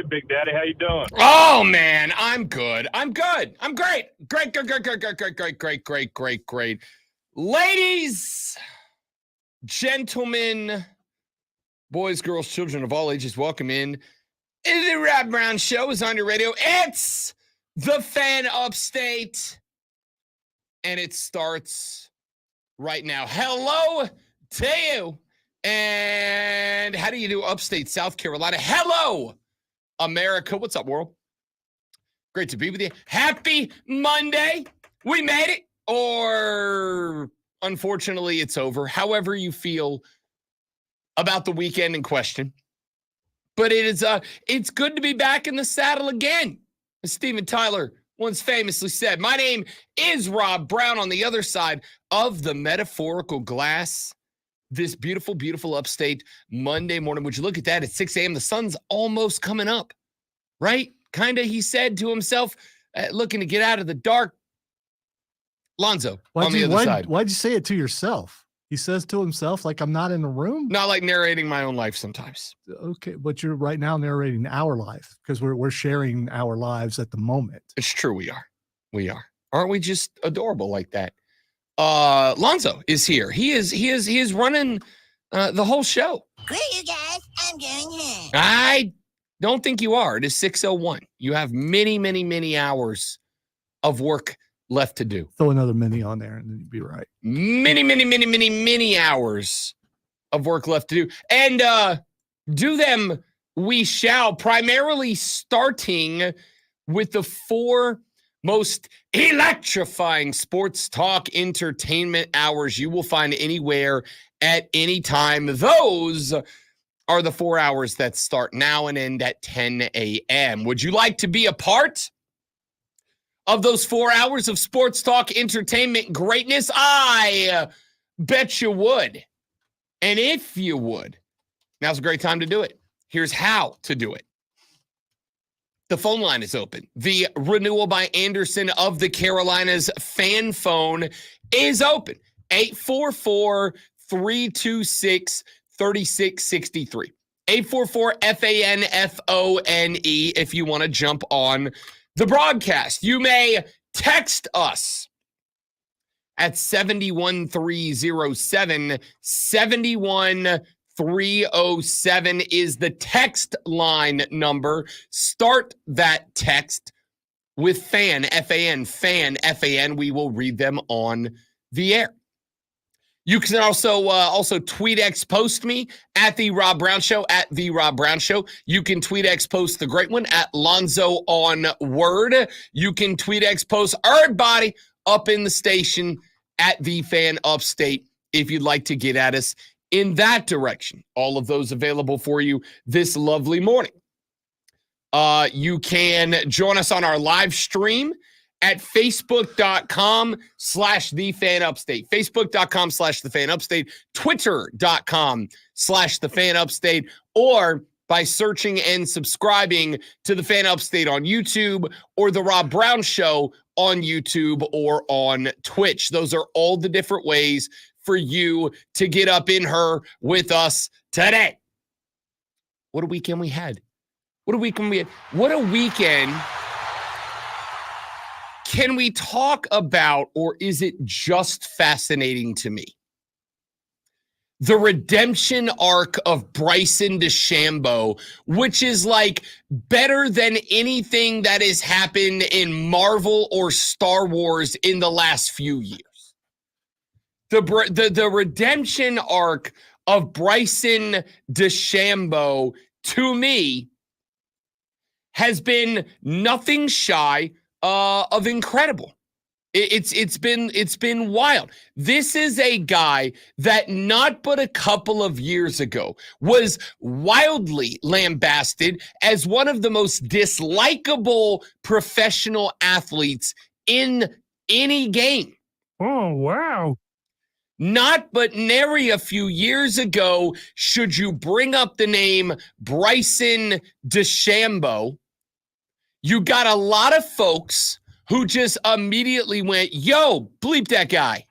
Big Daddy. How you doing? Oh, man, I'm good. I'm great. Great. Ladies, gentlemen, boys, girls, children of all ages, welcome in. The Rob Brown Show is on your radio. It's the Fan Upstate, and it starts right now. Hello to you. And how do you do, upstate South Carolina? Hello, America. What's up, world? Great to be with you. Happy Monday. We made it. Or unfortunately, it's over. However you feel about the weekend in question. But it's good to be back in the saddle again. As Steven Tyler once famously said, my name is Rob Brown. On the other side of the metaphorical glass, this beautiful, beautiful upstate Monday morning. Would you look at that? At 6 a.m., the sun's almost coming up, right? Kind of, he said to himself, looking to get out of the dark. Lonzo on the other side. Why'd you say it to yourself? He says to himself, like, I'm not in the room? Not like narrating my own life sometimes. Okay, but you're right now narrating our life because we're sharing our lives at the moment. It's true, we are. We are. Aren't we just adorable like that? Lonzo is here. He is running the whole show. Great, you guys. I'm going home. I don't think you are. It is 6:01. You have many hours of work left to do. Throw another mini on there and then you'd be right. Many hours of work left to do. And do them we shall, primarily starting with the 4 most electrifying sports talk entertainment hours you will find anywhere at any time. Those are the 4 hours that start now and end at 10 a.m. Would you like to be a part of those 4 hours of sports talk entertainment greatness? I bet you would. And if you would, now's a great time to do it. Here's how to do it. The phone line is open. The Renewal by Anderson of the Carolinas fan phone is open. 844-326-3663. 844-FANFONE if you want to jump on the broadcast. You may text us at 71307. 71307 is the text line number. Start that text with FAN, F-A-N, FAN, F-A-N. We will read them on the air. You can also tweet X post me at The Rob Brown Show, at The Rob Brown Show. You can tweet X post the great one at Lonzo on Word. You can tweet X post everybody up in the station at The Fan Upstate if you'd like to get at us in that direction. All of those available for you this lovely morning. You can join us on our live stream at facebook.com/thefanupstate, facebook.com/thefanupstate, twitter.com/thefanupstate, or by searching and subscribing to the Fan Upstate on YouTube or the Rob Brown Show on YouTube or on Twitch. Those are all the different ways for you to get up in her with us today. What a weekend we had. What a weekend we had. What a weekend. Can we talk about, or is it just fascinating to me, the redemption arc of Bryson DeChambeau, which is like better than anything that has happened in Marvel or Star Wars in the last few years? The redemption arc of Bryson DeChambeau, to me, has been nothing shy of incredible. It's been wild. This is a guy that not but a couple of years ago was wildly lambasted as one of the most dislikable professional athletes in any game. Oh, wow. Not but nary a few years ago, should you bring up the name Bryson DeChambeau, you got a lot of folks who just immediately went, yo, bleep that guy.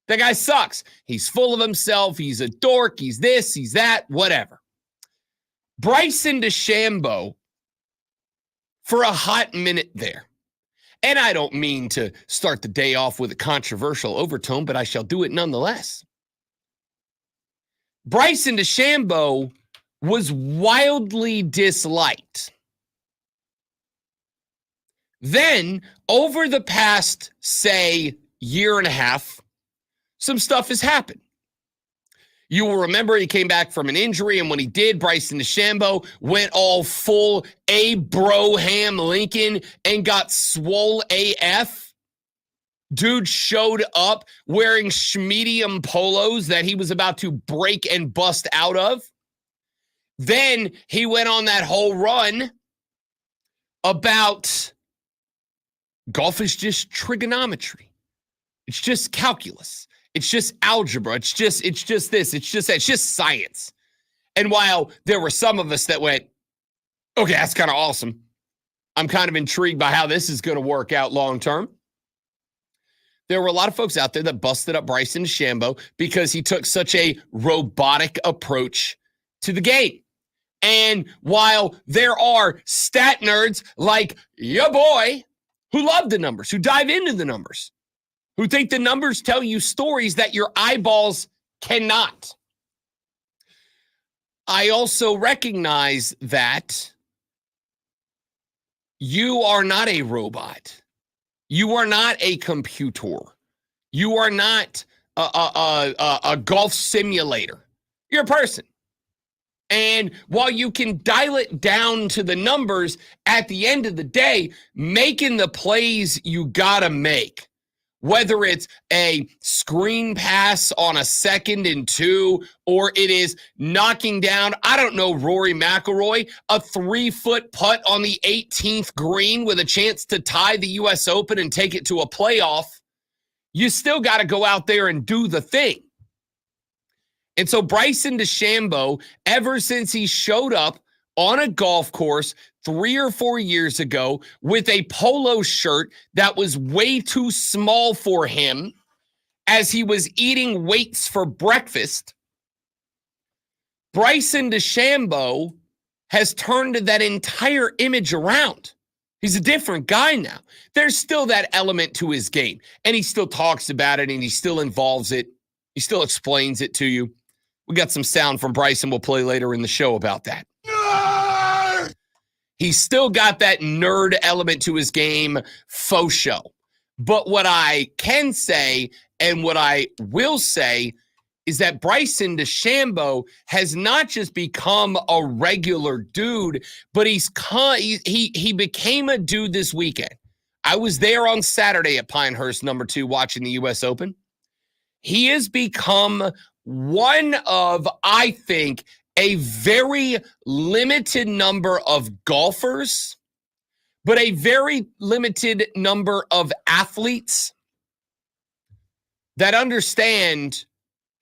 That guy sucks. He's full of himself. He's a dork. He's this, he's that, whatever. Bryson DeChambeau for a hot minute there. And I don't mean to start the day off with a controversial overtone, but I shall do it nonetheless. Bryson DeChambeau was wildly disliked. Then, over the past, say, year and a half, some stuff has happened. You will remember he came back from an injury, and when he did, Bryson DeChambeau went all full Abraham Lincoln and got swole AF. Dude showed up wearing schmedium polos that he was about to break and bust out of. Then he went on that whole run about golf is just trigonometry. It's just calculus. It's just algebra. It's just this. It's just science. And while there were some of us that went, okay, that's kind of awesome. I'm kind of intrigued by how this is going to work out long term. There were a lot of folks out there that busted up Bryson DeChambeau because he took such a robotic approach to the game. And while there are stat nerds like your boy who love the numbers, who dive into the numbers, who think the numbers tell you stories that your eyeballs cannot, I also recognize that you are not a robot. You are not a computer. You are not a golf simulator. You're a person. And while you can dial it down to the numbers, at the end of the day, making the plays you gotta make, whether it's a screen pass on a 2nd and 2, or it is knocking down, I don't know, Rory McIlroy, a 3-foot putt on the 18th green with a chance to tie the U.S. Open and take it to a playoff, you still got to go out there and do the thing. And so Bryson DeChambeau, ever since he showed up on a golf course 3 or 4 years ago with a polo shirt that was way too small for him as he was eating weights for breakfast, Bryson DeChambeau has turned that entire image around. He's a different guy now. There's still that element to his game, and he still talks about it, and he still involves it. He still explains it to you. We got some sound from Bryson we'll play later in the show about that. He's still got that nerd element to his game, faux show. But what I can say and what I will say is that Bryson DeChambeau has not just become a regular dude, but he became a dude this weekend. I was there on Saturday at Pinehurst #2 watching the U.S. Open. He has become one of, I think, a very limited number of golfers, but a very limited number of athletes that understand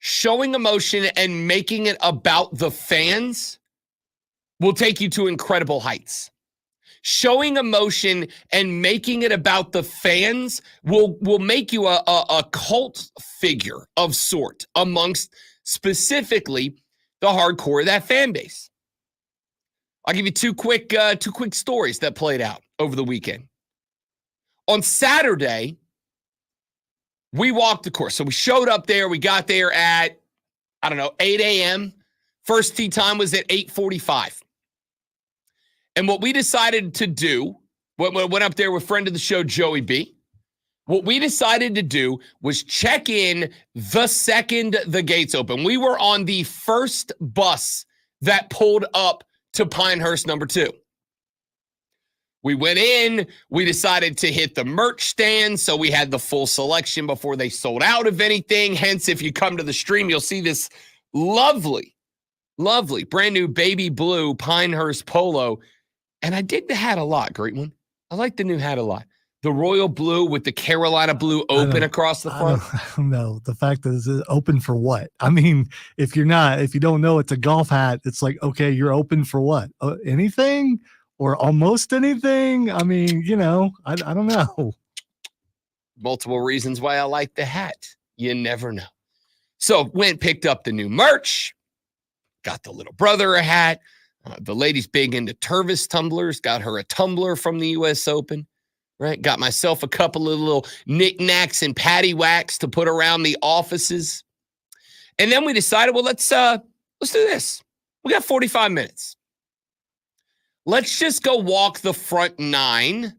showing emotion and making it about the fans will take you to incredible heights. Showing emotion and making it about the fans will make you a cult figure of sort amongst specifically the hardcore of that fan base. I'll give you two quick stories that played out over the weekend. On Saturday, we walked the course. So we showed up there. We got there at, 8 a.m. First tee time was at 8:45. And what we decided to do, went up there with friend of the show, Joey B. What we decided to do was check in the second the gates open. We were on the first bus that pulled up to Pinehurst #2. We went in, we decided to hit the merch stand, so we had the full selection before they sold out of anything. Hence, if you come to the stream, you'll see this lovely, brand new baby blue Pinehurst polo. And I dig the hat a lot, great one. I like the new hat a lot. The royal blue with the Carolina blue open across the front. I don't know. The fact that it's open for what? I mean, if you don't know it's a golf hat, it's like, okay, you're open for what? Anything or almost anything? I mean, I don't know. Multiple reasons why I like the hat. You never know. So went, picked up the new merch, got the little brother a hat, The lady's big into Tervis tumblers. Got her a tumbler from the U.S. Open. Right? Got myself a couple of little knickknacks and paddywhacks to put around the offices. And then we decided, well, let's do this. We got 45 minutes. Let's just go walk the front 9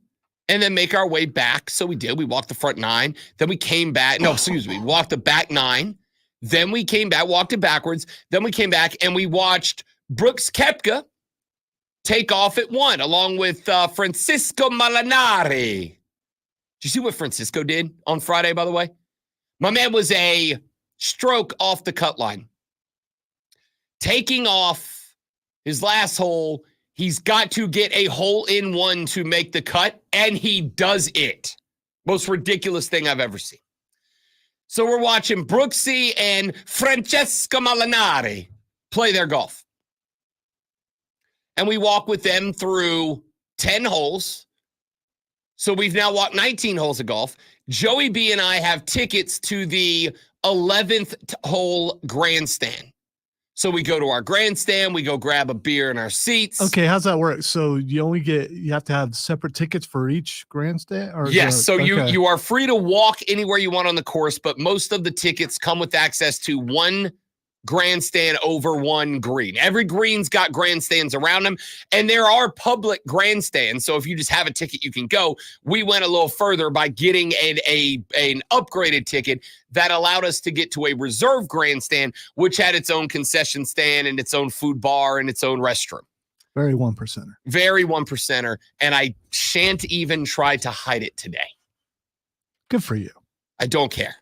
and then make our way back. So we did. We walked the front 9. Then we came back. No, excuse me. We walked the back 9. Then we came back, walked it backwards. Then we came back and we watched Brooks Koepka take off at 1 along with Francisco Molinari. Did you see what Francisco did on Friday, by the way? My man was a stroke off the cut line. Taking off his last hole, he's got to get a hole-in-one to make the cut, and he does it. Most ridiculous thing I've ever seen. So we're watching Brooksy and Francesco Molinari play their golf. And we walk with them through 10 holes. So we've now walked 19 holes of golf. Joey B and I have tickets to the 11th hole grandstand. So we go to our grandstand, we go grab a beer in our seats. Okay, how's that work? So you have to have separate tickets for each grandstand? Or yes, so you are free to walk anywhere you want on the course, but most of the tickets come with access to one grandstand over one green. Every green's got grandstands around them, and there are public grandstands. So if you just have a ticket, you can go. We went a little further by getting an upgraded ticket that allowed us to get to a reserve grandstand, which had its own concession stand and its own food bar and its own restroom. Very 1%er. Very 1%er, and I shan't even try to hide it today. Good for you. I don't care.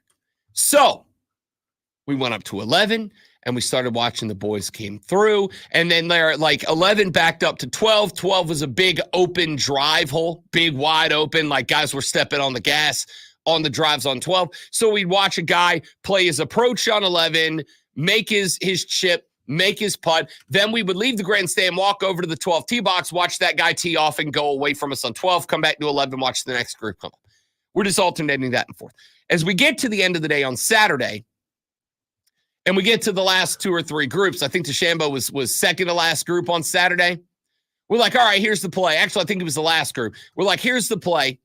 So we went up to 11. And we started watching the boys came through. And then they're like 11 backed up to 12. 12 was a big open drive hole, big wide open. Like guys were stepping on the gas on the drives on 12. So we'd watch a guy play his approach on 11, make his chip, make his putt. Then we would leave the grandstand, walk over to the 12 tee box, watch that guy tee off and go away from us on 12, come back to 11, watch the next group come up. We're just alternating that and forth. As we get to the end of the day on Saturday, and we get to the last 2 or 3 groups. I think DeChambeau was second to last group on Saturday. We're like, all right, here's the play. Actually, I think it was the last group. We're like, here's the play.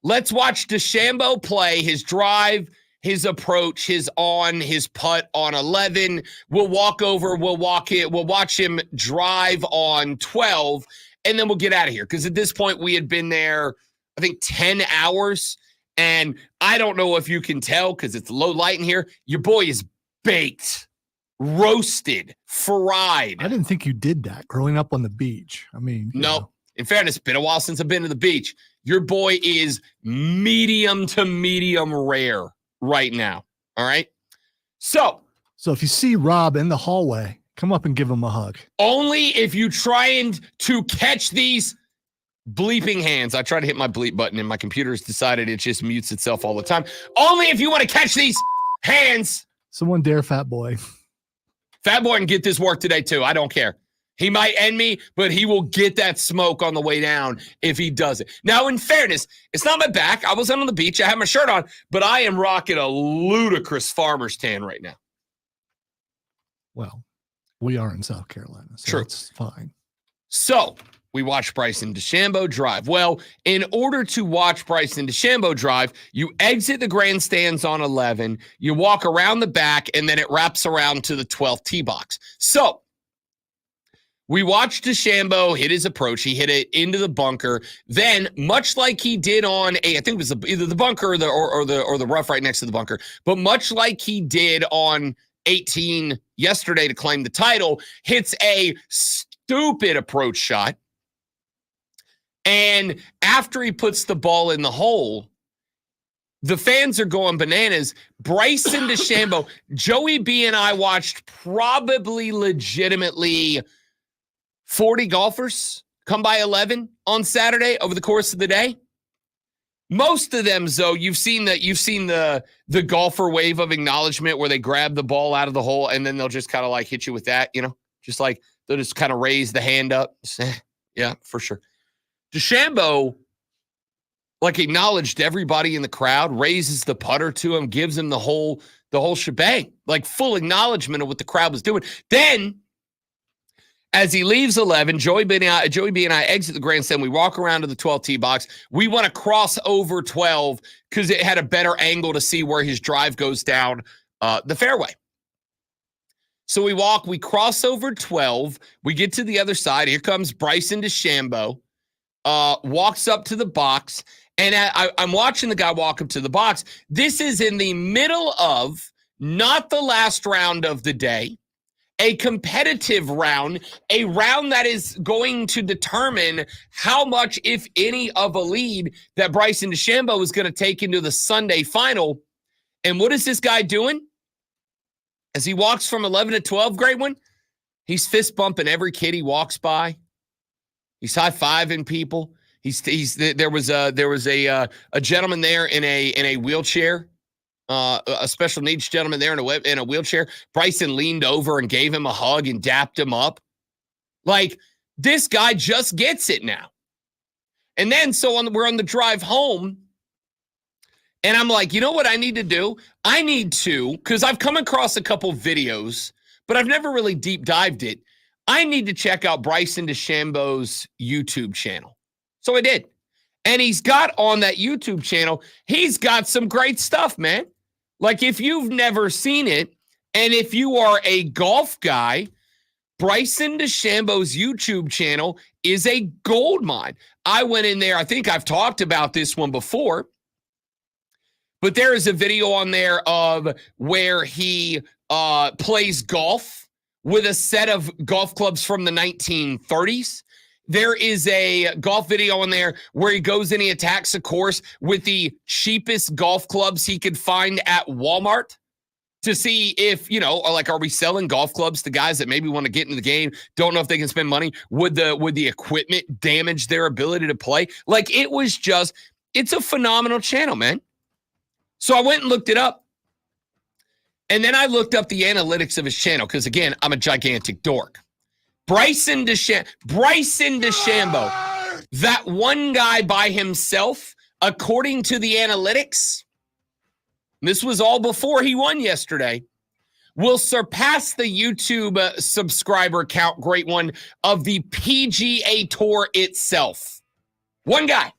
Let's watch DeChambeau play his drive, his approach, his putt on 11. We'll walk over, we'll watch him drive on 12, and then we'll get out of here. Because at this point, we had been there, I think, 10 hours. And I don't know if you can tell because it's low light in here. Your boy is baked, roasted, fried. I didn't think you did that growing up on the beach. I mean, no. In fairness, it's been a while since I've been to the beach. Your boy is medium to medium rare right now. All right. So if you see Rob in the hallway, come up and give him a hug. Only if you try to catch these bleeping hands. I try to hit my bleep button and my computer's decided it just mutes itself all the time. Only if you want to catch these hands. Someone dare Fat Boy. Fat Boy can get this work today too. I don't care. He might end me, but he will get that smoke on the way down if he does it. Now, in fairness, it's not my back. I was on the beach. I have my shirt on, but I am rocking a ludicrous farmer's tan right now. Well, we are in South Carolina, so True. It's fine. So we watched Bryson DeChambeau drive. Well, in order to watch Bryson DeChambeau drive, you exit the grandstands on 11, you walk around the back, and then it wraps around to the 12th tee box. So we watched DeChambeau hit his approach. He hit it into the bunker. Then, much like he did on I think it was either the bunker or the rough right next to the bunker, but much like he did on 18 yesterday to claim the title, hits a stupid approach shot. And after he puts the ball in the hole, the fans are going bananas. Bryson DeChambeau, Joey B and I watched probably legitimately 40 golfers come by 11 on Saturday over the course of the day. Most of them, though, you've seen the golfer wave of acknowledgement where they grab the ball out of the hole and then they'll just kind of like hit you with that, just like they'll just kind of raise the hand up. Yeah, for sure. DeChambeau like acknowledged everybody in the crowd, raises the putter to him, gives him the whole shebang, like full acknowledgement of what the crowd was doing. Then As he leaves 11, Joey B and I exit the grandstand. We walk around to the 12th tee box. We want to cross over 12 because it had a better angle to see where his drive goes down the fairway. So we cross over 12. We get to the other side. Here comes Bryson DeChambeau, walks up to the box. And I'm watching the guy walk up to the box. This is in the middle of not the last round of the day, a competitive round, a round that is going to determine how much, if any, of a lead that Bryson DeChambeau is going to take into the Sunday final. And what is this guy doing? As he walks from 11 to 12, great one, he's fist bumping every kid he walks by. He's high-fiving people. There was a gentleman there in a wheelchair, a special needs gentleman there in a wheelchair. Bryson leaned over and gave him a hug and dapped him up. Like, this guy just gets it now. And then we're on the drive home, and I'm like, you know what I need to do? I need to, because I've come across a couple videos, but I've never really deep dived it. I need to check out Bryson DeChambeau's YouTube channel. So I did. And he's got on that YouTube channel, he's got some great stuff, man. Like, if you've never seen it, and if you are a golf guy, Bryson DeChambeau's YouTube channel is a gold mine. I went in there. I think I've talked about this one before, but there is a video on there of where he plays golf with a set of golf clubs from the 1930s. There is a golf video in there where he goes and he attacks a course with the cheapest golf clubs he could find at Walmart to see if, are we selling golf clubs to guys that maybe want to get into the game, don't know if they can spend money? Would the equipment damage their ability to play? Like, it's a phenomenal channel, man. So I went and looked it up. And then I looked up the analytics of his channel because, again, I'm a gigantic dork. Bryson DeChambeau, that one guy by himself, according to the analytics, this was all before he won yesterday, will surpass the YouTube subscriber count, great one, of the PGA Tour itself. One guy.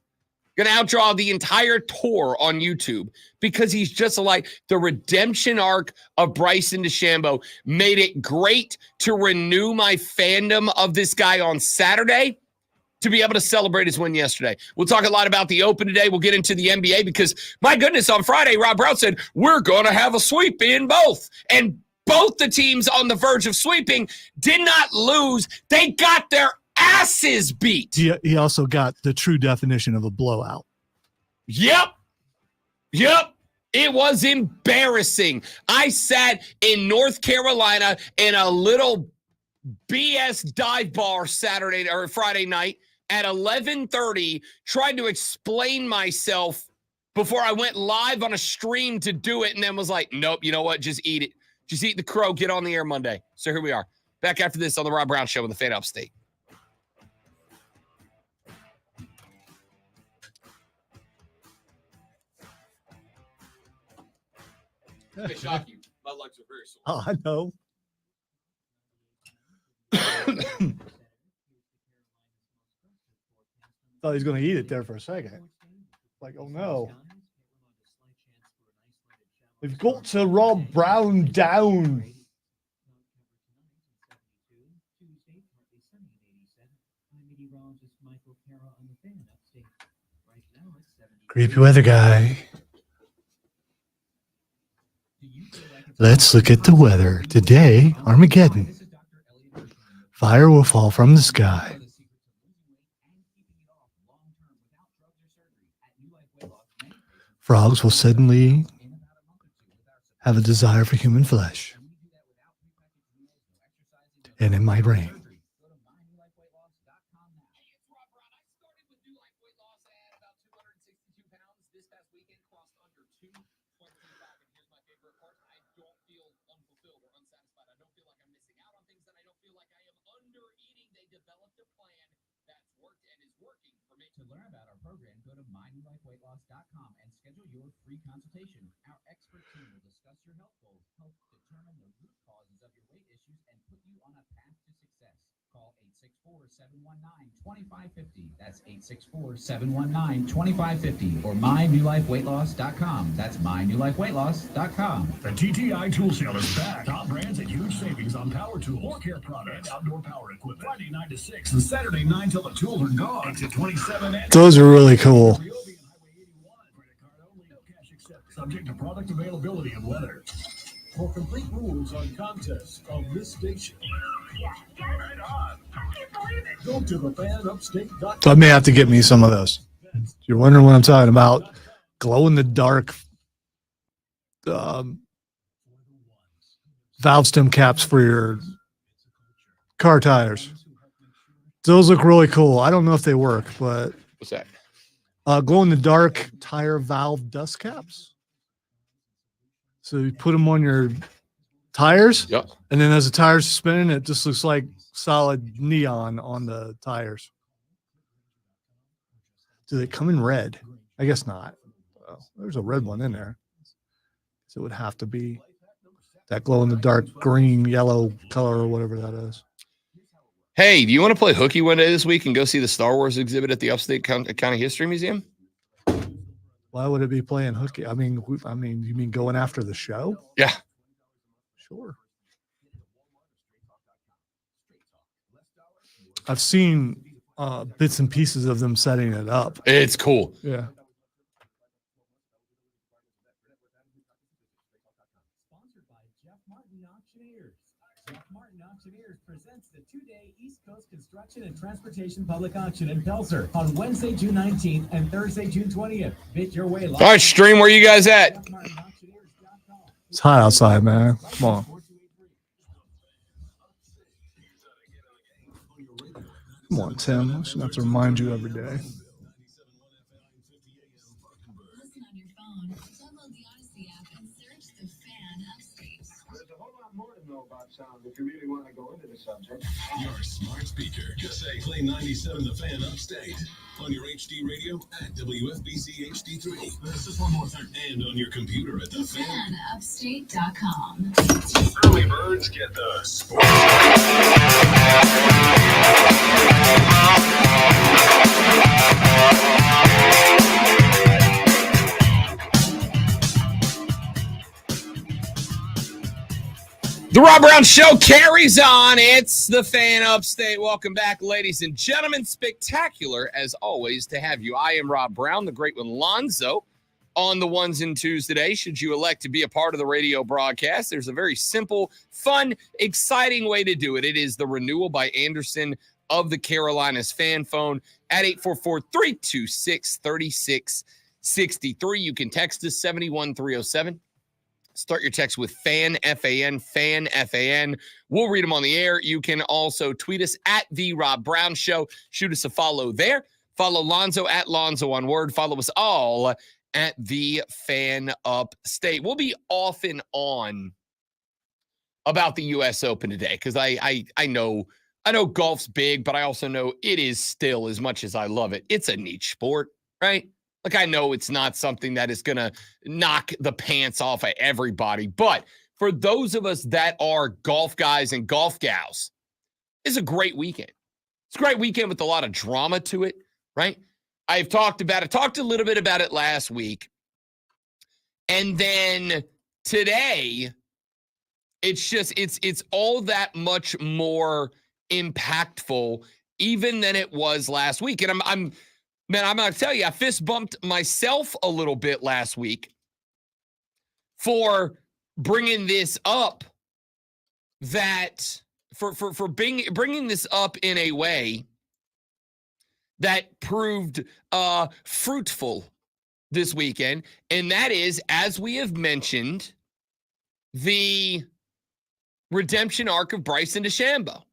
Going to outdraw the entire tour on YouTube because he's just like the redemption arc of Bryson DeChambeau made it great to renew my fandom of this guy on Saturday to be able to celebrate his win yesterday. We'll talk a lot about the Open today. We'll get into the NBA because, my goodness, on Friday, Rob Brown said, we're going to have a sweep in both. And both the teams on the verge of sweeping did not lose. They got their asses beat. He also got the true definition of a blowout. Yep. It was embarrassing. I sat in North Carolina in a little BS dive bar Friday night at 11:30, trying to explain myself before I went live on a stream to do it, and then was like, nope, you know what? Just eat it. Just eat the crow. Get on the air Monday. So here we are. Back after this on the Rob Brown Show with the Fan Upstate. They shock you. My legs are very sore. Oh, I know. Thought he was going to eat it there for a second. Like, oh no. We've got to Rob Brown down. Creepy weather guy. Let's look at the weather. Today, Armageddon. Fire will fall from the sky. Frogs will suddenly have a desire for human flesh. And it might rain. MyNewLifeWeightLoss.com and schedule your free consultation. Our expert team will discuss your health goals, help determine the root causes of your weight issues, and put you on a path to success. Call 864-719-2550. That's 864-719-2550. Or mynewlifeweightloss.com. That's mynewlifeweightloss.com. The TTI Tool Sale is back. Top brands and huge savings on power tools, floor care products, and outdoor power equipment. Friday 9 to 6 and Saturday 9 till the tools are gone. Exit 27 and Those are really cool. Subject to product availability and weather. For complete rules on contests of this station, go to thefanupstate.com. So I may have to get me some of those. You're wondering what I'm talking about? Glow in the dark valve stem caps for your car tires. Those look really cool. I don't know if they work, but What's that? glow in the dark tire valve dust caps. So you put them on your tires, Yep. and then as the tires are spinning, it just looks like solid neon on the tires. Do they come in red? I guess not. Oh, there's a red one in there. So it would have to be that glow in the dark green, yellow color or whatever that is. Hey, do you want to play hooky one day this week and go see the Star Wars exhibit at the Upstate County History Museum? Why would it be playing hooky? I mean, you mean going after the show? Yeah. Sure. I've seen bits and pieces of them setting it up. It's cool. Yeah. Sponsored by Jeff Martin Auctioneers. Jeff Martin Auctioneers presents the two-day East Coast Construction and Transportation Public Auction in Pelzer on Wednesday, June 19th and Thursday, June 20th. Bid your way live. All right, stream, where you guys at? It's hot outside, man. Come on. Come on, Tim. I shouldn't have to remind you every day. Listen on your phone, download the Odyssey app, and search the Fan Upstate. There's a whole lot more to know about sound if you really want to go into the subject. Your smart speaker. Just say play 97 The Fan Upstate on your HD radio at WFBC HD3. This is one more thing. And on your computer at TheFanUpstate.com. Early birds get the sports. The Rob Brown Show carries on. It's the Fan Upstate. Welcome back, ladies and gentlemen. Spectacular, as always, to have you. I am Rob Brown, the great one, Lonzo, on the ones and twos today. Should you elect to be a part of the radio broadcast, there's a very simple, fun, exciting way to do it. It is the renewal by Anderson of the Carolinas fan phone at 844-326-3663. You can text us 71307. Start your text with FAN, F-A-N, FAN, F-A-N. We'll read them on the air. You can also tweet us at The Rob Brown Show. Shoot us a follow there. Follow Lonzo at Lonzo on Word. Follow us all at The Fan Upstate. We'll be off and on about the U.S. Open today because I know golf's big, but I also know it is still, as much as I love it, it's a niche sport, right? Like, I know it's not something that is going to knock the pants off of everybody, but for those of us that are golf guys and golf gals, it's a great weekend. It's a great weekend with a lot of drama to it, right? I talked a little bit about it last week. And then today, it's all that much more impactful even than it was last week. And I'm going to tell you, I fist bumped myself a little bit last week for bringing this up, that for bringing this up in a way that proved fruitful this weekend. And that is, as we have mentioned, the redemption arc of Bryson DeChambeau,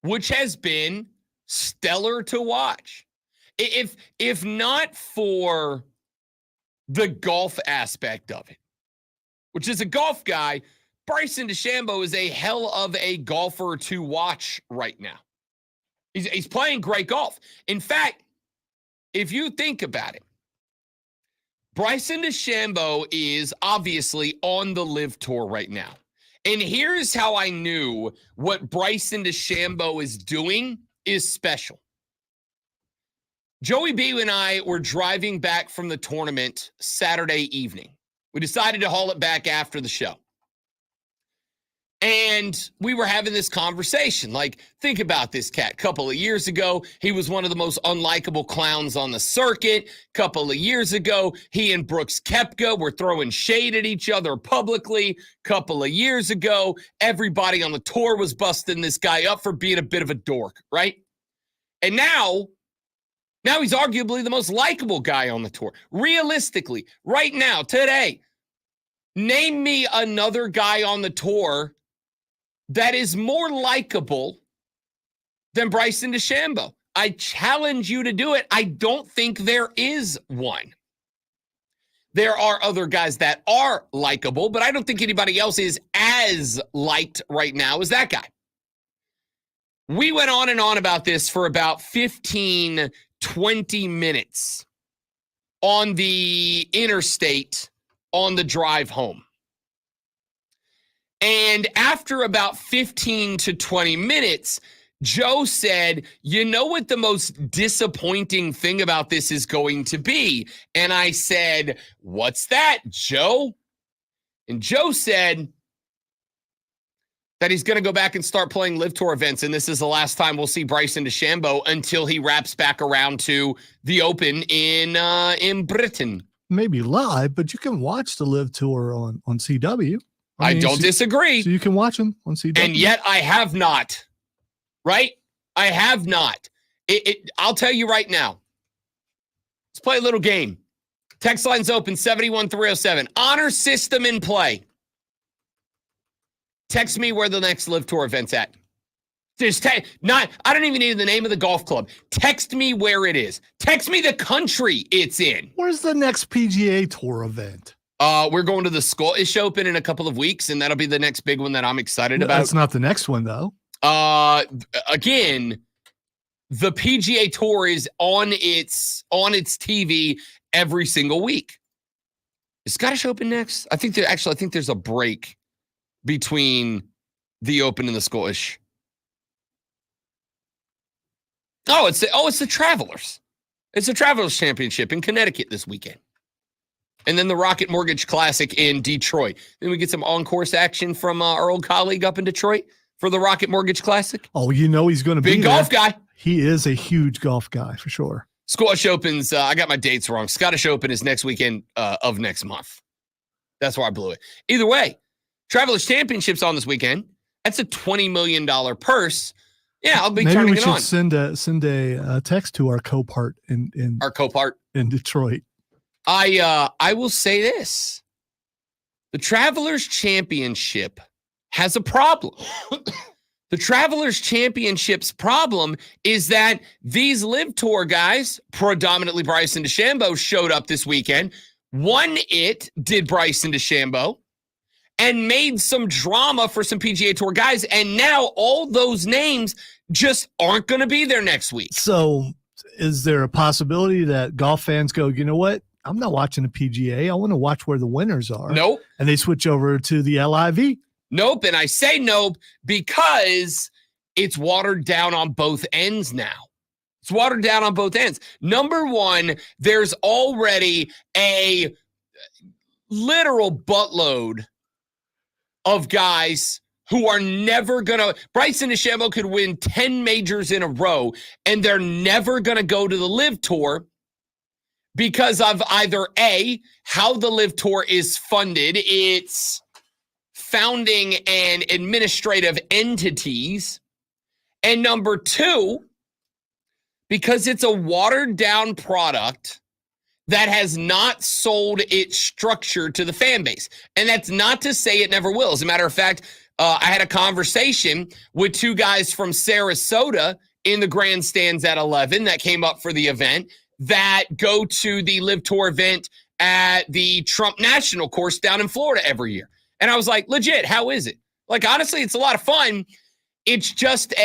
which has been stellar to watch. If not for the golf aspect of it, which is a golf guy, Bryson DeChambeau is a hell of a golfer to watch right now. He's playing great golf. In fact, if you think about it, Bryson DeChambeau is obviously on the LIV Tour right now. And here's how I knew what Bryson DeChambeau is doing is special. Joey B and I were driving back from the tournament Saturday evening. We decided to haul it back after the show. And we were having this conversation. Like, think about this cat. A couple of years ago, he was one of the most unlikable clowns on the circuit. A couple of years ago, he and Brooks Koepka were throwing shade at each other publicly. A couple of years ago, everybody on the tour was busting this guy up for being a bit of a dork, right? And now he's arguably the most likable guy on the tour. Realistically, right now, today, name me another guy on the tour that is more likable than Bryson DeChambeau. I challenge you to do it. I don't think there is one. There are other guys that are likable, but I don't think anybody else is as liked right now as that guy. We went on and on about this for about 15, 20 minutes on the interstate on the drive home. And after about 15 to 20 minutes, Joe said, you know what the most disappointing thing about this is going to be? And I said, what's that, Joe? And Joe said that he's going to go back and start playing Live Tour events, and this is the last time we'll see Bryson DeChambeau until he wraps back around to the Open in Britain. Maybe live, but you can watch the Live Tour on CW. I don't disagree. So you can watch them on CW. And yet I have not, right? I have not. I'll tell you right now. Let's play a little game. Text line's open, 71307. Honor system in play. Text me where the next Live Tour event's at. Just I don't even need the name of the golf club. Text me where it is. Text me the country it's in. Where's the next PGA Tour event? We're going to the Scottish Open in a couple of weeks, and that'll be the next big one that I'm excited about. That's not the next one, though. Again, the PGA Tour is on its TV every single week. Is Scottish Open next? I think there's a break between the Open and the Scottish. It's the Travelers. It's the Travelers Championship in Connecticut this weekend. And then the Rocket Mortgage Classic in Detroit. Then we get some on-course action from our old colleague up in Detroit for the Rocket Mortgage Classic. Oh, you know he's going to be big golf guy. He is a huge golf guy for sure. Scottish Open's, I got my dates wrong. Scottish Open is next weekend of next month. That's why I blew it. Either way, Travelers Championship's on this weekend. That's a $20 million purse. Yeah, I'll be turning it on. Maybe we should send a text to our co-part in Detroit. I will say this. The Travelers Championship has a problem. The Travelers Championship's problem is that these Live Tour guys, predominantly Bryson DeChambeau, showed up this weekend. Did Bryson DeChambeau, and made some drama for some PGA Tour guys, and now all those names just aren't going to be there next week. So is there a possibility that golf fans go, you know what? I'm not watching the PGA. I want to watch where the winners are. Nope. And they switch over to the LIV. Nope. And I say nope because it's watered down on both ends now. It's watered down on both ends. Number one, there's already a literal buttload of guys who are never going to – Bryson DeChambeau could win 10 majors in a row, and they're never going to go to the Live Tour because of either A, how the Live Tour is funded, its founding and administrative entities, and number two, because it's a watered-down product that has not sold its structure to the fan base. And that's not to say it never will. As a matter of fact, I had a conversation with two guys from Sarasota in the grandstands at 11 that came up for the event that go to the Live Tour event at the Trump National Course down in Florida every year. And I was like, legit, how is it? Like, honestly, it's a lot of fun. It's just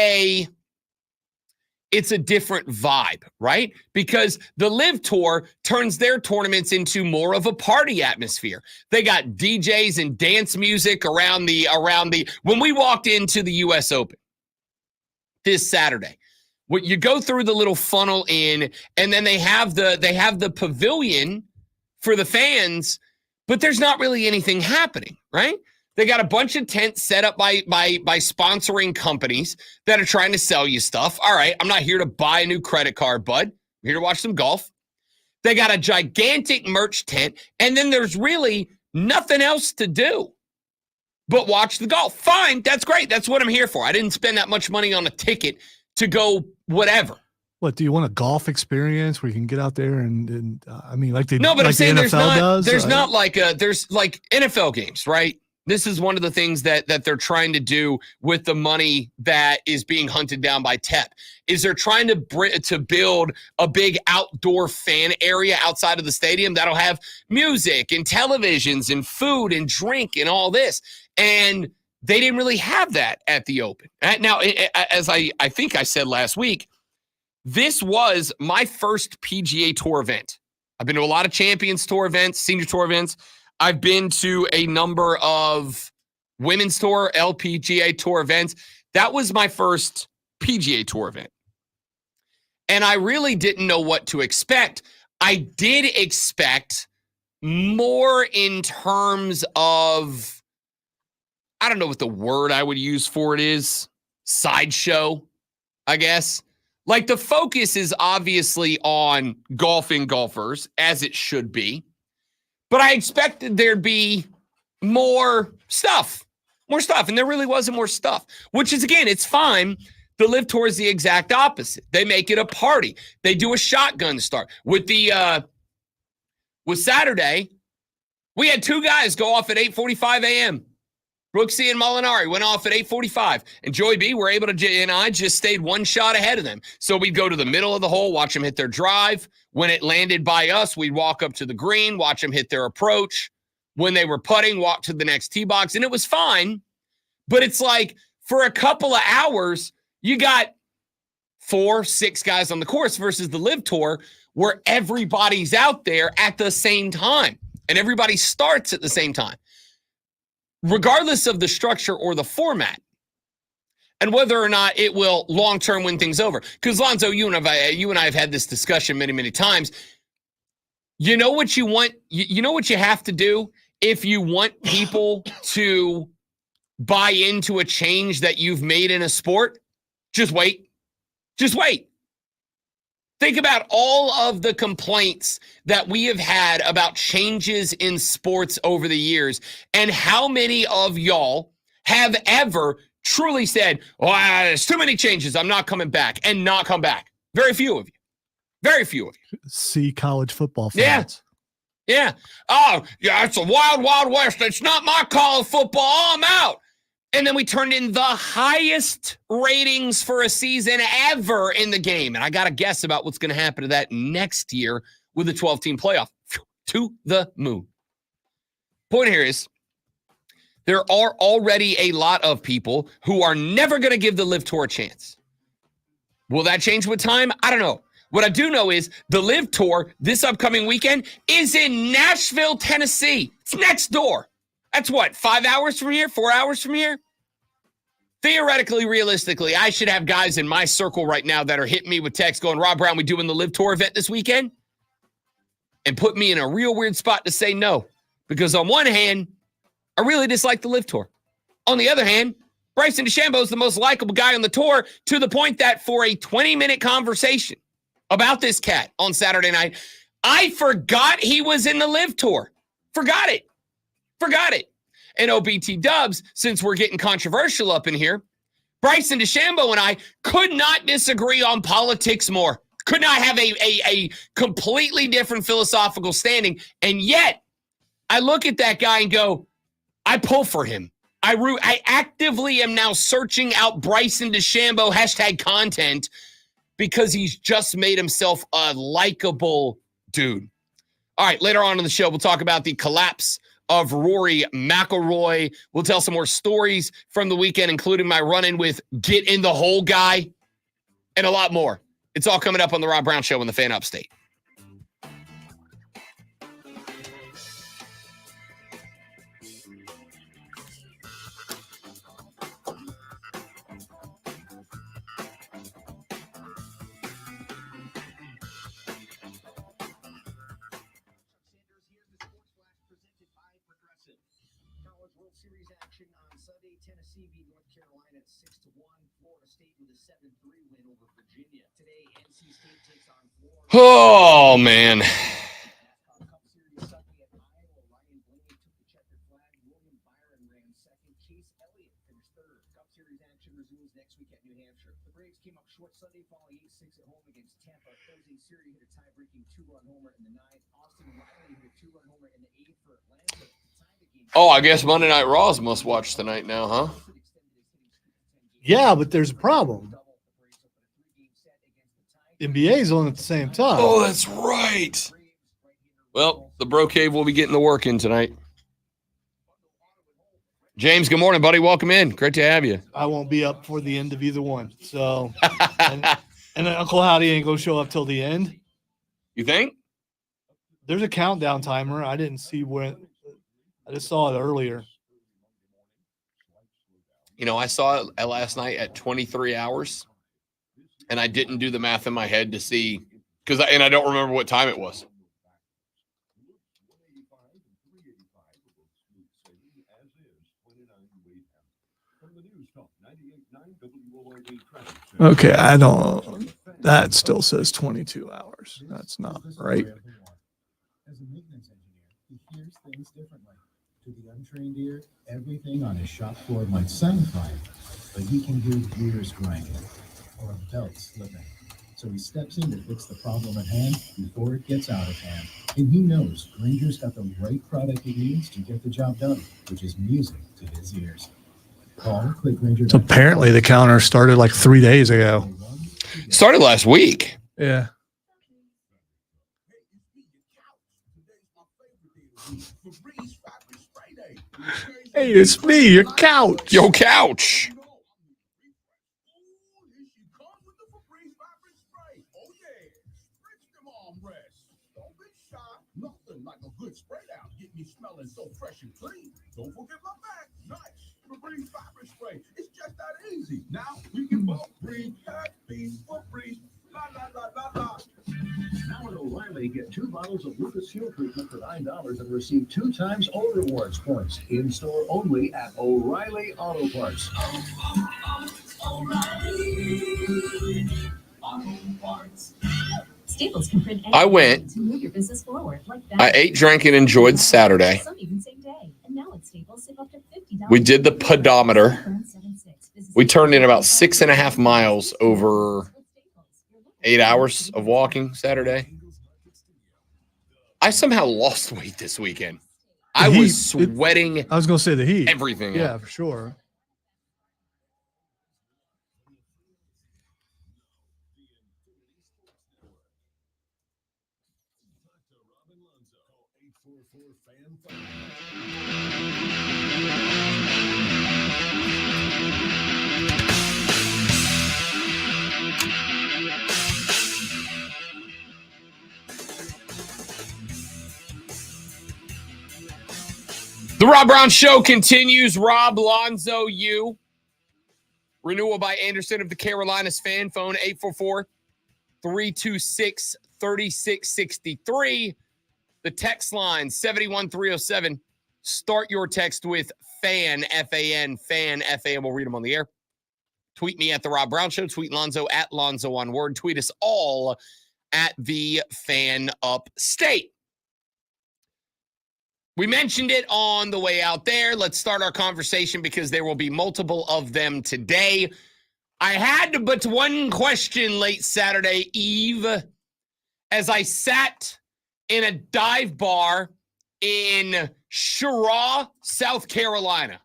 it's a different vibe, right? Because the Live Tour turns their tournaments into more of a party atmosphere. They got DJs and dance music around the when we walked into the US Open this Saturday, What you go through the little funnel in, and then they have the pavilion for the fans, but there's not really anything happening, right? They got a bunch of tents set up by sponsoring companies that are trying to sell you stuff. All right, I'm not here to buy a new credit card, bud. I'm here to watch some golf. They got a gigantic merch tent, and then there's really nothing else to do but watch the golf. Fine, that's great. That's what I'm here for. I didn't spend that much money on a ticket to go whatever. What, do you want a golf experience where you can get out there and I mean, like they no, but like I'm saying the NFL there's not like NFL games, right? This is one of the things that they're trying to do with the money that is being hunted down by TEP. Is they're trying to build a big outdoor fan area outside of the stadium that'll have music and televisions and food and drink and all this. And they didn't really have that at the Open. Now, as I think I said last week, this was my first PGA Tour event. I've been to a lot of Champions Tour events, Senior Tour events. I've been to a number of Women's Tour, LPGA Tour events. That was my first PGA Tour event. And I really didn't know what to expect. I did expect more in terms of, I don't know what the word I would use for it is, sideshow, I guess. Like the focus is obviously on golfing golfers, as it should be. But I expected there'd be more stuff. And there really wasn't more stuff, which is, again, it's fine. The Live Tour is the exact opposite. They make it a party. They do a shotgun start. With Saturday, we had two guys go off at 8:45 a.m. Brooksy and Molinari went off at 8:45. And Joey B, were able to, and I just stayed one shot ahead of them. So we'd go to the middle of the hole, watch them hit their drive. When it landed by us, we'd walk up to the green, watch them hit their approach. When they were putting, walk to the next tee box. And it was fine. But it's like, for a couple of hours, you got 4-6 guys on the course versus the Live Tour where everybody's out there at the same time. And everybody starts at the same time. Regardless of the structure or the format, and whether or not it will long-term win things over. Because, Lonzo, you and I have had this discussion many, many times. You know what you want? You know what you have to do if you want people to buy into a change that you've made in a sport? Just wait. Just wait. Think about all of the complaints that we have had about changes in sports over the years, and how many of y'all have ever truly said, oh, there's too many changes, I'm not coming back, and not come back. Very few of you. Very few of you. See college football fans. Yeah. Oh, yeah, it's a wild, wild west. It's not my college football. Oh, I'm out. And then we turned in the highest ratings for a season ever in the game. And I got to guess about what's going to happen to that next year with the 12-team playoff. To the moon. Point here is, there are already a lot of people who are never going to give the Live Tour a chance. Will that change with time? I don't know. What I do know is the Live Tour this upcoming weekend is in Nashville, Tennessee. It's next door. That's what, 5 hours from here? 4 hours from here? Theoretically, realistically, I should have guys in my circle right now that are hitting me with texts going, Rob Brown, we doing the Live Tour event this weekend? And put me in a real weird spot to say no. Because on one hand, I really dislike the Live Tour. On the other hand, Bryson DeChambeau is the most likable guy on the tour, to the point that for a 20-minute conversation about this cat on Saturday night, I forgot he was in the Live Tour. Forgot it. And OBT Dubs, since we're getting controversial up in here, Bryson DeChambeau and I could not disagree on politics more. Could not have a completely different philosophical standing. And yet, I look at that guy and go, I pull for him. I actively am now searching out Bryson DeChambeau # content because he's just made himself a likable dude. All right, later on in the show, we'll talk about the collapse of Rory McIlroy. We'll tell some more stories from the weekend, including my run-in with Get in the Hole guy, and a lot more. It's all coming up on the Rob Brown Show on the Fan Upstate. action on Sunday. Tennessee beat North Carolina at 6-1. Florida State with a 7-3 win over Virginia. Today, NC State takes on Florida. Oh, man. NASCAR Cup Series Sunday at Iowa. Ryan Blaney took the checkered flag. William Byron ran second. Chase Elliott finished third. Cup Series action resumes next week at New Hampshire. The Braves came up short Sunday, falling 8-6 at home against Tampa. Jose Siri hit a tie-breaking 2-run homer in the ninth. Austin Riley hit a 2-run homer in the eighth for Atlanta. Oh, I guess Monday Night Raw's must watch tonight now, huh? Yeah, but there's a problem. NBA's on at the same time. Oh, that's right. Well, the Bro Cave will be getting the work in tonight. James, good morning, buddy. Welcome in. Great to have you. I won't be up for the end of either one. So, and Uncle Howdy ain't going to show up till the end. You think? There's a countdown timer. I didn't see when. I just saw it earlier. You know, I saw it last night at 23 hours, and I didn't do the math in my head to see, and I don't remember what time it was. Okay, I don't. That still says 22 hours. That's not right. As a maintenance engineer, he hears things differently. To the untrained ear, everything on his shop floor might sound fine, but he can hear gears grinding or a belt slipping. So he steps in to fix the problem at hand before it gets out of hand. And he knows Granger's got the right product he needs to get the job done, which is music to his ears. Call, click Granger. So apparently the counter started like 3 days ago. Started last week. Yeah. Hey, it's me, your couch. Yo, couch. Nothing like a good spray down. Get me smelling so fresh and clean. Don't forget my bag. Nice. Febreze fabric spray. It's just that easy. Now we can both breathe. Happy Febreze. La la la la la. Now at O'Reilly, get 2 bottles of Lucas Fuel Treatment for $9 and receive 2 times O Rewards points. In store only at O'Reilly Auto Parts. Staples can print I went. to move your business forward, like I ate, drank, and enjoyed Saturday. Some even same day. And now at Staples, save up to $50. We did the pedometer. We turned in about 6.5 miles over 8 hours of walking Saturday. I somehow lost weight this weekend. I was sweating. I was going to say the heat. Everything. Yeah, for sure. The Rob Brown Show continues. Rob, Lonzo, you. Renewal by Anderson of the Carolinas fan. Phone 844-326-3663. The text line 71307. Start your text with FAN, F-A-N, FAN, F-A-N. We'll read them on the air. Tweet me at The Rob Brown Show. Tweet Lonzo at Lonzo on Word. Tweet us all at The Fan Upstate. We mentioned it on the way out there. Let's start our conversation because there will be multiple of them today. I had but one question late Saturday Eve as I sat in a dive bar in Cheraw, South Carolina.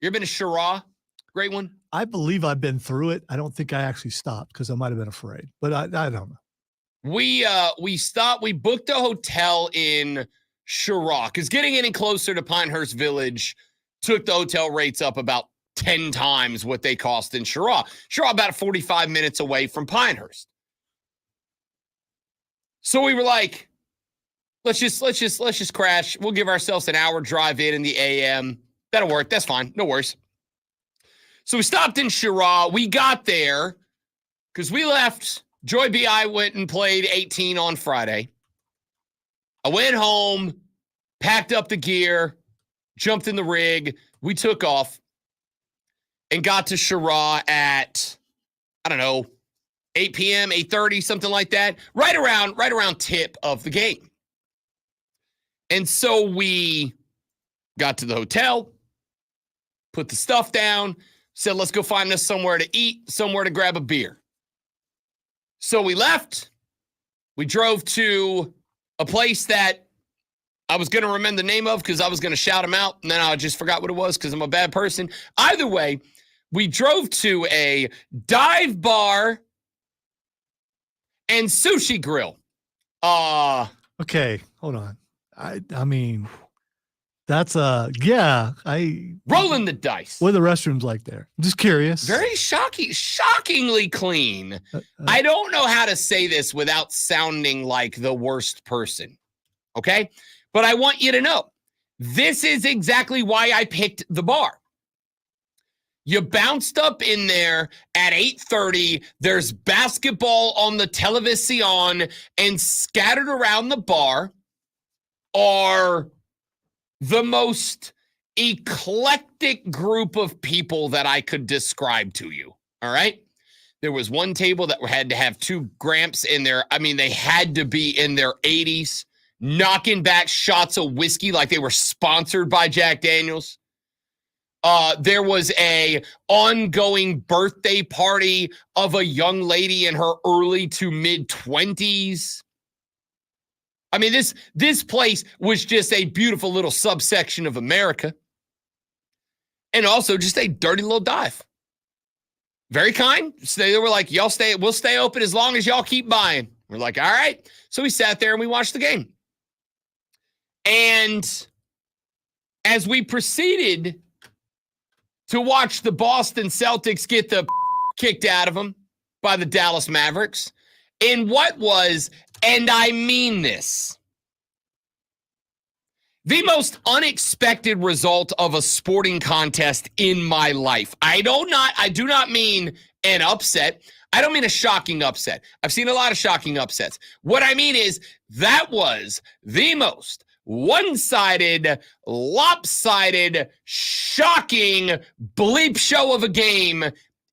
You ever been to Cheraw? Great one. I believe I've been through it. I don't think I actually stopped because I might have been afraid, but I don't know. We stopped. We booked a hotel in Cheraw, because getting any closer to Pinehurst Village took the hotel rates up about 10 times what they cost in Cheraw. Cheraw about 45 minutes away from Pinehurst. So we were like, let's just crash. We'll give ourselves an hour drive in the AM. That'll work. That's fine. No worries. So we stopped in Cheraw. We got there because we left. Joy B.I. went and played 18 on Friday. I went home, packed up the gear, jumped in the rig, we took off and got to Chirac at, I don't know, 8 p.m., 8:30, something like that, right around tip of the game. And so we got to the hotel, put the stuff down, said, let's go find us somewhere to eat, somewhere to grab a beer. So we left. We drove to a place that I was going to remember the name of because I was going to shout him out, and then I just forgot what it was because I'm a bad person. Either way, we drove to a dive bar and sushi grill. Okay, hold on. I mean, that's rolling the dice. What are the restrooms like there? I'm just curious. Very shockingly clean. I don't know how to say this without sounding like the worst person. Okay? But I want you to know, this is exactly why I picked the bar. You bounced up in there at 8:30. There's basketball on the television, and scattered around the bar are the most eclectic group of people that I could describe to you. All right? There was one table that had to have two gramps in there. I mean, they had to be in their 80s, knocking back shots of whiskey like they were sponsored by Jack Daniels. There was a ongoing birthday party of a young lady in her early to mid-20s. I mean, this place was just a beautiful little subsection of America. And also just a dirty little dive. Very kind. So they were like, we'll stay open as long as y'all keep buying. We're like, all right. So we sat there and we watched the game. And as we proceeded to watch the Boston Celtics get the kicked out of them by the Dallas Mavericks, in what was, and I mean this, the most unexpected result of a sporting contest in my life. I do not mean an upset. I don't mean a shocking upset. I've seen a lot of shocking upsets. What I mean is that was the most one-sided, lopsided, shocking bleep show of a game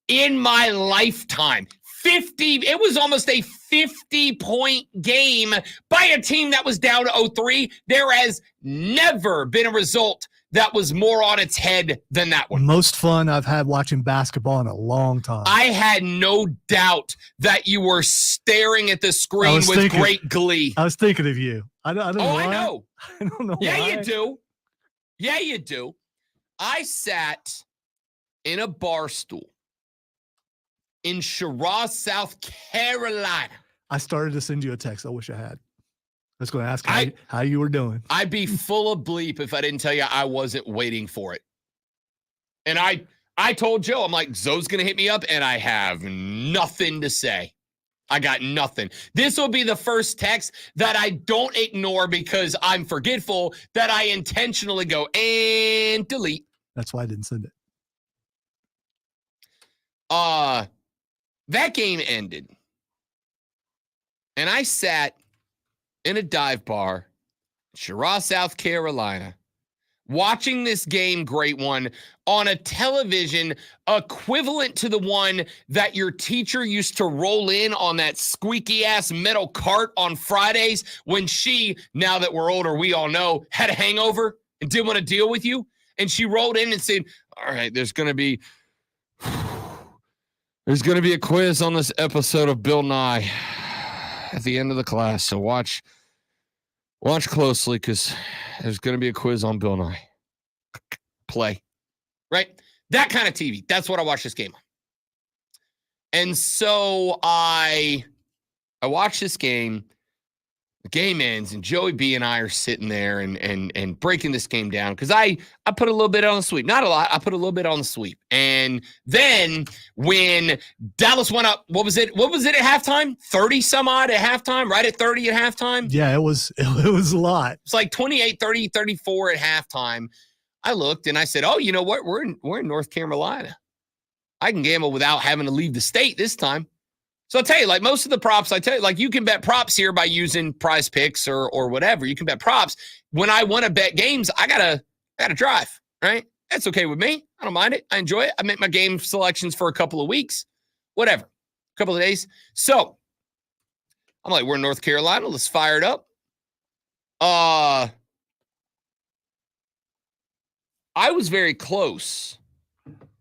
in my lifetime. It was almost a 50-point game by a team that was down 0-3. There has never been a result that was more on its head than that one. Most fun I've had watching basketball in a long time. I had no doubt that you were staring at the screen with great glee. I was thinking of you. I don't know why. I know. I don't know yeah, why. you do. Yeah, you do. I sat in a bar stool in Chirac, South Carolina. I started to send you a text. I wish I had. I was going to ask how you were doing. I'd be full of bleep if I didn't tell you I wasn't waiting for it. And I told Joe, I'm like, Zoe's going to hit me up, and I have nothing to say. I got nothing. This will be the first text that I don't ignore because I'm forgetful, that I intentionally go and delete. That's why I didn't send it. That game ended. And I sat in a dive bar, Chirac, South Carolina, watching this game, great one, on a television equivalent to the one that your teacher used to roll in on that squeaky-ass metal cart on Fridays when she, now that we're older, we all know, had a hangover and didn't want to deal with you. And she rolled in and said, all right, there's going to be a quiz on this episode of Bill Nye at the end of the class. So watch closely because there's going to be a quiz on Bill Nye. Play. Right? That kind of TV. That's what I watch this game on. And so I watch this game. The game ends, and Joey B and I are sitting there and breaking this game down because I put a little bit on the sweep. Not a lot. I put a little bit on the sweep. And then when Dallas went up, what was it at halftime? 30 some odd at halftime, right at 30 at halftime? Yeah, it was a lot. It's like 28, 30, 34 at halftime. I looked and I said, oh, you know what? We're in North Carolina. I can gamble without having to leave the state this time. So I'll tell you, like most of the props, like you can bet props here by using Prize Picks or whatever. You can bet props. When I want to bet games, I gotta drive, right? That's okay with me. I don't mind it. I enjoy it. I make my game selections for a couple of weeks, whatever, a couple of days. So I'm like, we're in North Carolina. Let's fire it up. I was very close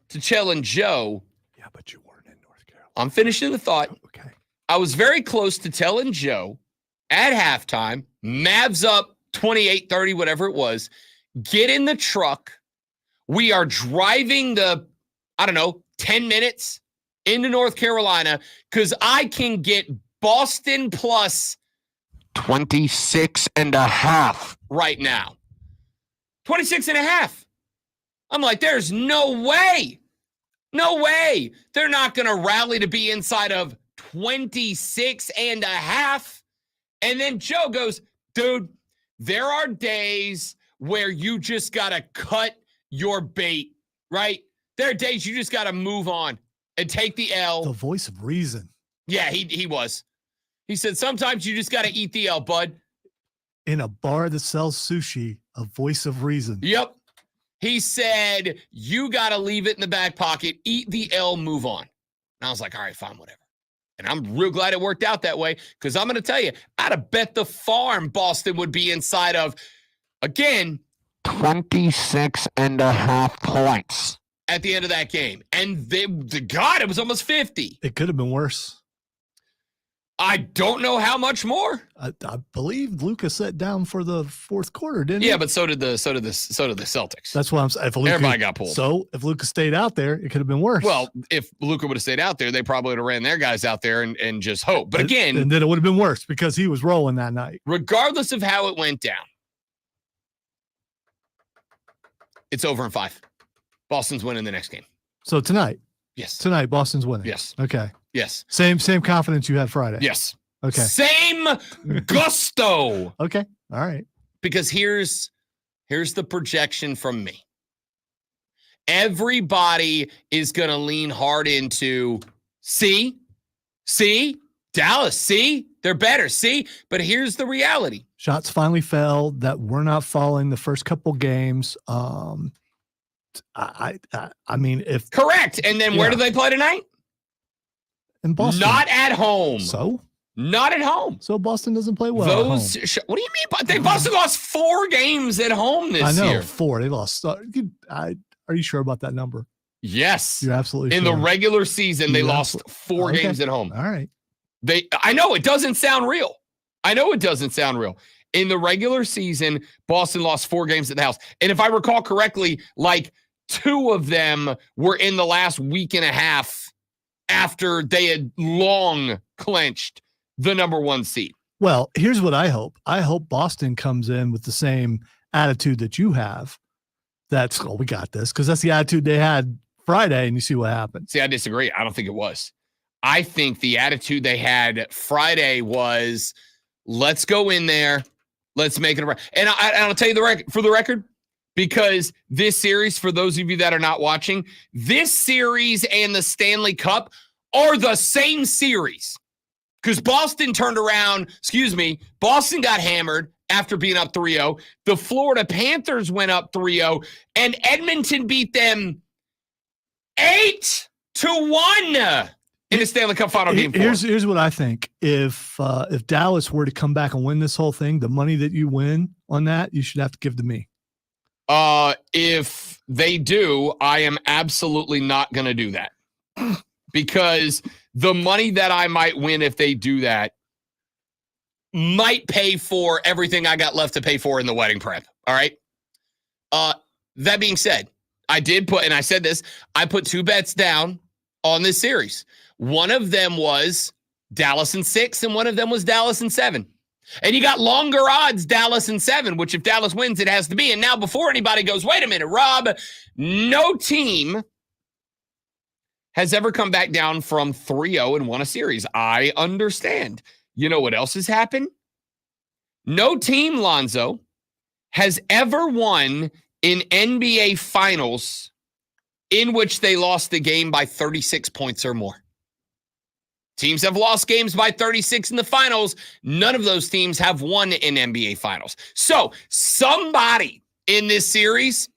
to telling Joe. Yeah, but you weren't in North Carolina. I'm finishing the thought. Okay. I was very close to telling Joe at halftime, Mavs up 28-30, whatever it was, get in the truck. We are driving 10 minutes into North Carolina because I can get Boston plus 26.5 right now. 26.5. I'm like, there's no way. No way. They're not going to rally to be inside of 26.5. And then Joe goes, dude, there are days where you just got to cut your bait, right? There are days you just got to move on and take the L. The voice of reason. Yeah, he was. He said, sometimes you just got to eat the L, bud. In a bar that sells sushi, a voice of reason. Yep. He said, you got to leave it in the back pocket, eat the L, move on. And I was like, all right, fine, whatever. And I'm real glad it worked out that way because I'm going to tell you, I'd have bet the farm Boston would be inside of, again, 26.5 points at the end of that game. And God, it was almost 50. It could have been worse. I don't know how much more. I believe Luka sat down for the fourth quarter, didn't he? Yeah, but so did the Celtics. That's what I'm saying. Everybody got pulled. So if Luka stayed out there, it could have been worse. Well, if Luka would have stayed out there, they probably would have ran their guys out there and just hope. But again, and then it would have been worse because he was rolling that night. Regardless of how it went down, it's over in 5. Boston's winning the next game. So tonight. Yes. Tonight, Boston's winning. Yes. Okay. Yes. Same confidence you had Friday. Yes. Okay. Same gusto. Okay. All right. Because here's the projection from me. Everybody is going to lean hard into, see, Dallas, see, they're better, see. But here's the reality. Shots finally fell that we're not falling the first couple games. I mean, if correct. And then where do they play tonight? In Boston. Not at home. So? Not at home. So Boston doesn't play well. What do you mean? Boston lost 4 games at home this year. 4. They lost. Are you sure about that number? Yes. You're absolutely sure. In the regular season, they lost 4 games at home. All right. I know it doesn't sound real. In the regular season, Boston lost 4 games at the house. And if I recall correctly, like 2 of them were in the last week and a half after they had long clinched the number 1 seed. Well, here's what I hope. I hope Boston comes in with the same attitude that you have. That's, we got this, because that's the attitude they had Friday, and you see what happened. See, I disagree. I don't think it was. I think the attitude they had Friday was, let's go in there, let's make it a. And I'll tell you for the record, because this series, for those of you that are not watching, this series and the Stanley Cup are the same series. Because Boston Boston got hammered after being up 3-0. The Florida Panthers went up 3-0, and Edmonton beat them 8-1 in the Stanley Cup final game. Here's what I think. If Dallas were to come back and win this whole thing, the money that you win on that, you should have to give to me. If they do, I am absolutely not going to do that. Because the money that I might win if they do that might pay for everything I got left to pay for in the wedding prep. All right. That being said, I did put, and I said this, I put 2 bets down on this series. One of them was Dallas in 6, and one of them was Dallas in 7. And you got longer odds, Dallas in 7, which if Dallas wins, it has to be. And now before anybody goes, wait a minute, Rob, no team has ever come back down from 3-0 and won a series. I understand. You know what else has happened? No team, Lonzo, has ever won in NBA Finals in which they lost the game by 36 points or more. Teams have lost games by 36 in the finals. None of those teams have won in NBA Finals. So somebody in this series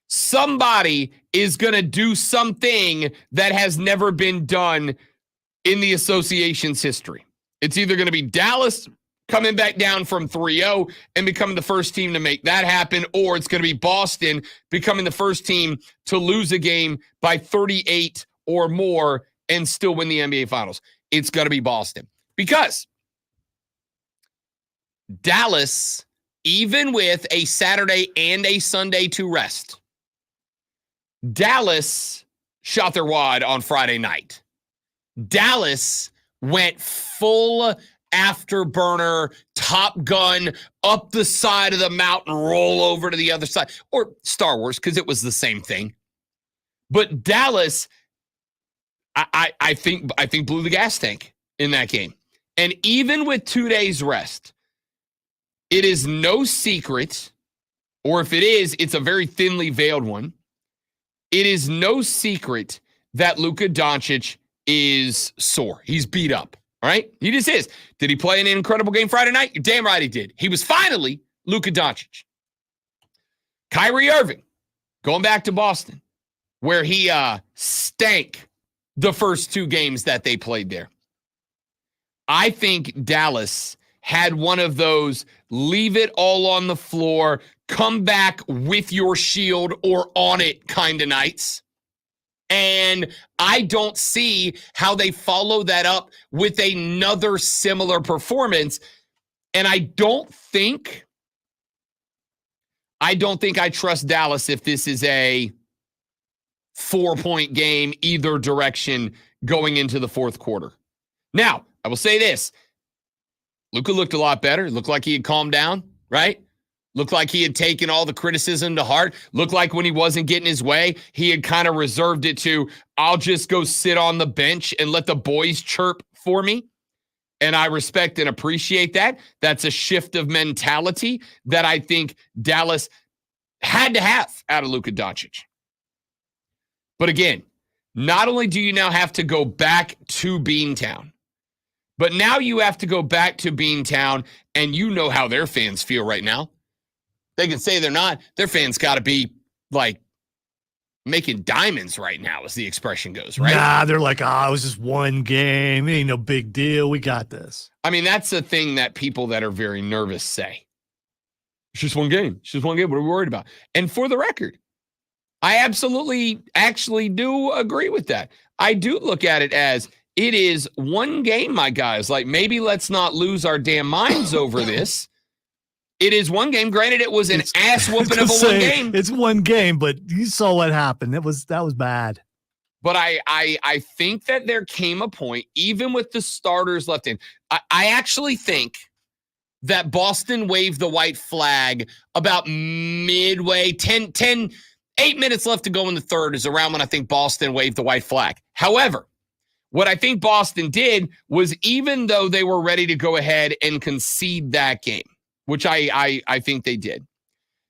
somebody is going to do something that has never been done in the association's history. It's either going to be Dallas coming back down from 3-0 and becoming the first team to make that happen, or it's going to be Boston becoming the first team to lose a game by 38 or more and still win the NBA Finals. It's going to be Boston. Because Dallas, even with a Saturday and a Sunday to rest, Dallas shot their wad on Friday night. Dallas went full afterburner, Top Gun, up the side of the mountain, roll over to the other side. Or Star Wars, because it was the same thing. But Dallas, I think blew the gas tank in that game. And even with 2 days rest, it is no secret, or if it is, it's a very thinly veiled one. It is no secret that Luka Doncic is sore. He's beat up, all right? He just is. Did he play an incredible game Friday night? You're damn right he did. He was finally Luka Doncic. Kyrie Irving, going back to Boston, where he stank the first 2 games that they played there. I think Dallas had one of those leave it all on the floor, come back with your shield or on it kind of nights. And I don't see how they follow that up with another similar performance. And I don't think I trust Dallas if this is a 4-point game either direction going into the fourth quarter. Now, I will say this. Luka looked a lot better. Looked like he had calmed down, right? Looked like he had taken all the criticism to heart. Looked like when he wasn't getting his way, he had kind of reserved it to, I'll just go sit on the bench and let the boys chirp for me. And I respect and appreciate that. That's a shift of mentality that I think Dallas had to have out of Luka Doncic. But again, not only do you now have to go back to Beantown, but now you have to go back to Beantown, and you know how their fans feel right now. They can say they're not. Their fans got to be, like, making diamonds right now, as the expression goes, right? Nah, they're like, it was just one game. It ain't no big deal. We got this. I mean, that's the thing that people that are very nervous say. It's just one game. It's just one game. What are we worried about? And for the record, I absolutely actually do agree with that. I do look at it as it is one game, my guys. Like, maybe let's not lose our damn minds over this. It is one game. Granted, it was an ass whooping of a one game. It's one game, but you saw what happened. That was bad. But I think that there came a point, even with the starters left in, I actually think that Boston waved the white flag about midway, 8 minutes left to go in the third is around when I think Boston waved the white flag. However, what I think Boston did was, even though they were ready to go ahead and concede that game, which I think they did,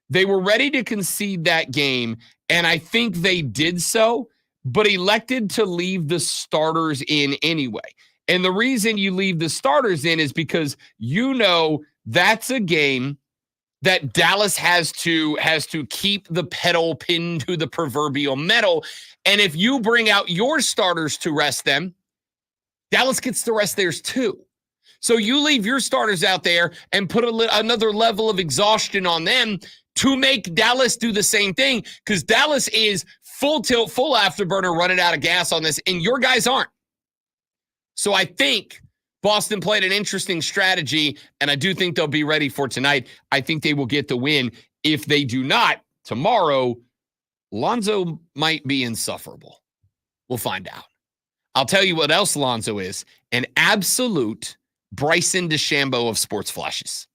they were ready to concede that game, and I think they did so, but elected to leave the starters in anyway. And the reason you leave the starters in is because you know that's a game that Dallas has to keep the pedal pinned to the proverbial metal. And if you bring out your starters to rest them, Dallas gets to rest theirs too. So you leave your starters out there and put another level of exhaustion on them to make Dallas do the same thing, because Dallas is full tilt, full afterburner, running out of gas on this, and your guys aren't. So I think Boston played an interesting strategy, and I do think they'll be ready for tonight. I think they will get the win. If they do not, tomorrow, Lonzo might be insufferable. We'll find out. I'll tell you what else Lonzo is, an absolute Bryson DeChambeau of sports flashes.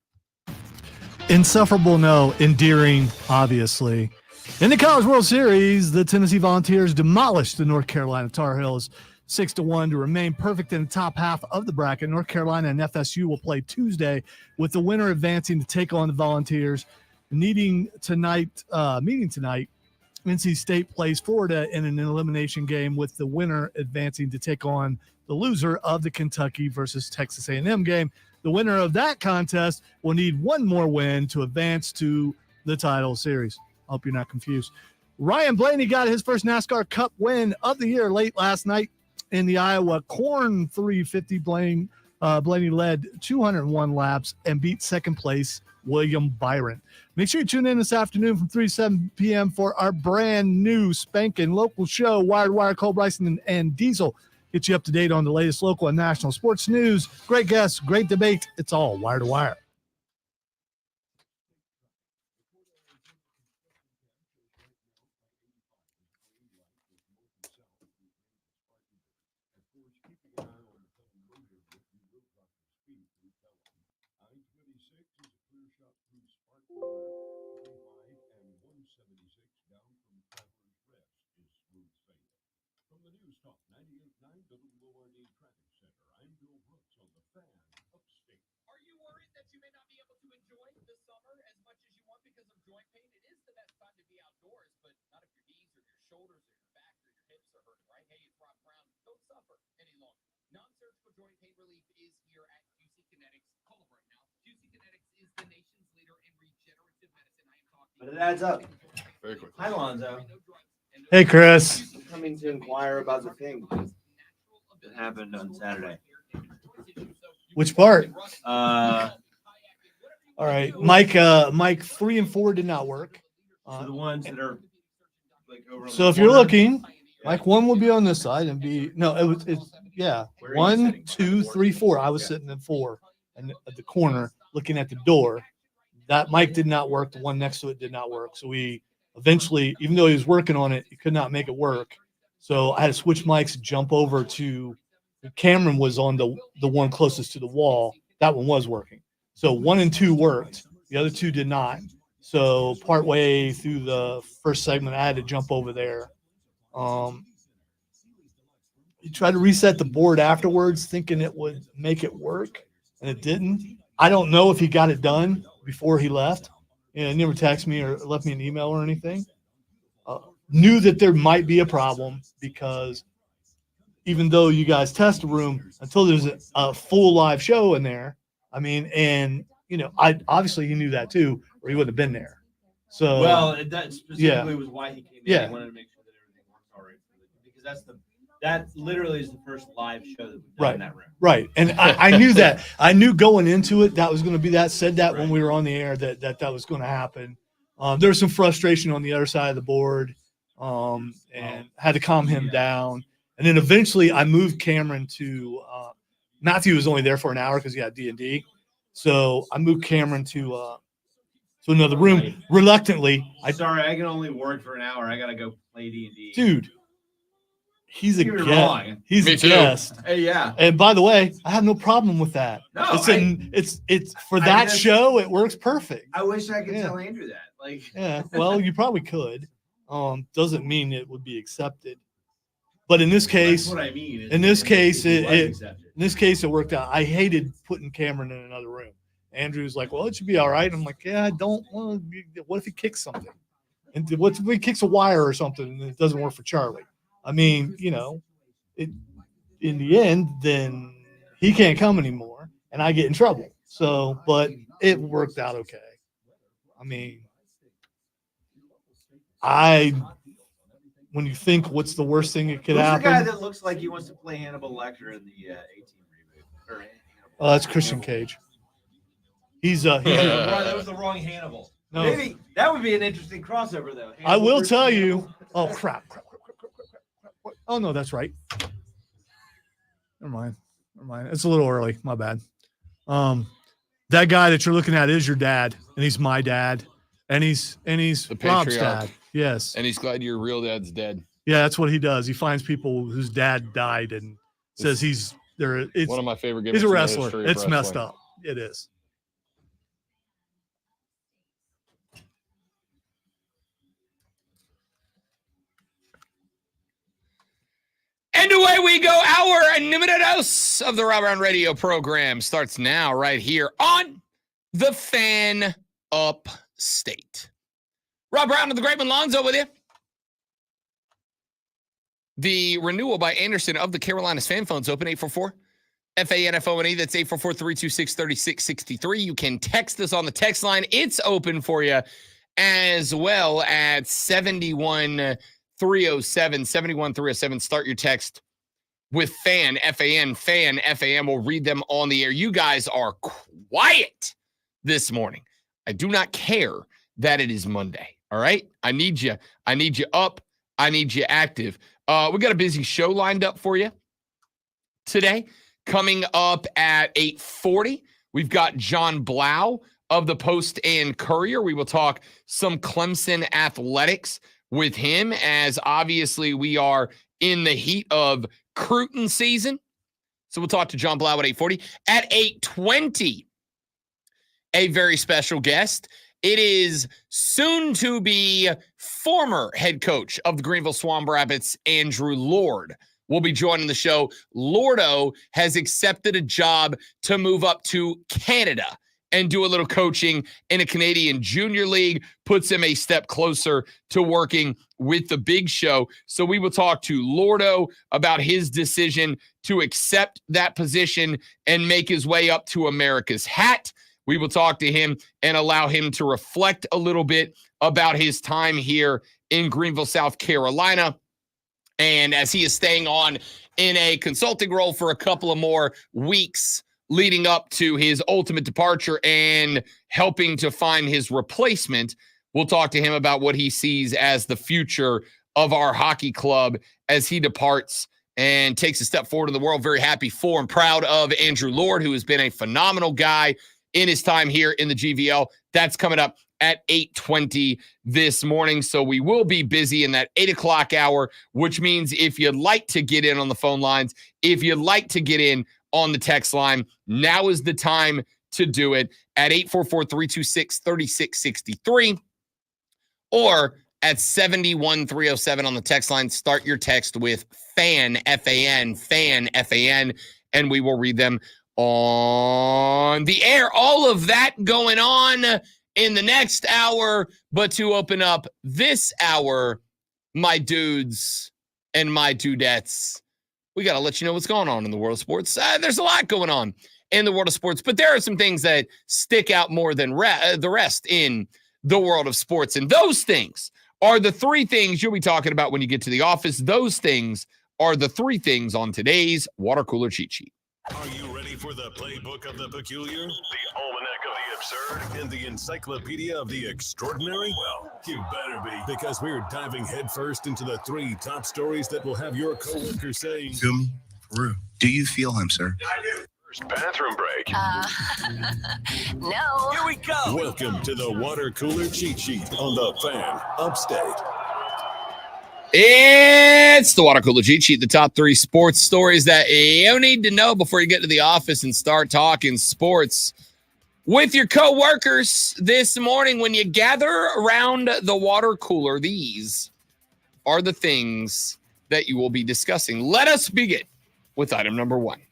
Insufferable, no. Endearing, obviously. In the College World Series, the Tennessee Volunteers demolished the North Carolina Tar Heels 6-1 to remain perfect in the top half of the bracket. North Carolina and FSU will play Tuesday, with the winner advancing to take on the Volunteers. Meeting tonight, NC State plays Florida in an elimination game, with the winner advancing to take on the loser of the Kentucky versus Texas A&M game. The winner of that contest will need one more win to advance to the title series. I hope you're not confused. Ryan Blaney got his first NASCAR Cup win of the year late last night in the Iowa Corn 350. Blaney led 201 laps and beat second place William Byron. Make sure you tune in this afternoon from 3 to 7 p.m. for our brand new spanking local show, Wire to Wire. Cole, Bryson, and Diesel. Get you up to date on the latest local and national sports news. Great guests, great debate. It's all Wire to Wire. Are you worried that you may not be able to enjoy the summer as much as you want because of joint pain? It is the best time to be outdoors, but not if your knees or your shoulders or your back or your hips are hurting, right? Hey, it's Rob Brown. Don't suffer any longer. Non-surgical joint pain relief is here at QC Kinetics. Call them right now. QC Kinetics is the nation's leader in regenerative medicine. I am talking. But it adds up. Very quick. Hi, Lonzo. Hey, Chris. Coming to inquire about the thing that happened on Saturday. Which part? Uh, All right. Mike 3 and 4 did not work. so the ones that are like over. So if you're looking, Mike 1 will be on this side and yeah. Where are you 1, sitting? 2, 3, 4. I was sitting in 4 and at the corner looking at the door. That mic did not work. The one next to it did not work. So we eventually, even though he was working on it, he could not make it work. So I had to switch mics, jump over to Cameron was on the one closest to the wall. That one was working. So 1 and 2 worked. The other 2 did not. So partway through the first segment, I had to jump over there. He tried to reset the board afterwards, thinking it would make it work, and it didn't. I don't know if he got it done before he left. He never texted me or left me an email or anything. Knew that there might be a problem because even though you guys test the room, until there's a full live show in there, I mean, and I obviously he knew that too, or he wouldn't have been there. So that specifically was why he came in. Yeah. He wanted to make sure that everything works all right because that literally is the first live show that we've done in that room. Right. And I knew that. I knew going into it that was going to be that. Said that when we were on the air that was going to happen. There was some frustration on the other side of the board, and had to calm him down. And then eventually I moved Cameron to Matthew was only there for an hour because he had D&D. So I moved Cameron to another room reluctantly. Sorry, I can only work for an hour. I got to go play D&D. Dude, he's a You're guest. wrong. He's Me a too. guest. Hey, yeah. And by the way, I have no problem with that. No, it's for that show. It works perfect. I wish I could Yeah. tell Andrew that. Like, Yeah. Well, you probably could. Doesn't mean it would be accepted. But in this case, that's what I mean. in this case, it was it accepted. in this case, it worked out. I hated putting Cameron in another room. Andrew's like, well, it should be all right. I'm like, yeah, I don't want to. What if he kicks something? And what if he kicks a wire or something and it doesn't work for Charlie? I mean, in the end, then he can't come anymore and I get in trouble. So, but it worked out okay. I mean, when you think what's the worst thing that could Who's happen? the guy that looks like he wants to play Hannibal Lecter in the 18 reboot? Or Oh, that's Christian Cage. He's that was the wrong Hannibal. No. Maybe that would be an interesting crossover, though. I will tell you. Oh crap. Oh no, that's right. Never mind. It's a little early. My bad. That guy that you're looking at is your dad, and he's my dad, and he's The Rob's patriarch. dad. Yes. And he's glad your real dad's dead. Yeah, that's what he does. He finds people whose dad died and says he's there. It's One of my favorite he's gimmicks a in the wrestler. history of It's messed wrestling. up. It is. And away we go. Our Numerados of the Rob Brown Radio program starts now right here on the Fan Upstate. Rob Brown and the Great Lonzo with you. The renewal by Anderson of the Carolinas fan phones open 844 FANFONE. That's 844-326-3663. You can text us on the text line. It's open for you as well at 71307. 71307. Start your text with FAN, F-A-N, FAN, F-A-M. We'll read them on the air. You guys are quiet this morning. I do not care that it is Monday, all right? I need you. I need you up. I need you active. We got a busy show lined up for you today. Coming up at 8:40, we've got John Blau of the Post and Courier. We will talk some Clemson athletics with him, as obviously we are in the heat of Cruton season. So we'll talk to John Blau at 8:40. At 8:20, a very special guest. It is soon to be former head coach of the Greenville Swamp Rabbits, Andrew Lord, will be joining the show. Lordo has accepted a job to move up to Canada and do a little coaching in a Canadian junior league, puts him a step closer to working with the big show. So we will talk to Lordo about his decision to accept that position and make his way up to America's hat. We will talk to him and allow him to reflect a little bit about his time here in Greenville, South Carolina. And as he is staying on in a consulting role for a couple of more weeks leading up to his ultimate departure and helping to find his replacement, we'll talk to him about what he sees as the future of our hockey club as he departs and takes a step forward in the world. Very happy for and proud of Andrew Lord, who has been a phenomenal guy in his time here in the GVL. That's coming up at 8:20 this morning. So we will be busy in that 8 o'clock hour, which means if you'd like to get in on the phone lines, if you'd like to get in on the text line, now is the time to do it at 844-326-3663 or at 71307 on the text line. Start your text with FAN, F-A-N, FAN, F-A-N, and we will read them on the air. All of that going on in the next hour, but to open up this hour, my dudes and my dudettes, we got to let you know what's going on in the world of sports. There's a lot going on in the world of sports, but there are some things that stick out more than the rest in the world of sports. And those things are the three things you'll be talking about when you get to the office. Those things are the three things on today's water cooler cheat sheet. Are you ready for the playbook of the peculiar, the almanac of the absurd, and the encyclopedia of the extraordinary? Well, you better be, because we're diving headfirst into the three top stories that will have your coworkers saying, "Feel me? For real. Do you feel him, sir?" I do. First bathroom break. No. Here we go. Welcome to the water cooler cheat sheet on the Fan Upstate. It's the water cooler cheat sheet, the top three sports stories that you need to know before you get to the office and start talking sports with your coworkers this morning. When you gather around the water cooler, these are the things that you will be discussing. Let us begin with item number one.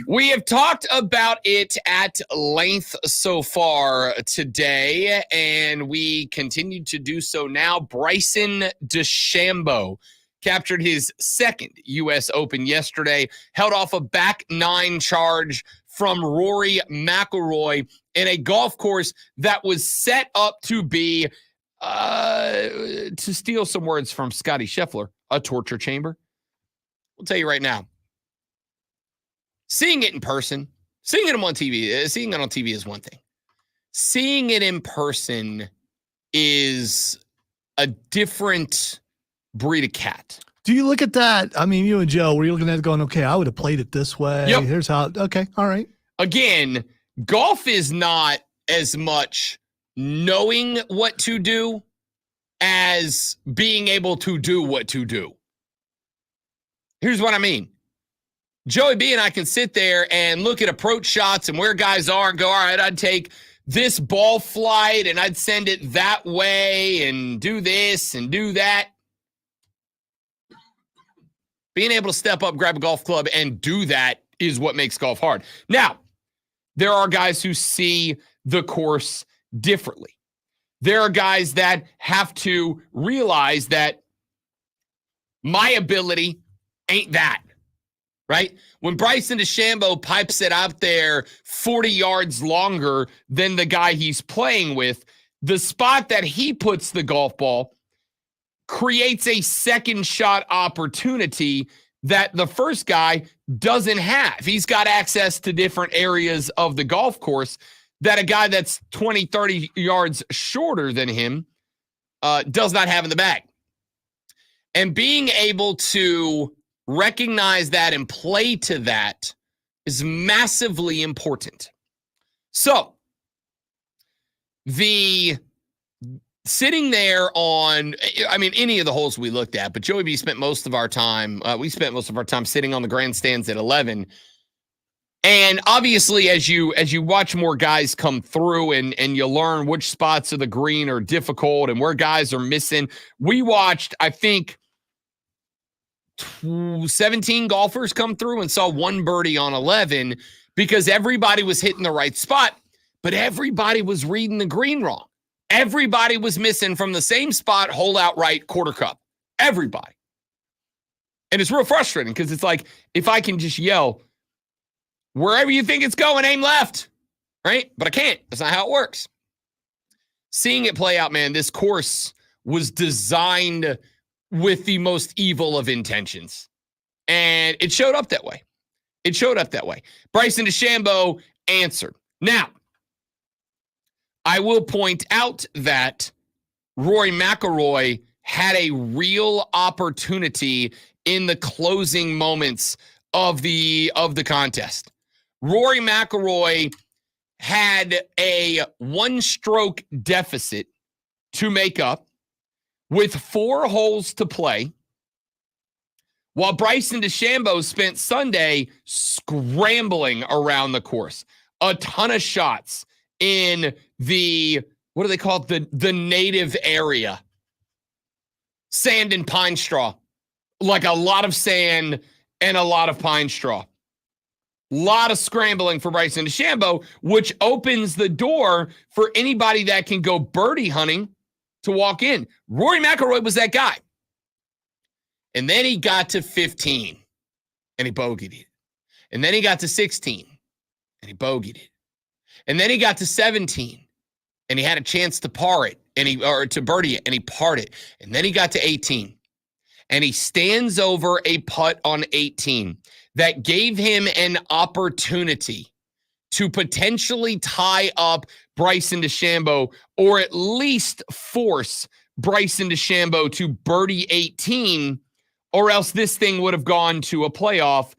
We have talked about it at length so far today, and we continue to do so now. Bryson DeChambeau captured his second U.S. Open yesterday, held off a back nine charge from Rory McIlroy in a golf course that was set up to be, to steal some words from Scotty Scheffler, a torture chamber. I'll tell you right now, seeing it in person, seeing it on TV is one thing. Seeing it in person is a different breed of cat. Do you look at that? I mean, you and Joe, were you looking at it going, okay, I would have played it this way. Yep. Here's how. Okay. All right. Again, golf is not as much knowing what to do as being able to do what to do. Here's what I mean. Joey B and I can sit there and look at approach shots and where guys are and go, all right, I'd take this ball flight and I'd send it that way and do this and do that. Being able to step up, grab a golf club, and do that is what makes golf hard. Now, there are guys who see the course differently. There are guys that have to realize that my ability ain't that. right? When Bryson DeChambeau pipes it out there 40 yards longer than the guy he's playing with, the spot that he puts the golf ball creates a second shot opportunity that the first guy doesn't have. He's got access to different areas of the golf course that a guy that's 20, 30 yards shorter than him does not have in the bag. And being able to recognize that and play to that is massively important. So, the sitting there on, I mean, any of the holes we looked at, but Joey B spent most of our time, we spent most of our time sitting on the grandstands at 11. And obviously, as you watch more guys come through and you learn which spots of the green are difficult and where guys are missing, we watched, I think, 17 golfers come through and saw one birdie on 11 because everybody was hitting the right spot, but everybody was reading the green wrong. Everybody was missing from the same spot, hole out right, quarter cup. Everybody. And it's real frustrating because it's like, if I can just yell, wherever you think it's going, aim left, right? But I can't. That's not how it works. Seeing it play out, man, this course was designed with the most evil of intentions. And it showed up that way. It showed up that way. Bryson DeChambeau answered. Now, I will point out that Rory McIlroy had a real opportunity in the closing moments of the contest. Rory McIlroy had a one-stroke deficit to make up with 4 holes to play, while Bryson DeChambeau spent Sunday scrambling around the course. A ton of shots in the, what do they call it? The native area. Sand and pine straw. Like a lot of sand and a lot of pine straw. A lot of scrambling for Bryson DeChambeau, which opens the door for anybody that can go birdie hunting to walk in. Rory McIlroy was that guy. And then he got to 15 and he bogeyed it. And then he got to 16 and he bogeyed it. And then he got to 17 and he had a chance to par it or to birdie it and he parred it. And then he got to 18 and he stands over a putt on 18 that gave him an opportunity to potentially tie up Bryson DeChambeau or at least force Bryson DeChambeau to birdie 18, or else this thing would have gone to a playoff.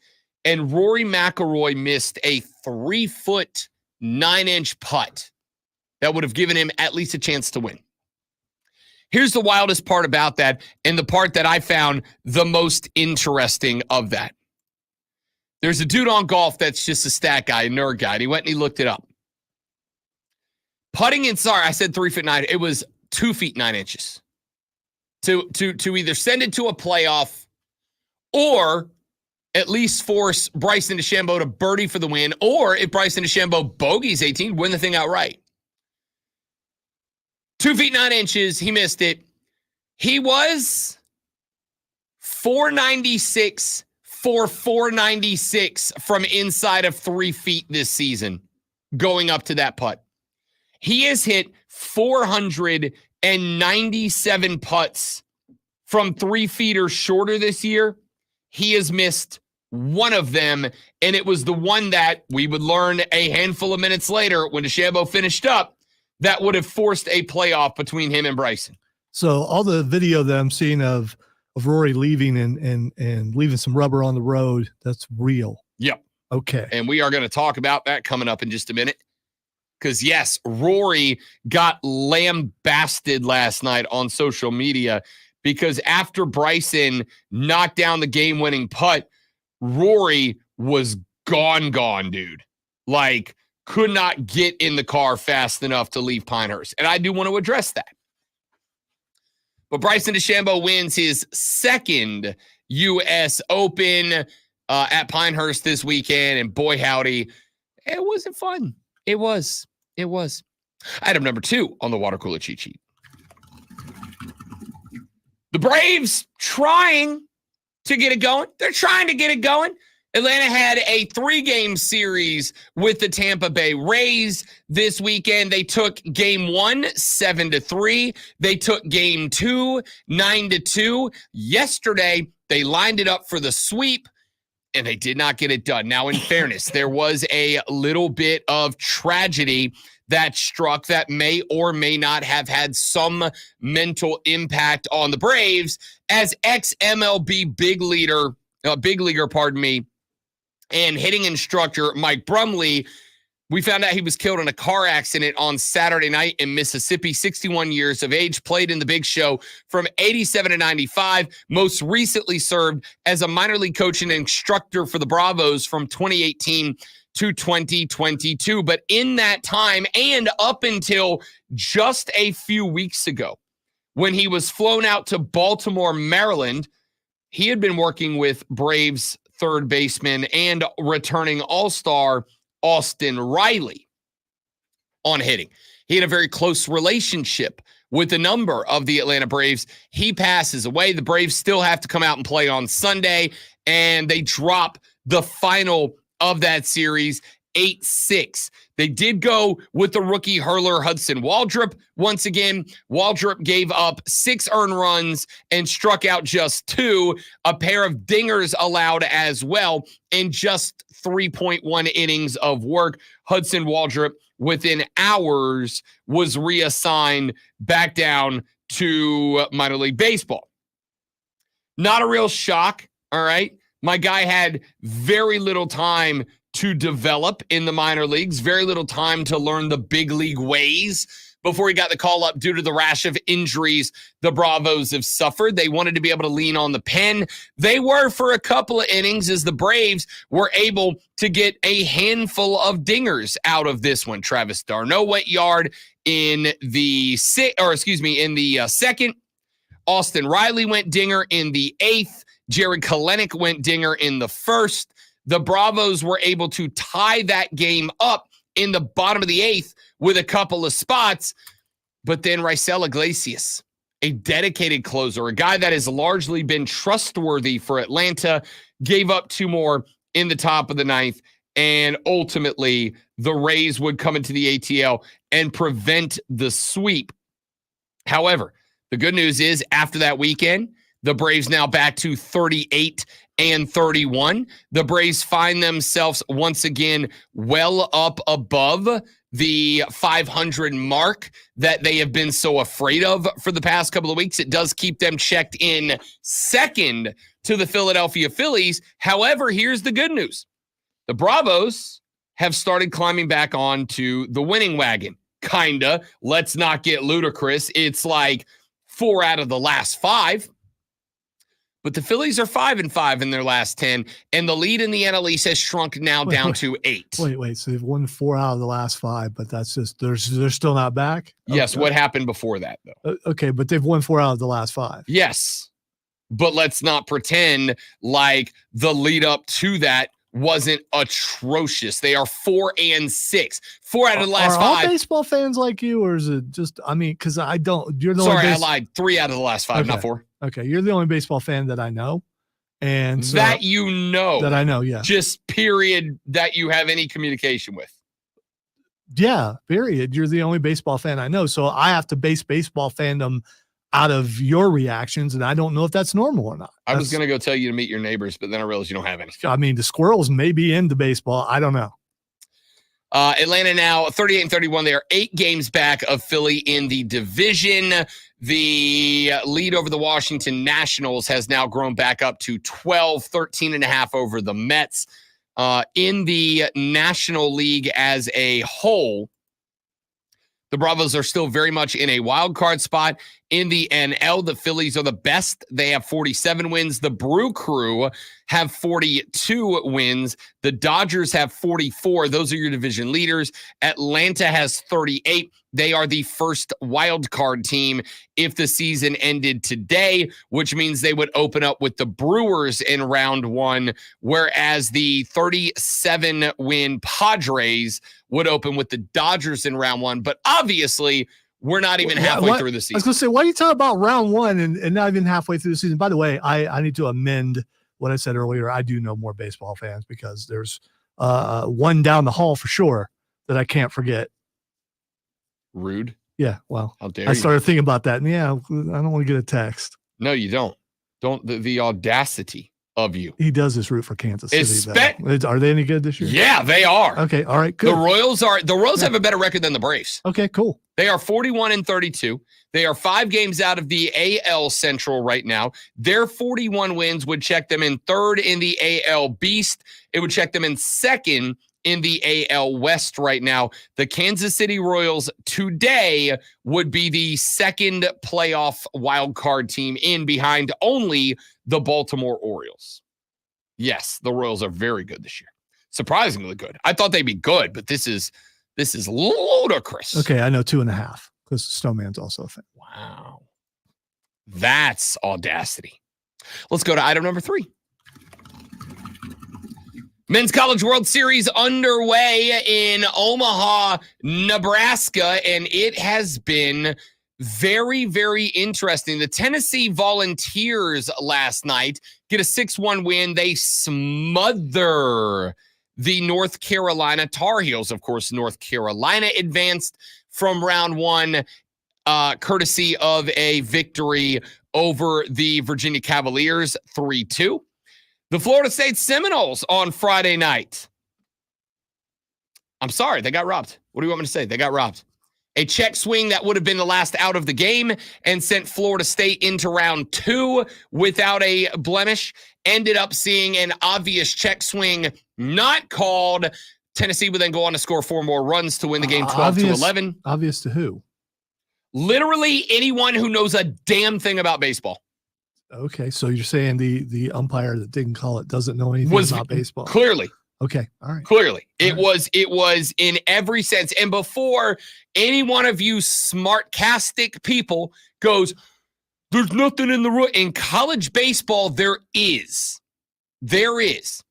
And Rory McIlroy missed a 3-foot, 9-inch putt that would have given him at least a chance to win. Here's the wildest part about that, and the part that I found the most interesting of that. There's a dude on golf that's just a stat guy, a nerd guy. And he went and he looked it up. Putting in, I said 3 foot 9. It was 2 feet 9 inches. To either send it to a playoff or at least force Bryson DeChambeau to birdie for the win, or if Bryson DeChambeau bogeys 18, win the thing outright. 2 feet 9 inches. He missed it. He was 496 for 496 from inside of 3 feet this season, going up to that putt. He has hit 497 putts from 3 feet or shorter this year. He has missed one of them, and it was the one that we would learn a handful of minutes later when DeChambeau finished up that would have forced a playoff between him and Bryson. So all the video that I'm seeing of Rory leaving and leaving some rubber on the road, that's real. Yep. Okay. And we are going to talk about that coming up in just a minute. Because, yes, Rory got lambasted last night on social media because after Bryson knocked down the game-winning putt, Rory was gone, dude. Like, could not get in the car fast enough to leave Pinehurst. And I do want to address that. But Bryson DeChambeau wins his second U.S. Open at Pinehurst this weekend. And boy, howdy, it wasn't fun. It was. Item number 2 on the water cooler cheat sheet. The Braves trying to get it going. They're trying to get it going. Atlanta had a 3-game series with the Tampa Bay Rays this weekend. They took game 1, 7-3. They took game 2, 9-2. Yesterday, they lined it up for the sweep, and they did not get it done. Now, in fairness, there was a little bit of tragedy that struck that may or may not have had some mental impact on the Braves, as ex-MLB big leaguer, and hitting instructor Mike Brumley, we found out he was killed in a car accident on Saturday night in Mississippi. 61 years of age, played in the big show from 87 to 95, most recently served as a minor league coach and instructor for the Bravos from 2018 to 2022. But in that time, and up until just a few weeks ago, when he was flown out to Baltimore, Maryland, he had been working with Braves third baseman and returning all-star Austin Riley on hitting. He had a very close relationship with a number of the Atlanta Braves. He passes away. The Braves still have to come out and play on Sunday, and they drop the final of that series 8-6. They did go with the rookie hurler Hudson Waldrop. Once again, Waldrop gave up 6 earned runs and struck out just 2, a pair of dingers allowed as well, in just 3.1 innings of work. Hudson Waldrop, within hours, was reassigned back down to minor league baseball. Not a real shock, all right? My guy had very little time to develop in the minor leagues, very little time to learn the big league ways before he got the call up due to the rash of injuries the Bravos have suffered. They wanted to be able to lean on the pen. They were for a couple of innings, as the Braves were able to get a handful of dingers out of this one. Travis d'Arnaud went yard in the second. Austin Riley went dinger in the 8th. Jared Kelenic went dinger in the 1st. The Bravos were able to tie that game up in the bottom of the 8th with a couple of spots. But then Raisel Iglesias, a dedicated closer, a guy that has largely been trustworthy for Atlanta, gave up 2 more in the top of the 9th. And ultimately, the Rays would come into the ATL and prevent the sweep. However, the good news is, after that weekend, the Braves now back to 38-31. The Braves find themselves once again well up above the 500 mark that they have been so afraid of for the past couple of weeks. It does keep them checked in second to the Philadelphia Phillies. However, here's the good news. The Bravos have started climbing back onto the winning wagon. Kinda. Let's not get ludicrous. It's like 4 out of the last 5. But the Phillies are 5-5 in their last 10, and the lead in the NL East has shrunk now down to 8. Wait. So they've won 4 out of the last 5, but that's just they're still not back. Yes. Okay. What happened before that, though? Okay, but they've won 4 out of the last 5. Yes, but let's not pretend like the lead up to that wasn't atrocious. They are 4-6. 4 out of the last 5. Are all baseball fans like you, or is it just? I mean, because I don't. You're the Sorry, I lied. 3 out of the last 5, okay. not 4. Okay, you're the only baseball fan that I know, and so, that you know. That I know, yeah. Just period. That you have any communication with. Yeah, period. You're the only baseball fan I know, so I have to base baseball fandom out of your reactions, and I don't know if that's normal or not. I was going to go tell you to meet your neighbors, but then I realized you don't have any. I mean, the Squirrels may be into baseball. I don't know. Atlanta now 38-31. They are 8 games back of Philly in the division. The lead over the Washington Nationals has now grown back up to 12, 13.5 over the Mets. In the National League as a whole, the Bravos are still very much in a wild card spot. In the NL, the Phillies are the best. They have 47 wins. The Brew Crew have 42 wins. The Dodgers have 44. Those are your division leaders. Atlanta has 38. They are the first wild card team if the season ended today, which means they would open up with the Brewers in round 1, whereas the 37-win Padres would open with the Dodgers in round 1. But obviously, we're not even halfway through the season. I was going to say, why are you talking about round 1 and not even halfway through the season? By the way, I need to amend what I said earlier, I do know more baseball fans because there's one down the hall for sure that I can't forget. Rude. Yeah, well, How dare I you. started thinking about that, and yeah, I don't want to get a text. No, you don't. Don't the audacity of you. He does this root for Kansas City. Though. Are they any good this year? Yeah, they are. Okay, all right, good. The Royals have a better record than the Braves. Okay, cool. They are 41-32. They are 5 games out of the AL Central right now. Their 41 wins would check them in 3rd in the AL Beast. It would check them in 2nd in the AL West right now. The Kansas City Royals today would be the 2nd playoff wild card team in, behind only the Baltimore Orioles. Yes, the Royals are very good this year. Surprisingly good. I thought they'd be good, but this is ludicrous. Okay, I know 2.5 because Snowman's also a fan. Wow. That's audacity. Let's go to item number 3. Men's College World Series underway in Omaha, Nebraska, and it has been very, very interesting. The Tennessee Volunteers last night get a 6-1 win. They smother the North Carolina Tar Heels. Of course, North Carolina advanced from round 1 courtesy of a victory over the Virginia Cavaliers 3-2. The Florida State Seminoles on Friday night. I'm sorry, they got robbed. What do you want me to say? They got robbed. A check swing that would have been the last out of the game and sent Florida State into round 2 without a blemish. Ended up seeing an obvious check swing not called. Tennessee would then go on to score 4 more runs to win the game 12-11. Obvious to who? Literally anyone who knows a damn thing about baseball. Okay, so you're saying the umpire that didn't call it doesn't know anything about baseball? Clearly. Okay, all right. Clearly. It was in every sense. And before any one of you smartcastic people goes, there's nothing in the rule. In college baseball, there is. There is.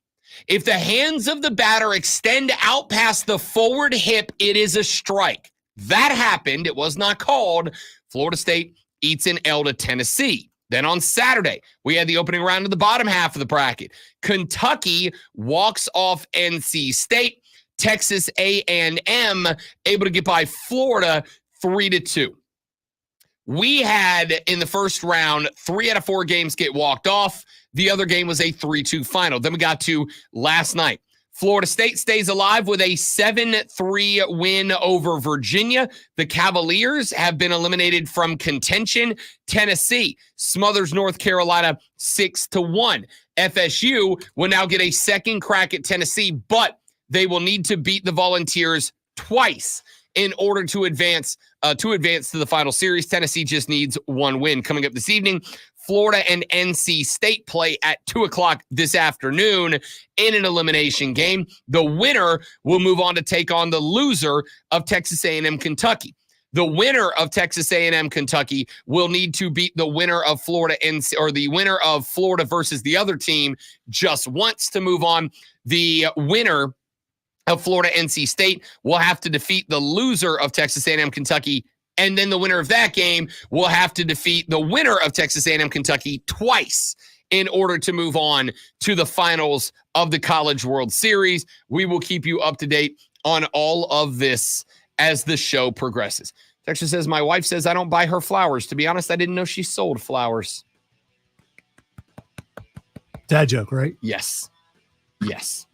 If the hands of the batter extend out past the forward hip, it is a strike. That happened. It was not called. Florida State eats an L to Tennessee. Then on Saturday, we had the opening round of the bottom half of the bracket. Kentucky walks off NC State. Texas A&M able to get by Florida 3-2. We had in the first round 3 out of 4 games get walked off. The other game was a 3-2 final. Then we got to last night. Florida State stays alive with a 7-3 win over Virginia. The Cavaliers have been eliminated from contention. Tennessee smothers North Carolina 6-1. FSU will now get a second crack at Tennessee, but they will need to beat the Volunteers twice in order to advance to the final series. Tennessee just needs 1 win. Coming up this evening, Florida and NC State play at 2:00 this afternoon in an elimination game. The winner will move on to take on the loser of Texas A&M Kentucky. The winner of Texas A&M Kentucky will need to beat the winner of Florida the winner of Florida versus the other team just once to move on. The winner of Florida NC State will have to defeat the loser of Texas A&M Kentucky, and then the winner of that game will have to defeat the winner of Texas A&M Kentucky twice in order to move on to the finals of the College World Series. We will keep you up to date on all of this as the show progresses. Texas says, my wife says I don't buy her flowers. To be honest, I didn't know she sold flowers. Dad joke, right? Yes. Yes.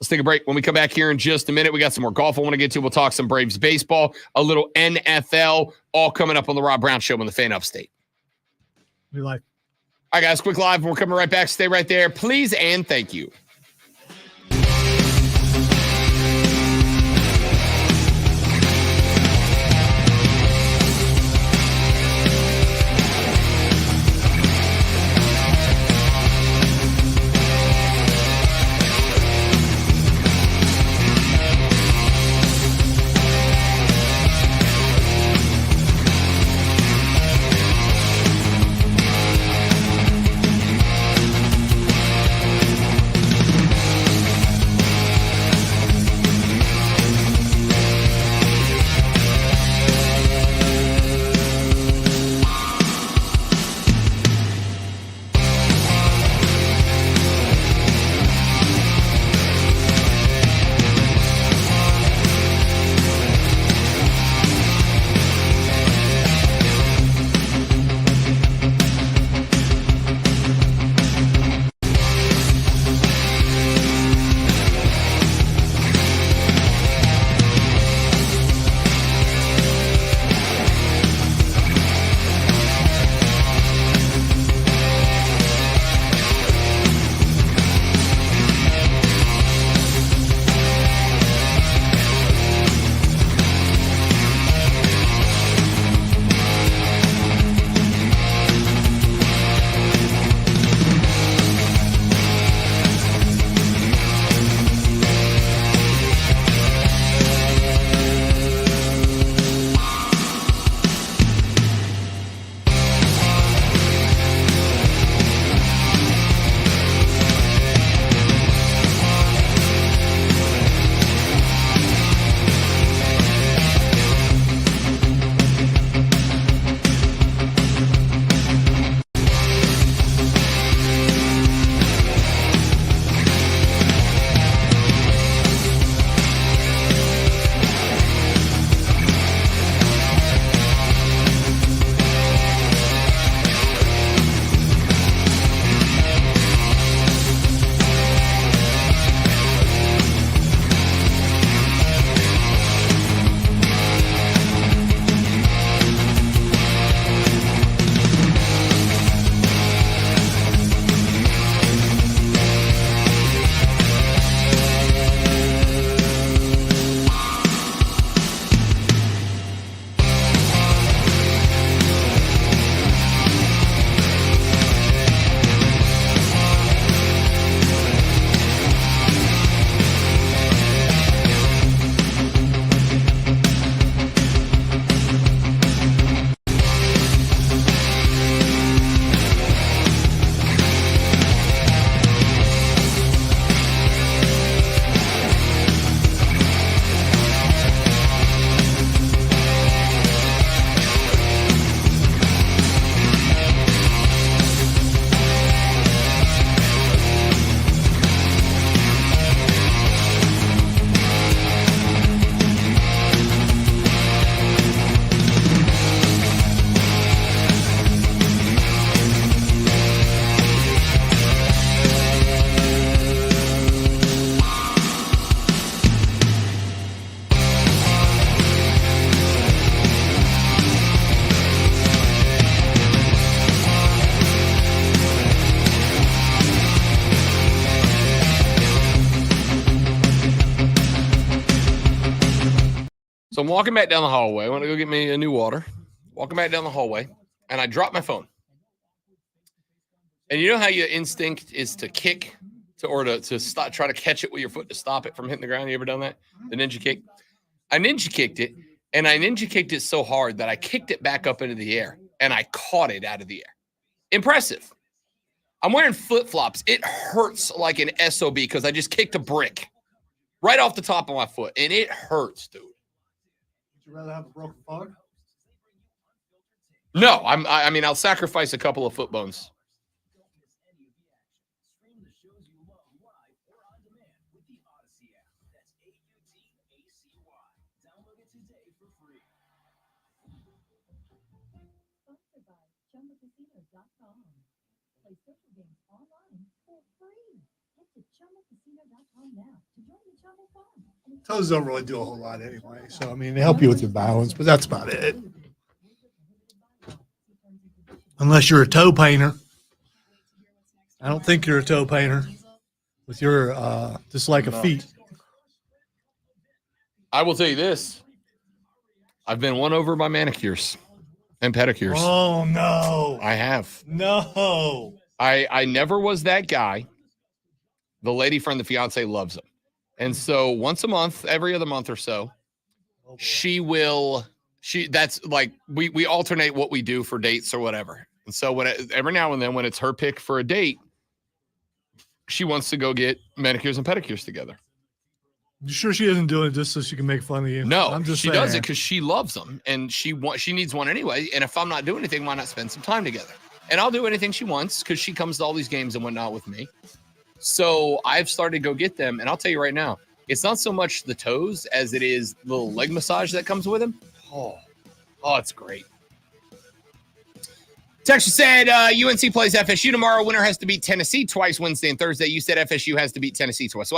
Let's take a break. When we come back here in just a minute, we got some more golf I want to get to. We'll talk some Braves baseball, a little NFL, all coming up on the Rob Brown Show on the Fan Upstate. We like. All right, guys, quick live. We're coming right back. Stay right there, please, and thank you. So I'm walking back down the hallway. I want to go get me a new water. Walking back down the hallway, and I drop my phone. And you know how your instinct is to kick to stop, try to catch it with your foot to stop it from hitting the ground? You ever done that? The ninja kick? I ninja kicked it, and I ninja kicked it so hard that I kicked it back up into the air, and I caught it out of the air. Impressive. I'm wearing flip-flops. It hurts like an SOB because I just kicked a brick right off the top of my foot, and it hurts, dude. Would you rather have a broken phone? No, I mean, I'll sacrifice a couple of foot bones. Toes don't really do a whole lot anyway. So, I mean, they help you with your balance, but that's about it. Unless you're a toe painter. I don't think you're a toe painter with your just like a feet. I will tell you this. I've been won over by manicures and pedicures. Oh, no. I have. No. I never was that guy. The lady friend, the fiance, loves them. And so once a month, every other month or so, that's like, we alternate what we do for dates or whatever. And so every now and then when it's her pick for a date, she wants to go get manicures and pedicures together. You sure she isn't doing it just so she can make fun of you? No, I'm just she saying. does it because she loves them and she needs one anyway. And if I'm not doing anything, why not spend some time together? And I'll do anything she wants because she comes to all these games and whatnot with me. So I've started to go get them. And I'll tell you right now, it's not so much the toes as it is the little leg massage that comes with them. Oh, it's great. Texas said UNC plays FSU tomorrow. Winner has to beat Tennessee twice Wednesday and Thursday. You said FSU has to beat Tennessee twice. So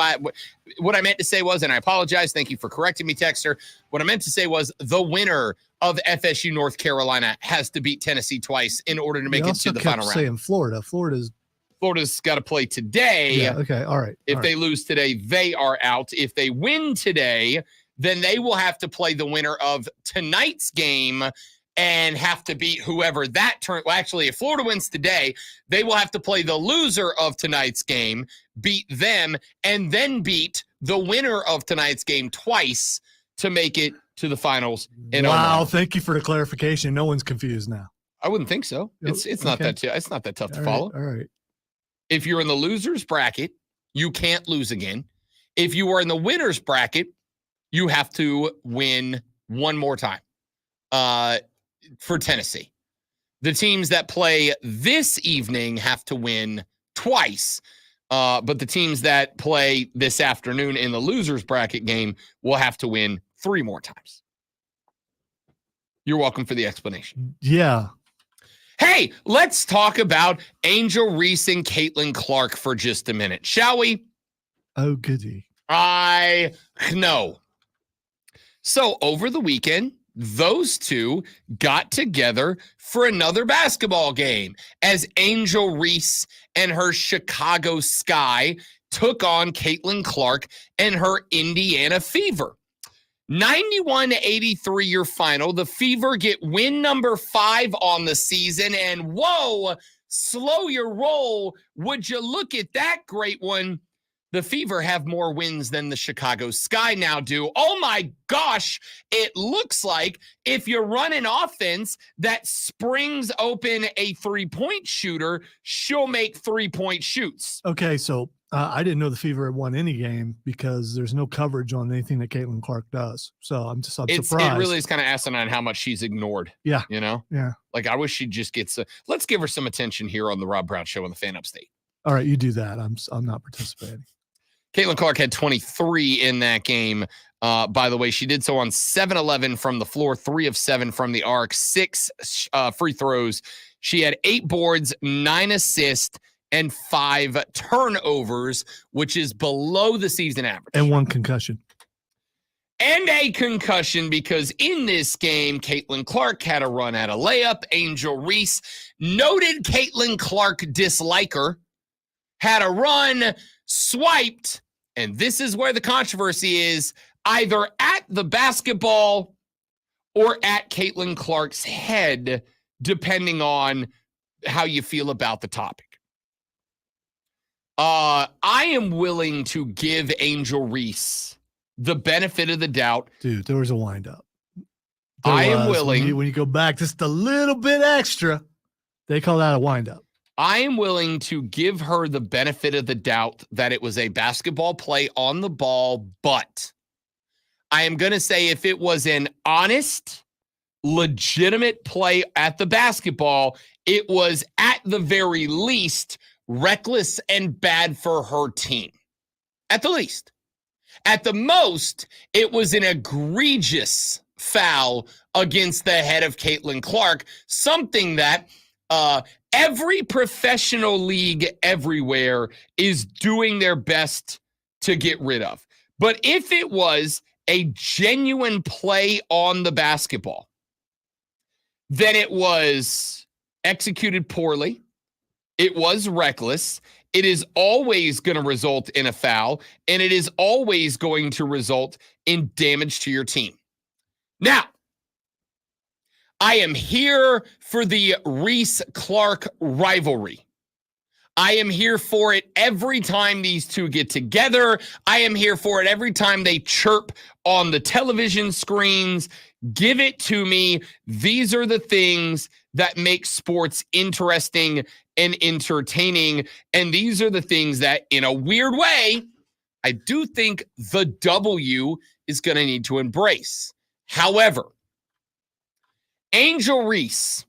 what I meant to say was, and I apologize, thank you for correcting me, Texter. What I meant to say was the winner of FSU North Carolina has to beat Tennessee twice in order to make it to the final round. Saying Florida's got to play today. Yeah, okay, all right. If they lose today, they are out. If they win today, then they will have to play the winner of tonight's game and have to beat whoever that turn. Well, actually, if Florida wins today, they will have to play the loser of tonight's game, beat them, and then beat the winner of tonight's game twice to make it to the finals. Wow, thank you for the clarification. No one's confused now. I wouldn't think so. It's not that it's not that tough to follow. All right. If you're in the losers bracket, you can't lose again. If you are in the winners bracket, you have to win one more time. For Tennessee, the teams that play this evening have to win twice, but the teams that play this afternoon in the losers bracket game will have to win 3 more times. You're welcome for the explanation. Yeah. Hey, let's talk about Angel Reese and Caitlin Clark for just a minute, shall we? Oh, goody. I know. So over the weekend, those two got together for another basketball game as Angel Reese and her Chicago Sky took on Caitlin Clark and her Indiana Fever. 91-83 your final. The Fever get win number 5 on the season. And whoa, slow your roll. Would you look at that great one? The Fever have more wins than the Chicago Sky now do. Oh my gosh, it looks like if you run an offense that springs open a three-point shooter, she'll make three-point shoots. Okay, so I didn't know the Fever had won any game because there's no coverage on anything that Caitlin Clark does. So I'm surprised. It really is kind of asinine how much she's ignored. Yeah. You know? Yeah. Like, I wish she'd just get let's give her some attention here on the Rob Brown Show on the Fan Upstate. All right, you do that. I'm not participating. Caitlin Clark had 23 in that game. By the way, she did so on 7-11 from the floor, 3 of 7 from the arc, 6 free throws. She had 8 boards, 9 assists, and 5 turnovers, which is below the season average. And 1 concussion. And a concussion because in this game, Caitlin Clark had a run at a layup. Angel Reese, noted Caitlin Clark disliker, had a run, swiped, and this is where the controversy is. either at the basketball or at Caitlin Clark's head, depending on how you feel about the topic. I am willing to give Angel Reese the benefit of the doubt. Dude, there was a windup. I am willing. When you go back just a little bit extra, they call that a windup. I am willing to give her the benefit of the doubt that it was a basketball play on the ball, but I am going to say if it was an honest, legitimate play at the basketball, it was at the very least reckless and bad for her team. At the least. At the most, it was an egregious foul against the head of Caitlin Clark, something that every professional league everywhere is doing their best to get rid of. But if it was a genuine play on the basketball, then it was executed poorly. It was reckless. It is always going to result in a foul, and it is always going to result in damage to your team. Now, I am here for the Reese-Clark rivalry. I am here for it every time these two get together. I am here for it every time they chirp on the television screens. Give it to me. These are the things that make sports interesting and entertaining. And these are the things that, in a weird way, I do think the W is going to need to embrace. However, Angel Reese,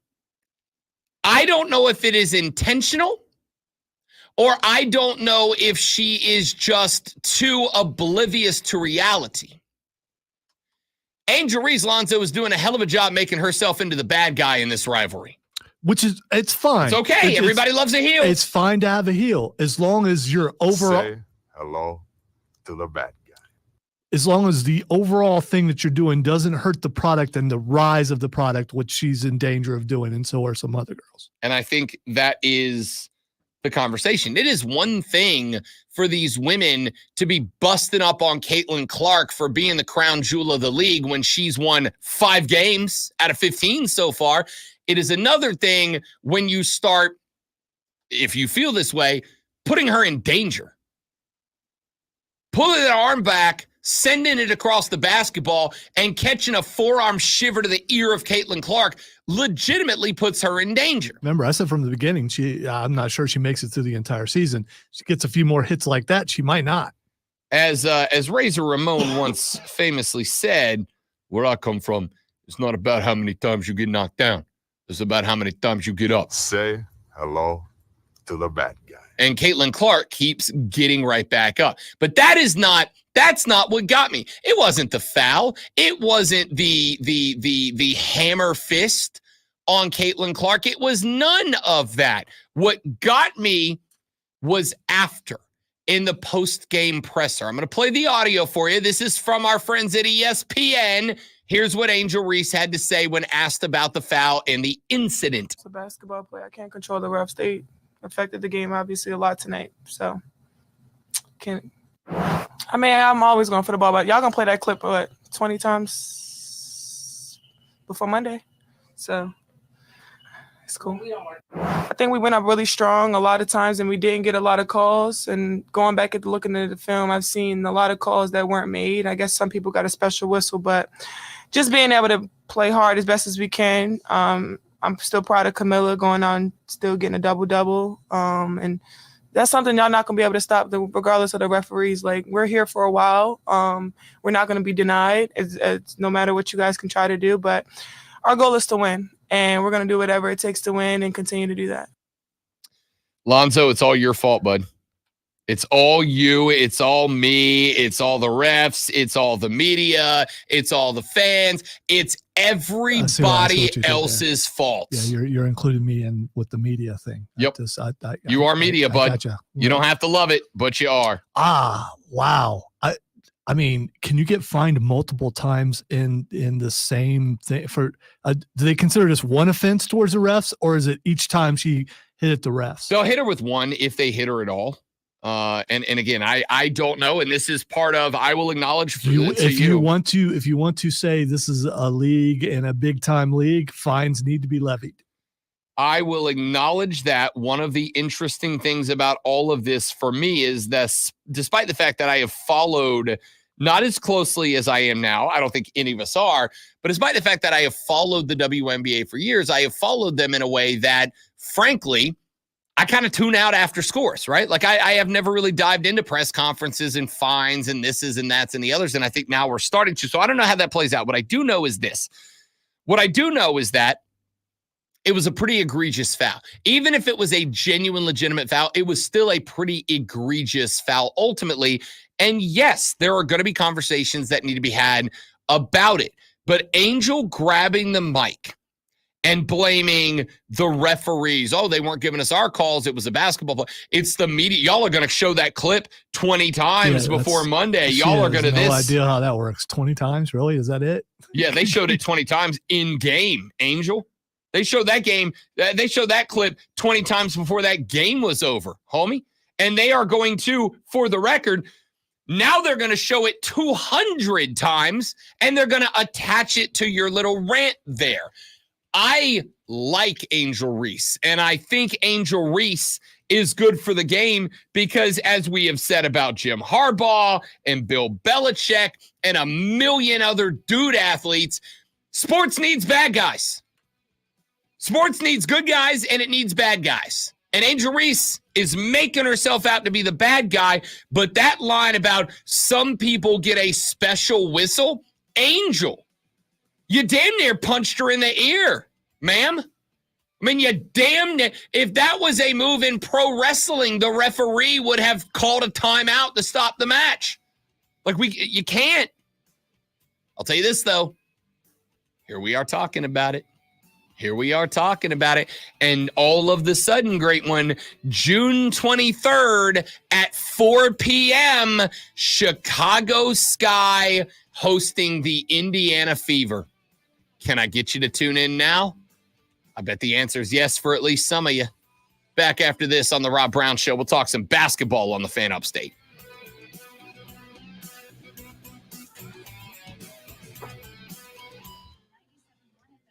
I don't know if it is intentional or I don't know if she is just too oblivious to reality. Angel Reese, Lonzo, is doing a hell of a job making herself into the bad guy in this rivalry. Which is, it's fine. It's okay. Everybody loves a heel. It's fine to have a heel as long as you're overall. Say hello to the bad guy. As long as the overall thing that you're doing doesn't hurt the product and the rise of the product, which she's in danger of doing, and so are some other girls. And I think that is the conversation. It is one thing for these women to be busting up on Caitlin Clark for being the crown jewel of the league when she's won 5 games out of 15 so far. It is another thing when you start, if you feel this way, putting her in danger. Pulling her arm back, sending it across the basketball, and catching a forearm shiver to the ear of Caitlin Clark legitimately puts her in danger. Remember, I said from the beginning, I'm not sure she makes it through the entire season. She gets a few more hits like that, she might not. As Razor Ramon once famously said, where I come from, it's not about how many times you get knocked down. It's about how many times you get up. Say hello to the bad guy. And Caitlin Clark keeps getting right back up. But that's not what got me. It wasn't the foul. It wasn't the hammer fist on Caitlin Clark. It was none of that. What got me was after, in the post-game presser. I'm going to play the audio for you. This is from our friends at ESPN. Here's what Angel Reese had to say when asked about the foul and the incident. It's a basketball play. I can't control the refs. They affected the game, obviously, a lot tonight. So, I'm always going for the ball, but y'all going to play that clip, 20 times before Monday? So, it's cool. I think we went up really strong a lot of times, and we didn't get a lot of calls. And going back at looking at the film, I've seen a lot of calls that weren't made. I guess some people got a special whistle, but just being able to play hard as best as we can. I'm still proud of Camilla going on, still getting a double-double. And that's something y'all not going to be able to stop regardless of the referees. Like, we're here for a while. We're not going to be denied. It's no matter what you guys can try to do. But our goal is to win. And we're going to do whatever it takes to win and continue to do that. Lonzo, it's all your fault, bud. It's all you. It's all me. It's all the refs. It's all the media. It's all the fans. It's everybody else's fault. Yeah, you're including me in with the media thing. Yep. You are media, bud. Gotcha. You don't have to love it, but you are. Wow. I mean, can you get fined multiple times in the same thing? For do they consider this one offense towards the refs, or is it each time she hit at the refs? They'll hit her with one if they hit her at all. And again, I don't know, and this is part of I will acknowledge if you want to say this is a league and a big time league, fines need to be levied. I will acknowledge that one of the interesting things about all of this for me is this, despite the fact that I have followed not as closely as I am now, I don't think any of us are, but despite the fact that I have followed the WNBA for years, I have followed them in a way that, frankly, I kind of tune out after scores, right? Like I have never really dived into press conferences and fines and thises and that's and the others. And I think now we're starting to. So I don't know how that plays out. What I do know is this. What I do know is that it was a pretty egregious foul. Even if it was a genuine, legitimate foul, it was still a pretty egregious foul ultimately. And yes, there are going to be conversations that need to be had about it. But Angel grabbing the mic and blaming the referees. Oh, they weren't giving us our calls. It was a basketball play. It's the media. Y'all are going to show that clip 20 times before Monday. Y'all are going to no idea how that works. 20 times? Really? Is that it? Yeah, they showed it 20 times in game, Angel. They showed that game. They showed that clip 20 times before that game was over, homie. And they are going to, for the record, now they're going to show it 200 times, and they're going to attach it to your little rant there. I like Angel Reese, and I think Angel Reese is good for the game because, as we have said about Jim Harbaugh and Bill Belichick and a million other dude athletes, sports needs bad guys. Sports needs good guys, and it needs bad guys. And Angel Reese is making herself out to be the bad guy, but that line about some people get a special whistle, Angel, you damn near punched her in the ear, ma'am. I mean, you damn near. If that was a move in pro wrestling, the referee would have called a timeout to stop the match. Like, you can't. I'll tell you this, though. Here we are talking about it. Here we are talking about it. And all of the sudden, great one, June 23rd at 4 p.m., Chicago Sky hosting the Indiana Fever. Can I get you to tune in now? I bet the answer is yes for at least some of you. Back after this on the Rob Brown Show. We'll talk some basketball on the Fan Upstate.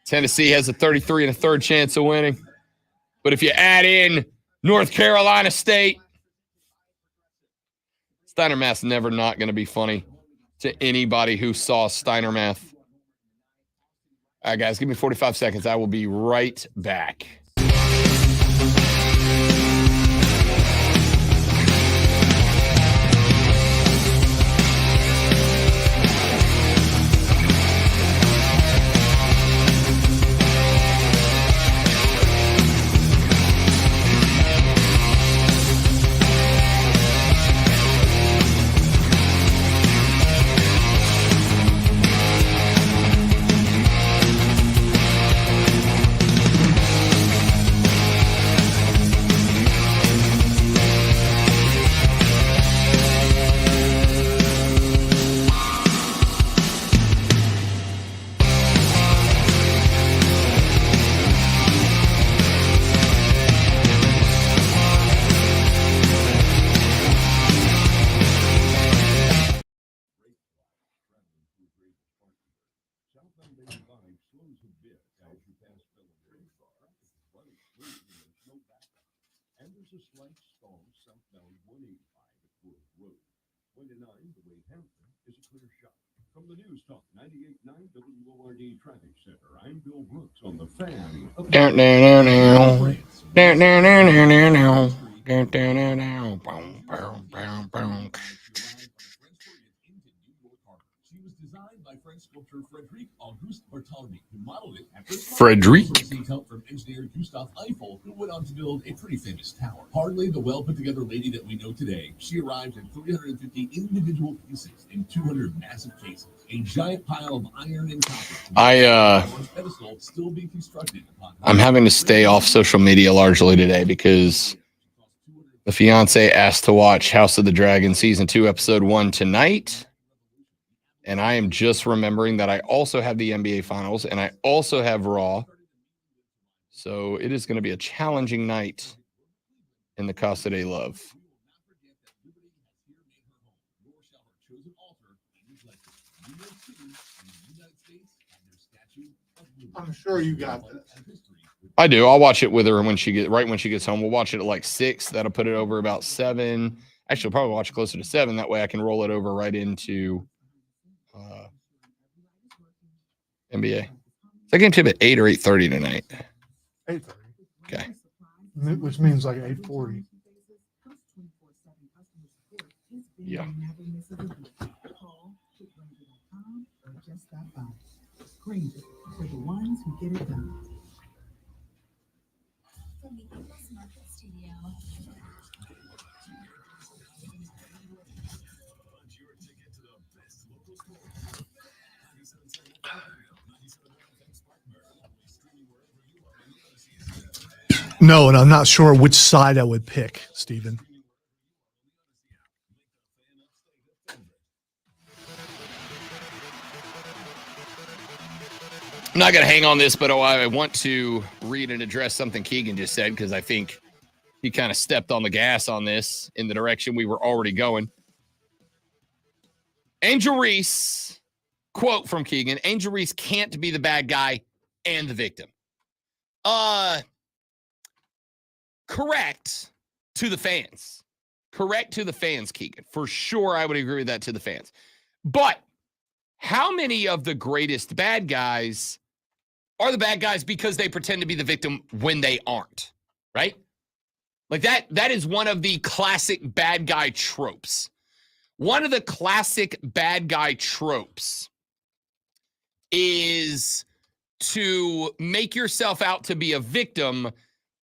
Tennessee has a 33 and a third chance of winning. But if you add in North Carolina State, Steiner Math's never not going to be funny to anybody who saw Steiner Math. All right, guys, give me 45 seconds. I will be right back. From the News Talk 98.9 WORD Traffic Center, I'm Bill Brooks on the Fan. Frederic. Help from engineer Gustav Eiffel, who went on to build a pretty famous tower. Hardly the well-put-together lady that we know today. She arrived in 350 individual pieces in 200 massive cases. A giant pile of iron and copper. Still being constructed upon. I'm having to stay off social media largely today because the fiance asked to watch House of the Dragon Season 2, Episode 1 tonight. And I am just remembering that I also have the NBA Finals and I also have Raw. So it is going to be a challenging night in the Casa de Love. I'm sure you got this. I do. I'll watch it with her when she gets home. We'll watch it at like 6. That'll put it over about 7. Actually, I'll probably watch it closer to 7. That way I can roll it over right into NBA. Is that game tip at 8 or 8:30 tonight? 8:30. Okay. Which means like 8:40. Yeah. For the ones who get it done. From the Eagles Market Studio. No, and I'm not sure which side I would pick, Steven. I'm not going to hang on this, but I want to read and address something Keegan just said because I think he kind of stepped on the gas on this in the direction we were already going. Angel Reese, quote from Keegan, Angel Reese can't be the bad guy and the victim. Correct to the fans. Correct to the fans, Keegan. For sure, I would agree with that to the fans. But how many of the greatest bad guys are the bad guys because they pretend to be the victim when they aren't, right? Like that is one of the classic bad guy tropes. One of the classic bad guy tropes is to make yourself out to be a victim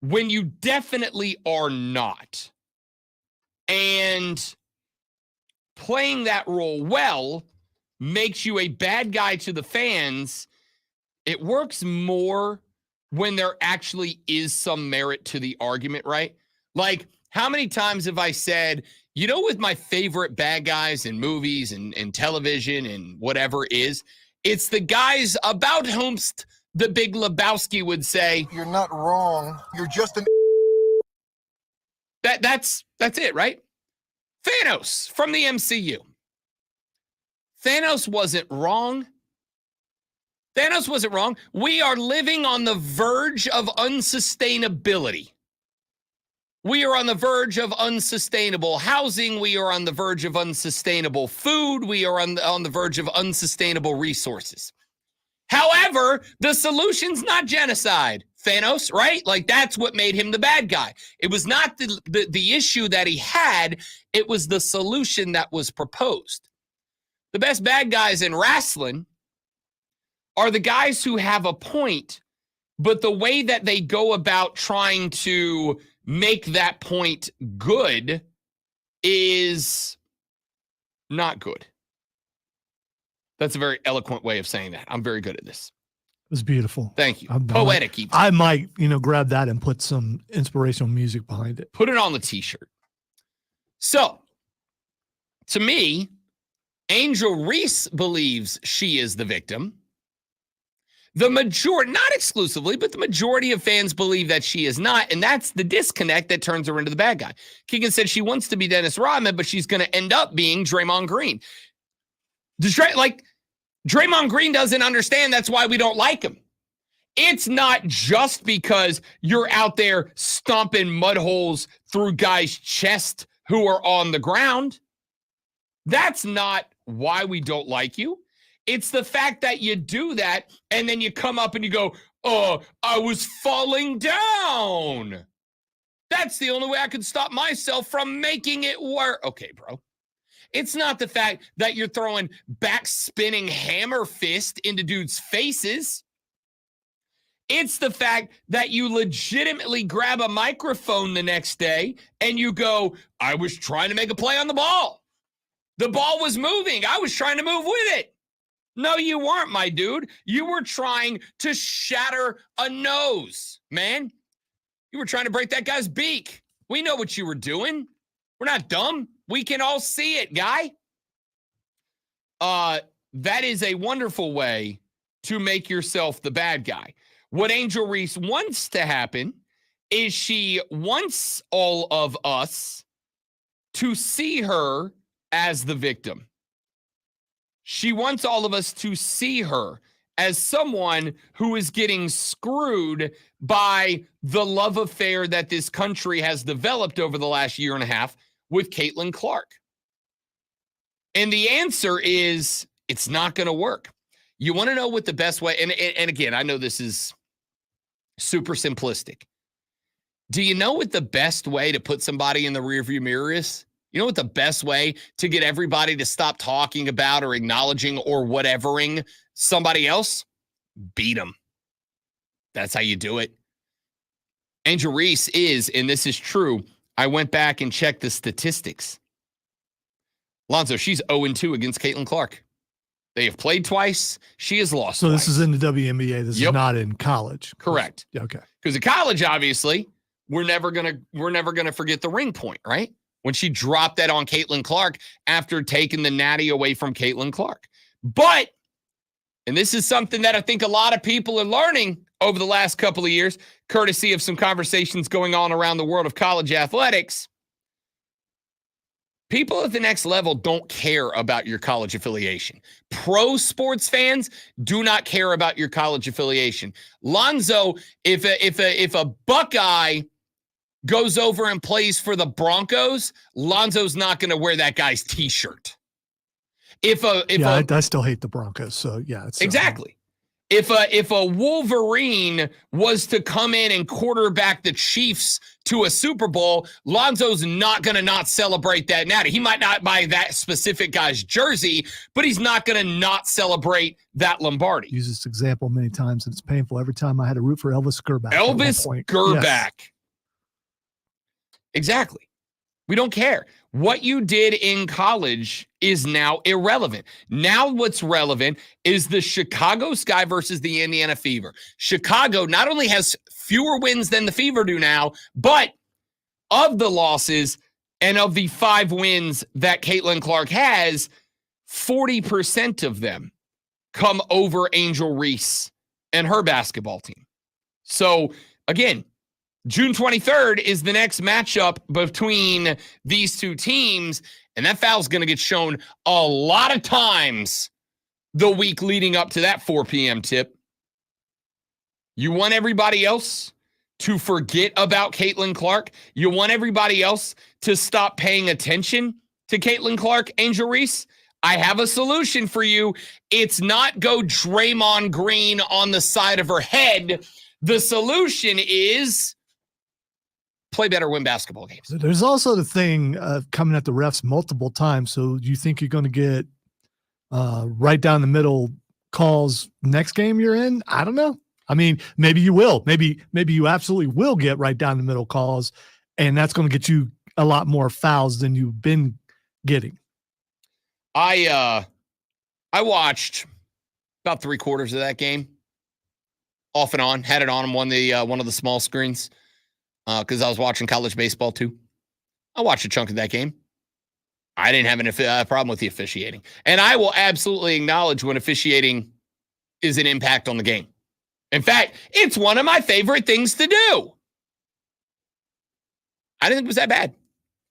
when you definitely are not. And playing that role well makes you a bad guy to the fans. It works more when there actually is some merit to the argument, right? Like, how many times have I said, you know, with my favorite bad guys in movies and television and whatever is, it's the guys about whom the Big Lebowski would say, "You're not wrong. You're just an." That's it, right? Thanos from the MCU. Thanos wasn't wrong. Thanos wasn't wrong. We are living on the verge of unsustainability. We are on the verge of unsustainable housing. We are on the verge of unsustainable food. We are on the verge of unsustainable resources. However, the solution's not genocide. Thanos, right? Like, that's what made him the bad guy. It was not the issue that he had. It was the solution that was proposed. The best bad guys in wrestling are the guys who have a point, but the way that they go about trying to make that point good is not good. That's a very eloquent way of saying that. I'm very good at this. It was beautiful. Thank you. Poetic. I might, grab that and put some inspirational music behind it. Put it on the t-shirt. So, to me, Angel Reese believes she is the victim. The majority, not exclusively, but the majority of fans believe that she is not, and that's the disconnect that turns her into the bad guy. Keegan said she wants to be Dennis Rodman, but she's going to end up being Draymond Green. Draymond Green doesn't understand that's why we don't like him. It's not just because you're out there stomping mud holes through guys' chests who are on the ground. That's not why we don't like you. It's the fact that you do that and then you come up and you go, "Oh, I was falling down. That's the only way I could stop myself from making it work." Okay, bro. It's not the fact that you're throwing back spinning hammer fist into dudes' faces. It's the fact that you legitimately grab a microphone the next day and you go, "I was trying to make a play on the ball. The ball was moving. I was trying to move with it." No, you weren't, my dude. You were trying to shatter a nose, man. You were trying to break that guy's beak. We know what you were doing. We're not dumb. We can all see it, guy. That is a wonderful way to make yourself the bad guy. What Angel Reese wants to happen is she wants all of us to see her as the victim. She wants all of us to see her as someone who is getting screwed by the love affair that this country has developed over the last year and a half with Caitlin Clark. And the answer is it's not going to work. You want to know what the best way, and again, I know this is super simplistic. Do you know what the best way to put somebody in the rearview mirror is? You know what the best way to get everybody to stop talking about or acknowledging or whatevering somebody else? Beat them. That's how you do it. Angel Reese is, and this is true, I went back and checked the statistics. Lonzo, she's 0-2 against Caitlin Clark. They have played twice. She has lost So twice. this is in the WNBA. This is not in college. Correct. Okay. Because in college, obviously, we're never gonna forget the ring point, right? When she dropped that on Caitlin Clark after taking the natty away from Caitlin Clark. But, and this is something that I think a lot of people are learning over the last couple of years, courtesy of some conversations going on around the world of college athletics. People at the next level don't care about your college affiliation. Pro sports fans do not care about your college affiliation. Lonzo, if a Buckeye goes over and plays for the Broncos, Lonzo's not going to wear that guy's T-shirt. I still hate the Broncos, so yeah. It's, exactly. If a Wolverine was to come in and quarterback the Chiefs to a Super Bowl, Lonzo's not going to not celebrate that natty. He might not buy that specific guy's jersey, but he's not going to not celebrate that Lombardi. Use this example many times, and it's painful. Every time I had to root for Elvis Gerback. Elvis Gerback. Yes. Exactly. We don't care. What you did in college is now irrelevant. Now what's relevant is the Chicago Sky versus the Indiana Fever. Chicago not only has fewer wins than the Fever do now, but of the losses and of the 5 wins that Caitlin Clark has, 40% of them come over Angel Reese and her basketball team. So, again, June 23rd is the next matchup between these two teams, and that foul's going to get shown a lot of times the week leading up to that 4 p.m. tip. You want everybody else to forget about Caitlin Clark? You want everybody else to stop paying attention to Caitlin Clark, Angel Reese? I have a solution for you. It's not go Draymond Green on the side of her head. The solution is play better, win basketball games. There's also the thing of coming at the refs multiple times. So you think you're going to get right down the middle calls next game you're in? I don't know. I mean, maybe you will. Maybe you absolutely will get right down the middle calls, and that's going to get you a lot more fouls than you've been getting. I watched about 3/4 of that game, off and on. Had it on one of the small screens. Because I was watching college baseball too. I watched a chunk of that game. I didn't have a problem with the officiating. And I will absolutely acknowledge when officiating is an impact on the game. In fact, it's one of my favorite things to do. I didn't think it was that bad.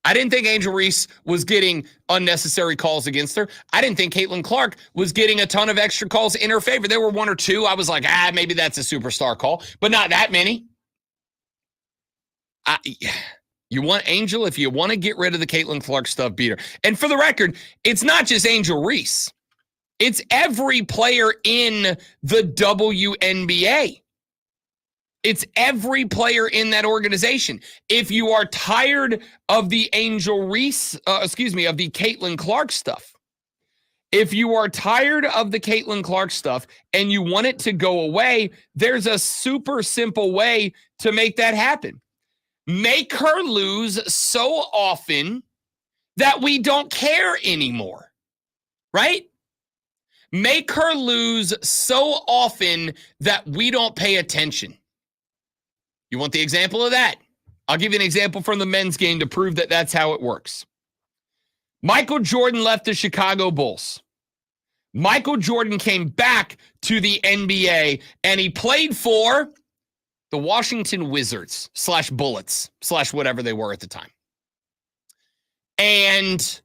I didn't think Angel Reese was getting unnecessary calls against her. I didn't think Caitlin Clark was getting a ton of extra calls in her favor. There were 1 or 2. I was like, maybe that's a superstar call, but not that many. You want Angel, if you want to get rid of the Caitlin Clark stuff, beat her. And for the record, it's not just Angel Reese. It's every player in the WNBA. It's every player in that organization. If you are tired of the Angel Reese, of the Caitlin Clark stuff, if you are tired of the Caitlin Clark stuff and you want it to go away, there's a super simple way to make that happen. Make her lose so often that we don't care anymore, right? Make her lose so often that we don't pay attention. You want the example of that? I'll give you an example from the men's game to prove that that's how it works. Michael Jordan left the Chicago Bulls. Michael Jordan came back to the NBA, and he played for the Washington Wizards / Bullets / whatever they were at the time. And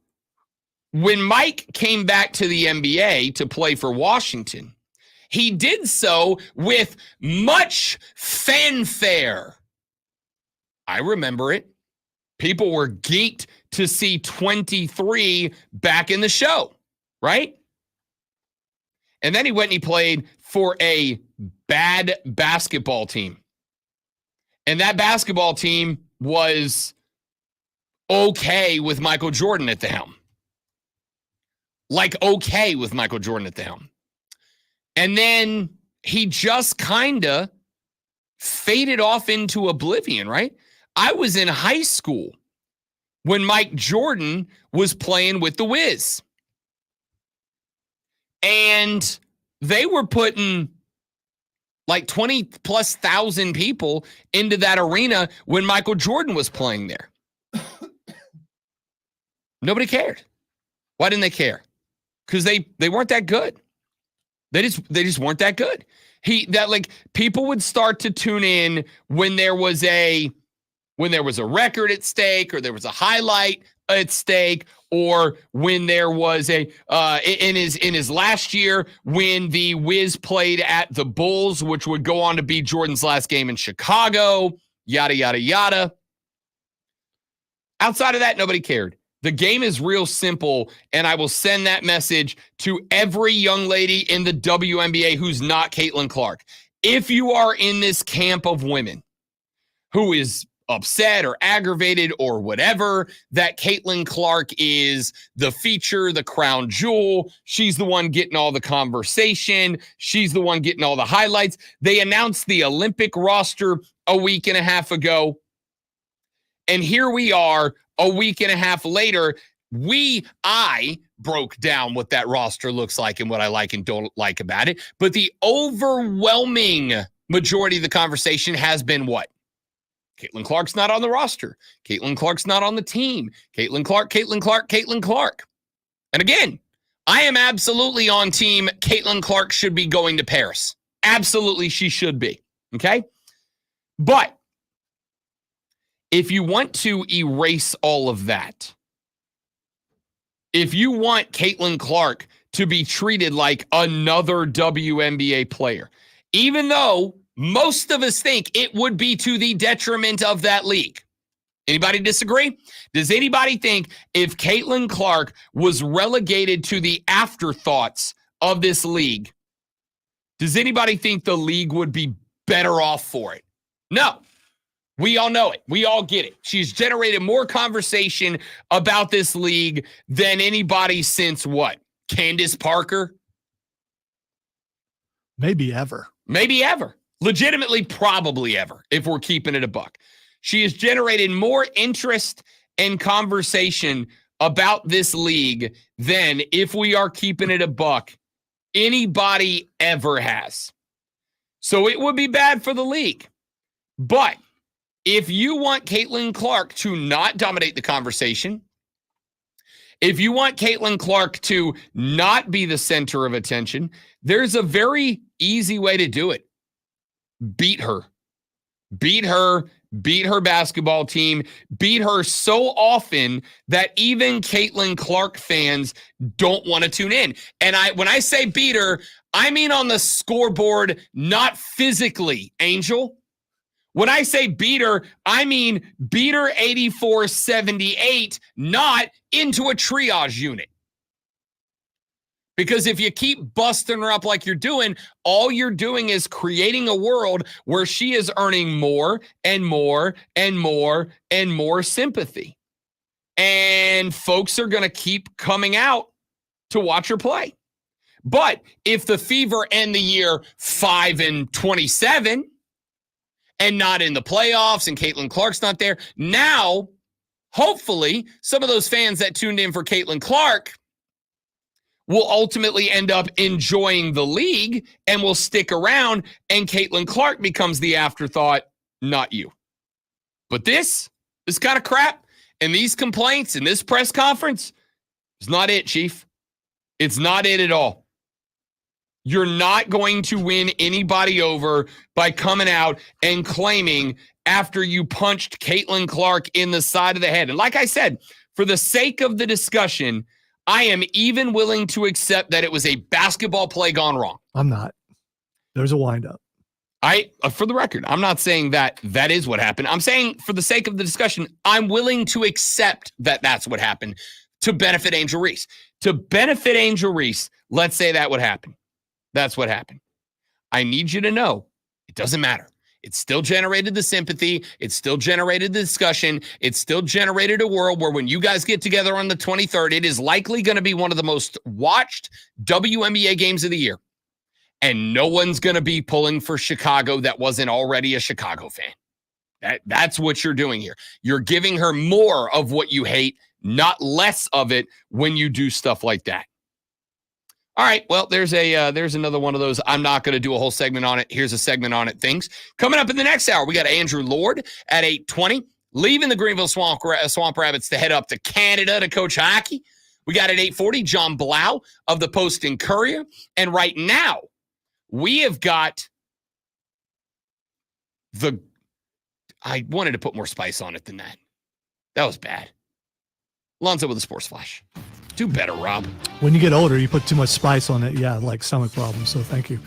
When Mike came back to the NBA to play for Washington, he did so with much fanfare. I remember it. People were geeked to see 23 back in the show, right? And then he went and he played for a bad basketball team. And that basketball team was okay with Michael Jordan at the helm. Like okay with Michael Jordan at the helm. And then he just kind of faded off into oblivion, right? I was in high school when Mike Jordan was playing with the Wiz. And they were putting like 20 plus thousand people into that arena when Michael Jordan was playing there. Nobody cared. Why didn't they care? Because they weren't that good. They just weren't that good. People would start to tune in when there was a record at stake, or there was a highlight at stake, or when there was in his last year when the Wiz played at the Bulls, which would go on to be Jordan's last game in Chicago, yada, yada, yada. Outside of that, nobody cared. The game is real simple, and I will send that message to every young lady in the WNBA who's not Caitlin Clark. If you are in this camp of women who is upset or aggravated or whatever, that Caitlin Clark is the feature, the crown jewel, she's the one getting all the conversation, she's the one getting all the highlights. They announced the Olympic roster a week and a half ago, and here we are a week and a half later. I broke down what that roster looks like and what I like and don't like about it, but the overwhelming majority of the conversation has been what? Caitlin Clark's not on the roster. Caitlin Clark's not on the team. Caitlin Clark. And again, I am absolutely on team Caitlin Clark should be going to Paris. Absolutely, she should be. Okay? But if you want to erase all of that, if you want Caitlin Clark to be treated like another WNBA player, even though most of us think it would be to the detriment of that league. Anybody disagree? Does anybody think if Caitlin Clark was relegated to the afterthoughts of this league, does anybody think the league would be better off for it? No. We all know it. We all get it. She's generated more conversation about this league than anybody since what? Candace Parker? Maybe ever. Legitimately, probably ever, if we're keeping it a buck. She has generated more interest and conversation about this league than, if we are keeping it a buck, anybody ever has. So it would be bad for the league. But if you want Caitlin Clark to not dominate the conversation, if you want Caitlin Clark to not be the center of attention, there's a very easy way to do it. Beat her basketball team, beat her so often that even Caitlin Clark fans don't want to tune in. And when I say beat her, I mean on the scoreboard, not physically, Angel. When I say beat her, I mean beat her 84-78, not into a triage unit. Because if you keep busting her up like you're doing, all you're doing is creating a world where she is earning more and more and more and more sympathy. And folks are going to keep coming out to watch her play. But if the Fever end the year 5-27 and not in the playoffs and Caitlin Clark's not there, now, hopefully, some of those fans that tuned in for Caitlin Clark will ultimately end up enjoying the league and will stick around, and Caitlin Clark becomes the afterthought, not you. But this kind of crap and these complaints and this press conference is not it, Chief. It's not it at all. You're not going to win anybody over by coming out and claiming after you punched Caitlin Clark in the side of the head. And like I said, for the sake of the discussion, I am even willing to accept that it was a basketball play gone wrong. I'm not. There's a windup. For the record, I'm not saying that is what happened. I'm saying for the sake of the discussion, I'm willing to accept that that's what happened to benefit Angel Reese. To benefit Angel Reese, let's say that would happen. That's what happened. I need you to know it doesn't matter. It still generated the sympathy. It still generated the discussion. It still generated a world where when you guys get together on the 23rd, it is likely going to be one of the most watched WNBA games of the year. And no one's going to be pulling for Chicago that wasn't already a Chicago fan. That's what you're doing here. You're giving her more of what you hate, not less of it when you do stuff like that. All right, well, there's another one of those. I'm not going to do a whole segment on it. Here's a segment on it. Things coming up in the next hour. We got Andrew Lord at 8:20, leaving the Greenville Swamp Rabbits to head up to Canada to coach hockey. We got at 8:40 John Blau of the Post and Courier, and right now we have got I wanted to put more spice on it than that. That was bad. Lonzo with a sports flash. Do better, Rob. When you get older, you put too much spice on it. Yeah, like stomach problems. So thank you.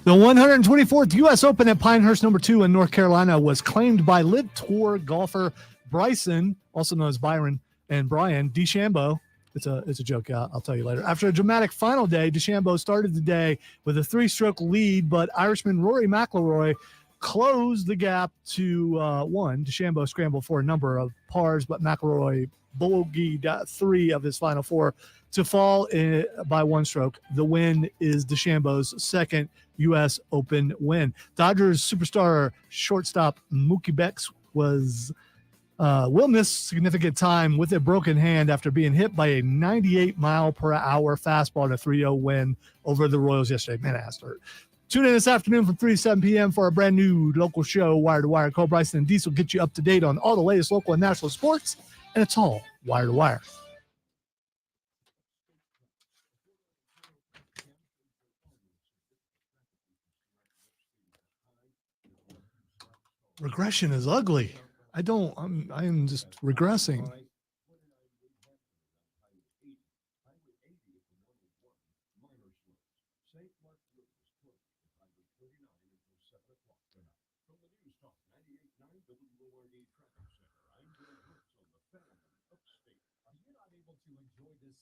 The 124th U.S. Open at Pinehurst #2 in North Carolina was claimed by LIV Tour golfer Bryson, also known as Byron, and Brian DeChambeau. It's a joke. I'll tell you later. After a dramatic final day, DeChambeau started the day with a 3-stroke lead, but Irishman Rory McIlroy closed the gap to 1. DeChambeau scrambled for a number of pars, but McIlroy bogeyed 3 of his final 4 to fall by 1 stroke. The win is DeChambeau's second U.S. Open win. Dodgers superstar shortstop Mookie Betts will miss significant time with a broken hand after being hit by a 98-mile-per-hour fastball in a 3-0 win over the Royals yesterday. Man, ass hurt. Tune in this afternoon from 3 to 7 p.m. for a brand new local show, Wire to Wire. Cole Bryson and Diesel get you up to date on all the latest local and national sports, and it's all Wire to Wire. Regression is ugly. I am just regressing.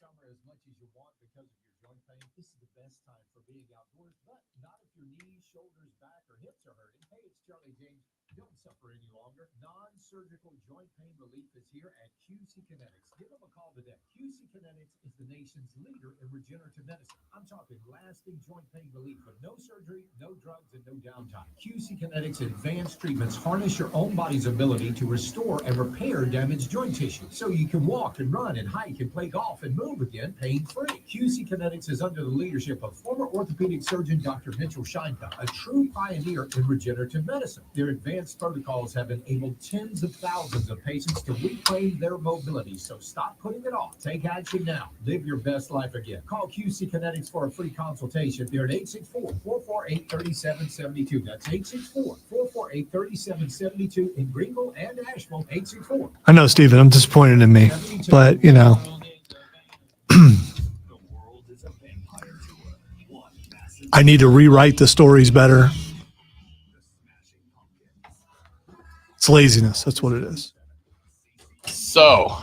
Summer as much as you want because of your joint pain. This is the best time for being outdoors, but not if your knees, shoulders, back, or hips are hurting. Hey, it's Charlie James. Don't suffer any longer. Non-surgical joint pain relief is here at QC Kinetics. Give them a call today. QC Kinetics is the nation's leader in regenerative medicine. I'm talking lasting joint pain relief with no surgery, no drugs, and no downtime. QC Kinetics advanced treatments harness your own body's ability to restore and repair damaged joint tissue so you can walk and run and hike and play golf and move again pain-free. QC Kinetics is under the leadership of former orthopedic surgeon Dr. Mitchell Scheinka, a true pioneer in regenerative medicine. Their advanced protocols have enabled tens of thousands of patients to reclaim their mobility. So stop putting it off. Take action now. Live your best life again. Call QC Kinetics for a free consultation. They're at 864-448-3772. That's 864-448-3772 in Greenville and Asheville. 864. I know, Steven, I'm disappointed in me, but you know. I need to rewrite the stories better. It's laziness. That's what it is. So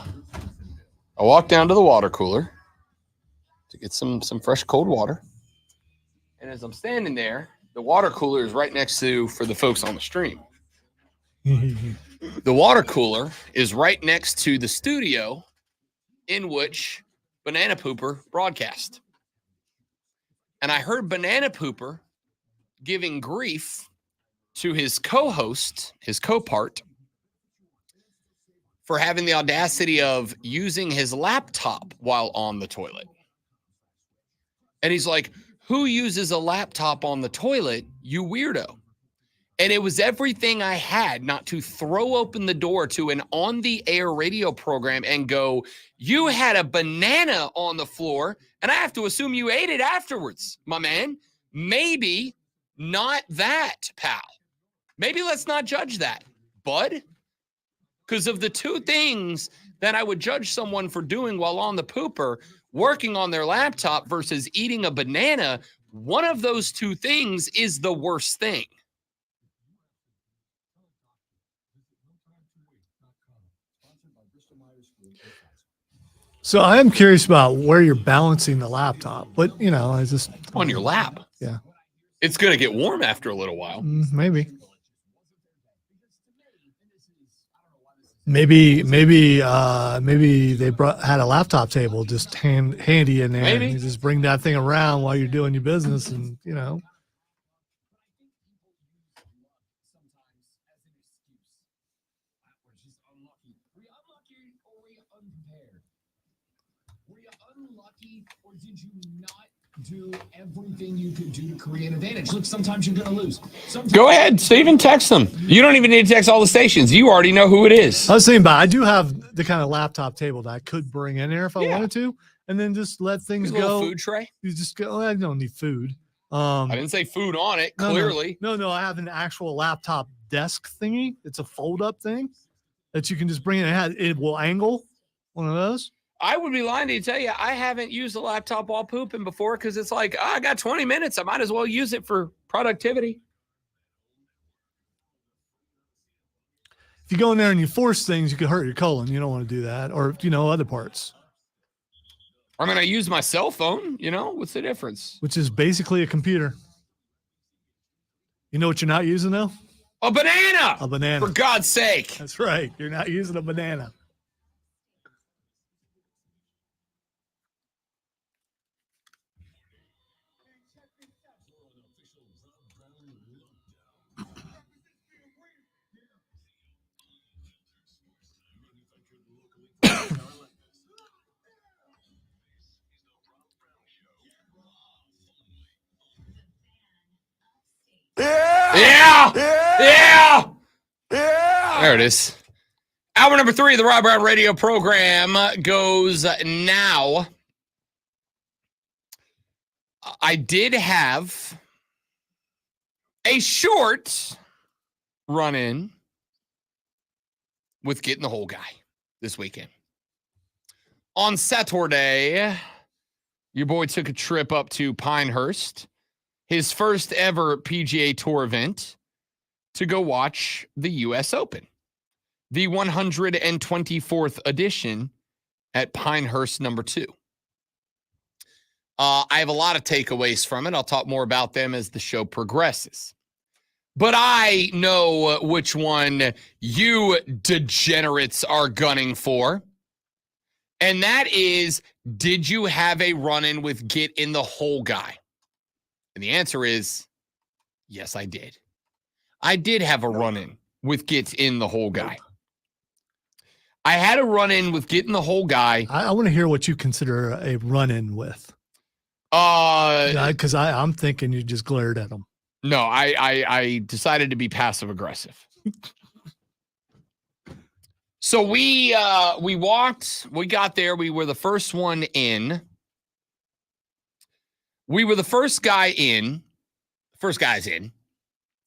I walked down to the water cooler to get some fresh cold water. And as I'm standing there, the water cooler is right next to, for the folks on the stream, the water cooler is right next to the studio in which Banana Pooper broadcast. And I heard Banana Pooper giving grief to his co-host, his co-part, for having the audacity of using his laptop while on the toilet. And he's like, who uses a laptop on the toilet, you weirdo? And it was everything I had not to throw open the door to an on-the-air radio program and go, you had a banana on the floor, and I have to assume you ate it afterwards, my man. Maybe not that, pal. Maybe let's not judge that, bud. Because of the two things than I would judge someone for doing while on the pooper, working on their laptop versus eating a banana. One of those two things is the worst thing. So I am curious about where you're balancing the laptop, but I just on your lap. Yeah, it's going to get warm after a little while. Maybe they had a laptop table just handy in there. Maybe. And you just bring that thing around while you're doing your business, and Or did you not do everything you could do to create advantage? Look, sometimes you're going to lose. Go ahead, Steven, text them. You don't even need to text all the stations. You already know who it is. I was thinking about, I do have the kind of laptop table that I could bring in there if I wanted to, and then just let things go. Food tray? You just go, I don't need food. I didn't say food on it, clearly. No, I have an actual laptop desk thingy. It's a fold-up thing that you can just bring in. It will angle, one of those. I would be lying to you, tell you, I haven't used a laptop while pooping before because it's like, I got 20 minutes. I might as well use it for productivity. If you go in there and you force things, you could hurt your colon. You don't want to do that. Or, other parts. I mean, I use my cell phone, what's the difference? Which is basically a computer. You know what you're not using, though? A banana! A banana. For God's sake. That's right. You're not using a banana. Yeah! There it is. Hour number 3 of the Rob Brown Radio program goes now. I did have a short run-in with Getting the Whole Guy this weekend. On Saturday, your boy took a trip up to Pinehurst, his first ever PGA Tour event, to go watch the U.S. Open, the 124th edition at Pinehurst number 2. I have a lot of takeaways from it. I'll talk more about them as the show progresses. But I know which one you degenerates are gunning for. And that is, did you have a run-in with Get in the Hole Guy? And the answer is, yes, I did. I did have a run-in with Get in the Hole Guy. I had a run-in with Get in the Hole Guy. I want to hear what you consider a run-in with. Because I'm thinking you just glared at him. No, I decided to be passive-aggressive. So we walked, we got there, we were the first one in. We were the first guys in.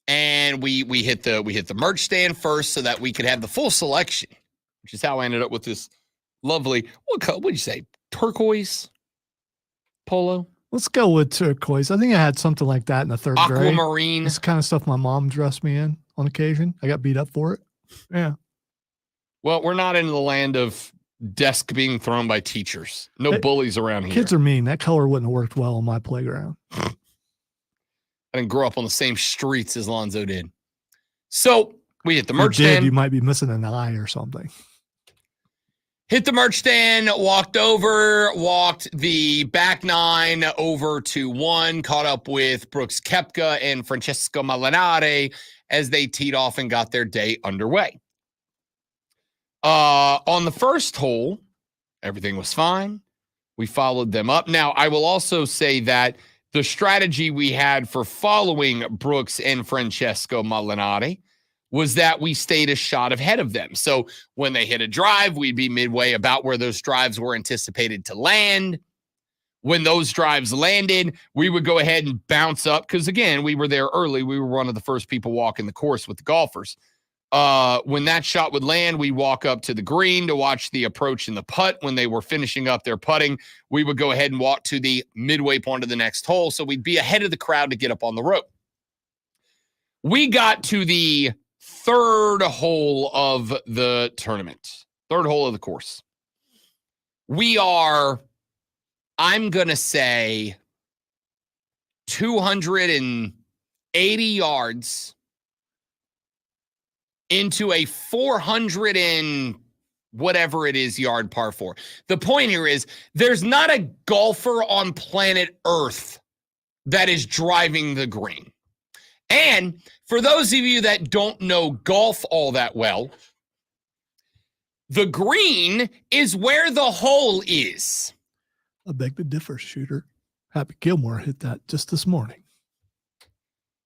And we hit the merch stand first so that we could have the full selection, which is how I ended up with this lovely, what would you say, turquoise polo? Let's go with turquoise. I think I had something like that in the third grade. Aquamarine. It's the kind of stuff my mom dressed me in on occasion. I got beat up for it. Yeah. Well, we're not in the land of desk being thrown by teachers. No bullies around here. Kids are mean. That color wouldn't have worked well on my playground. I didn't grow up on the same streets as Lonzo did. So we hit the merch stand. You might be missing an eye or something. Hit the merch stand, walked the back 9 over to 1, caught up with Brooks Koepka and Francesco Molinari as they teed off and got their day underway. On the first hole, everything was fine. We followed them up. Now, I will also say that the strategy we had for following Brooks and Francesco Molinari was that we stayed a shot ahead of them. So when they hit a drive, we'd be midway about where those drives were anticipated to land. When those drives landed, we would go ahead and bounce up because, again, we were there early. We were one of the first people walking the course with the golfers. When that shot would land, we walk up to the green to watch the approach and the putt. When they were finishing up their putting, we would go ahead and walk to the midway point of the next hole. So we'd be ahead of the crowd to get up on the rope. We got to the third hole of the tournament, third hole of the course. We are, I'm going to say, 280 yards into a 400 and whatever it is yard par 4. The point here is there's not a golfer on planet Earth that is driving the green. And for those of you that don't know golf all that well, the green is where the hole is. I beg to differ, Shooter. Happy Gilmore hit that just this morning.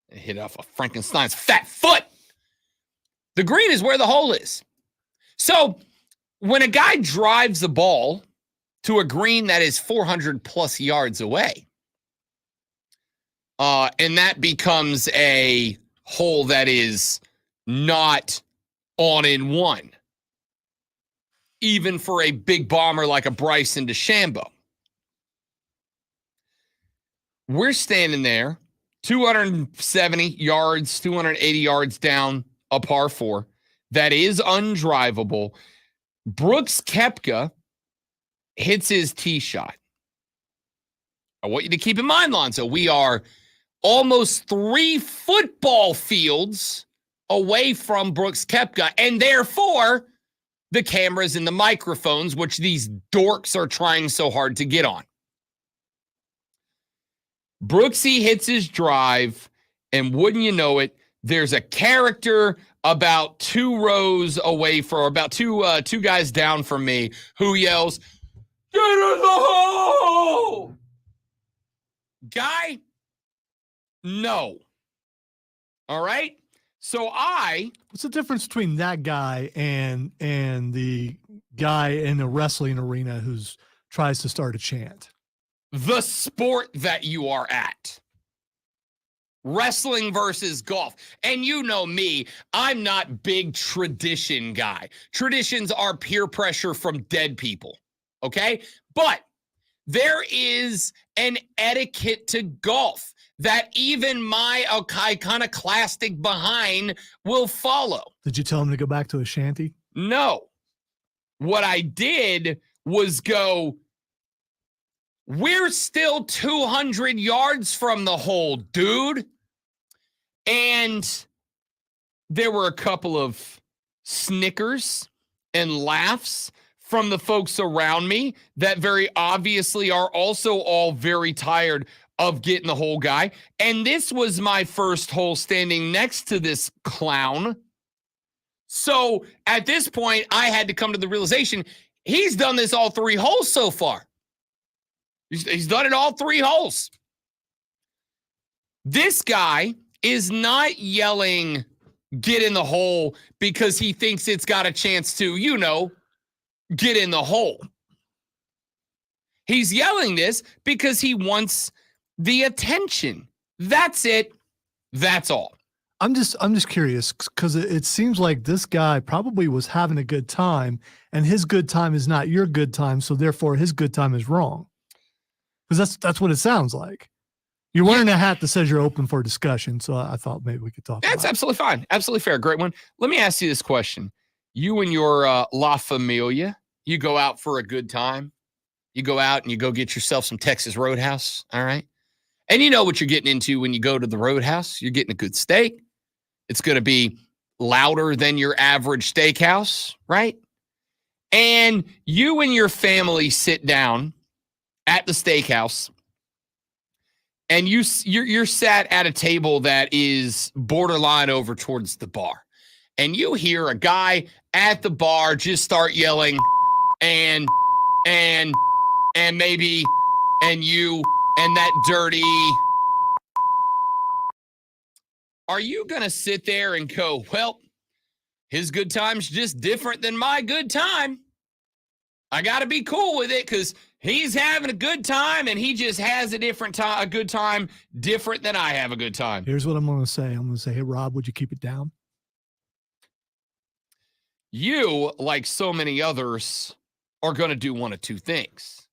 It hit off of Frankenstein's fat foot. The green is where the hole is. So when a guy drives the ball to a green that is 400 plus yards away, and that becomes a hole that is not on in one, even for a big bomber like a Bryson DeChambeau. We're standing there, 270 yards, 280 yards down a par 4 that is undrivable. Brooks Koepka hits his tee shot. I want you to keep in mind, Lonzo, we are almost 3 football fields away from Brooks Koepka, and therefore the cameras and the microphones, which these dorks are trying so hard to get on. Brooksy hits his drive, and wouldn't you know it, there's a character about 2 rows away from, about two guys down from me, who yells, "Get in the hole!" Guy, no. All right? So what's the difference between that guy and the guy in the wrestling arena who's tries to start a chant? The sport that you are at. Wrestling versus golf. And you know me, I'm not big tradition guy. Traditions are peer pressure from dead people, okay? But there is an etiquette to golf that even my iconoclastic behind will follow. Did you tell him to go back to a shanty? No. What I did was go, we're still 200 yards from the hole, dude. And there were a couple of snickers and laughs from the folks around me that very obviously are also all very tired of getting the hole guy. And this was my first hole standing next to this clown. So at this point, I had to come to the realization he's done this all 3 holes so far. He's done it all 3 holes. This guy is not yelling, "Get in the hole," because he thinks it's got a chance to, get in the hole. He's yelling this because he wants the attention. That's it. That's all. I'm just curious because it seems like this guy probably was having a good time, and his good time is not your good time, so therefore his good time is wrong. Because that's what it sounds like. You're wearing a hat that says you're open for discussion, so I thought maybe we could talk. That's absolutely fine. Absolutely fair. Great one. Let me ask you this question. You and your La Familia, you go out for a good time. You go out and you go get yourself some Texas Roadhouse, all right? And you know what you're getting into when you go to the Roadhouse. You're getting a good steak. It's going to be louder than your average steakhouse, right? And you and your family sit down at the steakhouse, and you're sat at a table that is borderline over towards the bar. And you hear a guy at the bar just start yelling, and maybe, and you, and that dirty. Are you going to sit there and go, well, his good time's just different than my good time? I got to be cool with it because he's having a good time and he just has a good time different than I have a good time. Here's what I'm going to say. I'm going to say, hey, Rob, would you keep it down? You, like so many others, are going to do one of two things.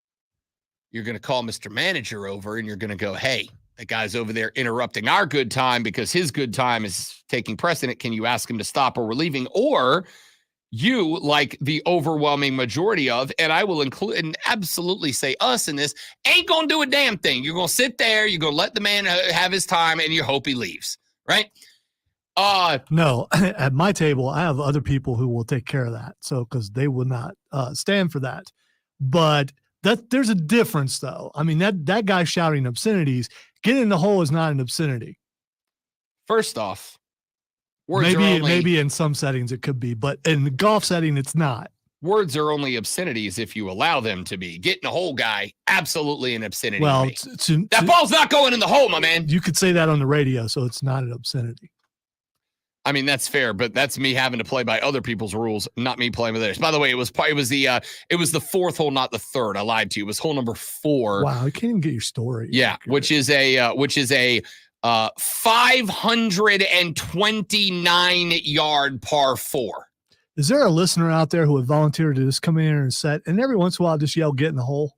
You're going to call Mr. Manager over and you're going to go, hey, the guy's over there interrupting our good time because his good time is taking precedent. Can you ask him to stop or we're leaving? Or you, like the overwhelming majority of, and I will include and absolutely say us in this, ain't going to do a damn thing. You're going to sit there, you're going to let the man have his time, and you hope he leaves, right? No, at my table, I have other people who will take care of that. So, because they will not stand for that. But there's a difference, though. I mean, that guy shouting obscenities, getting in the hole is not an obscenity. First off, words maybe in some settings it could be, but in the golf setting, it's not. Words are only obscenities if you allow them to be. Getting a hole guy, absolutely an obscenity. Well, that ball's not going in the hole, my man. You could say that on the radio, so it's not an obscenity. I mean, that's fair, but that's me having to play by other people's rules, not me playing with theirs. By the way, it was the fourth hole, not the third. I lied to you. It was hole number 4. Wow, I can't even get your story. Yeah, which is a 529 yard par 4. Is there a listener out there who would volunteer to just come in here and set, and every once in a while just yell, "Get in the hole"?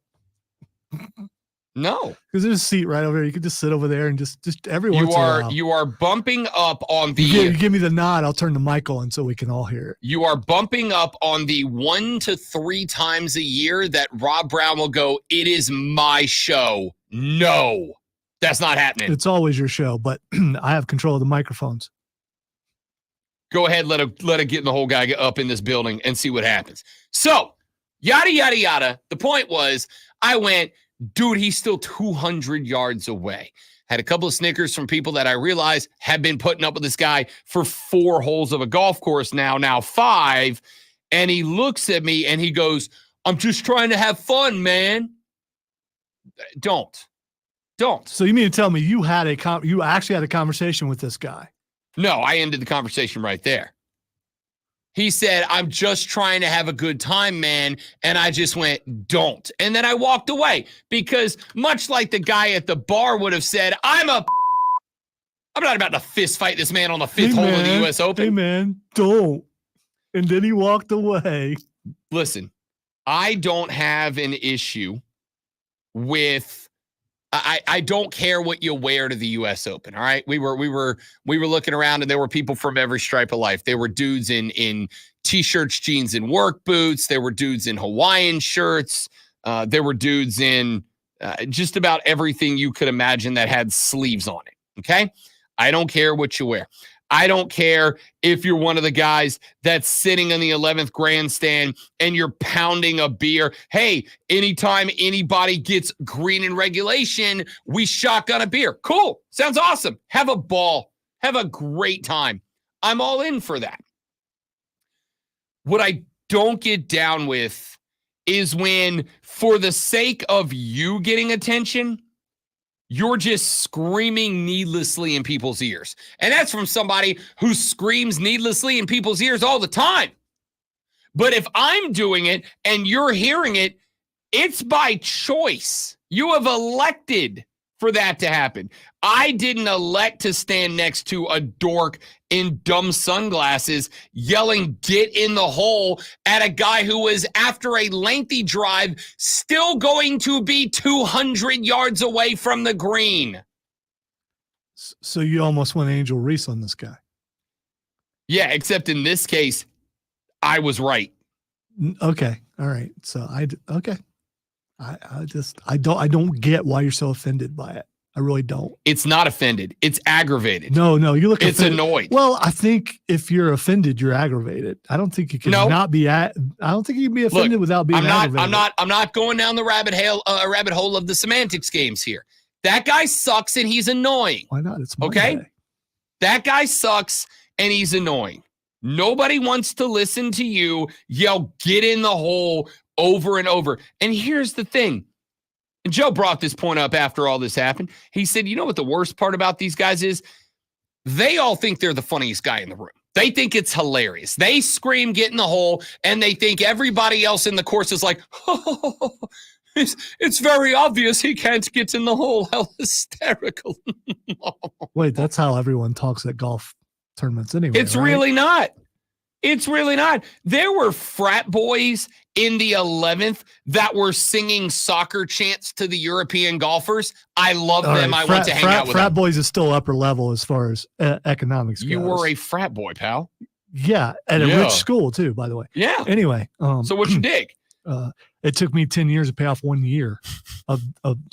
No, because there's a seat right over there. You could just sit over there and just every once in a while. You are bumping up on the. You give me the nod. I'll turn the mic on so we can all hear it. You are bumping up on the 1 to 3 times a year that Rob Brown will go, "It is my show." No, that's not happening. It's always your show, but I have control of the microphones. Go ahead, let a get in the whole guy up in this building and see what happens. So, yada, yada, yada. The point was, I went, dude, he's still 200 yards away. Had a couple of snickers from people that I realized have been putting up with this guy for 4 holes of a golf course now 5. And he looks at me and he goes, "I'm just trying to have fun, man." Don't. So you mean to tell me you actually had a conversation with this guy? No, I ended the conversation right there. He said, "I'm just trying to have a good time, man." And I just went, "Don't." And then I walked away because much like the guy at the bar would have said, I'm not about to fist fight this man on the 5th hole of the U.S. Open. Hey, man, don't. And then he walked away. Listen, I don't have an issue with I don't care what you wear to the U.S. Open. All right, we were looking around and there were people from every stripe of life. There were dudes in t-shirts, jeans, and work boots. There were dudes in Hawaiian shirts. There were dudes in just about everything you could imagine that had sleeves on it. Okay, I don't care what you wear. I don't care if you're one of the guys that's sitting on the 11th grandstand and you're pounding a beer. Hey, anytime anybody gets green in regulation, we shotgun a beer. Cool. Sounds awesome. Have a ball. Have a great time. I'm all in for that. What I don't get down with is when, for the sake of you getting attention, you're just screaming needlessly in people's ears. And that's from somebody who screams needlessly in people's ears all the time. But if I'm doing it and you're hearing it, it's by choice. You have elected for that to happen. I didn't elect to stand next to a dork in dumb sunglasses yelling, "Get in the hole," at a guy who was, after a lengthy drive, still going to be 200 yards away from the green. So you almost went Angel Reese on this guy. Yeah, except in this case, I was right. Okay. All right. So I don't get why you're so offended by it. I really don't. It's not offended. It's aggravated. No, you look. It's offended. Annoyed. Well, I think if you're offended, you're aggravated. I don't think you can not be. I don't think you can be offended without being aggravated. I'm not going down the rabbit hole of the semantics games here. That guy sucks and he's annoying. Why not? It's Monday. Okay. That guy sucks and he's annoying. Nobody wants to listen to you yell, "Get in the hole," over and over. And here's the thing. And Joe brought this point up after all this happened. He said, you know what the worst part about these guys is? They all think they're the funniest guy in the room. They think it's hilarious. They scream, "Get in the hole," and they think everybody else in the course is like, "Oh, it's very obvious he can't get in the hole." How hysterical. Wait, that's how everyone talks at golf tournaments anyway. It's right? really not. It's really not. There were frat boys in the 11th that were singing soccer chants to the European golfers. I love them. Right, I went to hang out with frat them. boys is still upper level as far as economics You goes. were a frat boy, pal. Yeah, at a rich school too, by the way. Yeah. Anyway, so what you dig? It took me 10 years to pay off 1 year of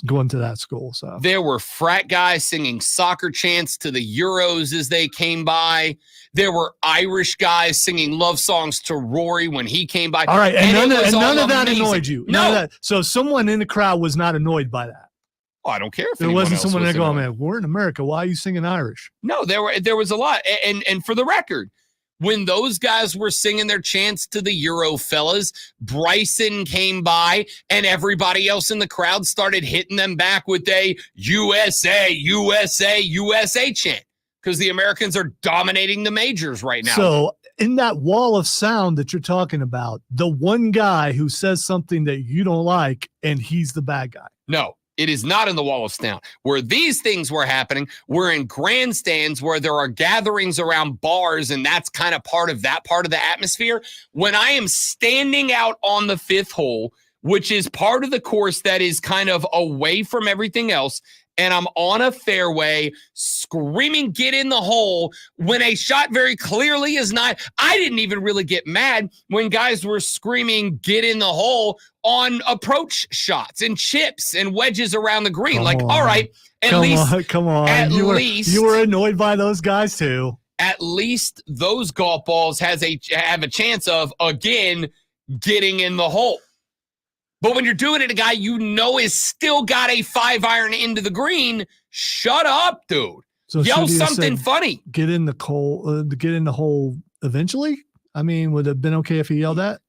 going to that school. So there were frat guys singing soccer chants to the Euros as they came by. There were Irish guys singing love songs to Rory when he came by. all right, and none of that amazing. annoyed you. No. None of that. So someone in the crowd was not annoyed by that. Oh, I don't care if There anyone wasn't else someone was there going, annoyed. man, we're in America. Why are you singing Irish? No, there was a lot. And for the record, when those guys were singing their chants to the Euro fellas, Bryson came by and everybody else in the crowd started hitting them back with a USA, USA, USA chant because the Americans are dominating the majors right now. So in that wall of sound that you're talking about, the one guy who says something that you don't like and he's the bad guy. No, it is not in the wall of sound. Where these things were happening, we're in grandstands where there are gatherings around bars, and that's kind of part of the atmosphere. When I am standing out on the 5th hole, which is part of the course that is kind of away from everything else, and I'm on a fairway screaming, get in the hole, when a shot very clearly is not. I didn't even really get mad when guys were screaming, get in the hole on approach shots and chips and wedges around the green. All right, Come on. You were annoyed by those guys too. At least those golf balls have a chance of, again, getting in the hole. But when you're doing it, a guy you know is still got a 5-iron into the green, shut up, dude. So yell should he have something said, funny. Get in the hole eventually? I mean, would it have been okay if he yelled that?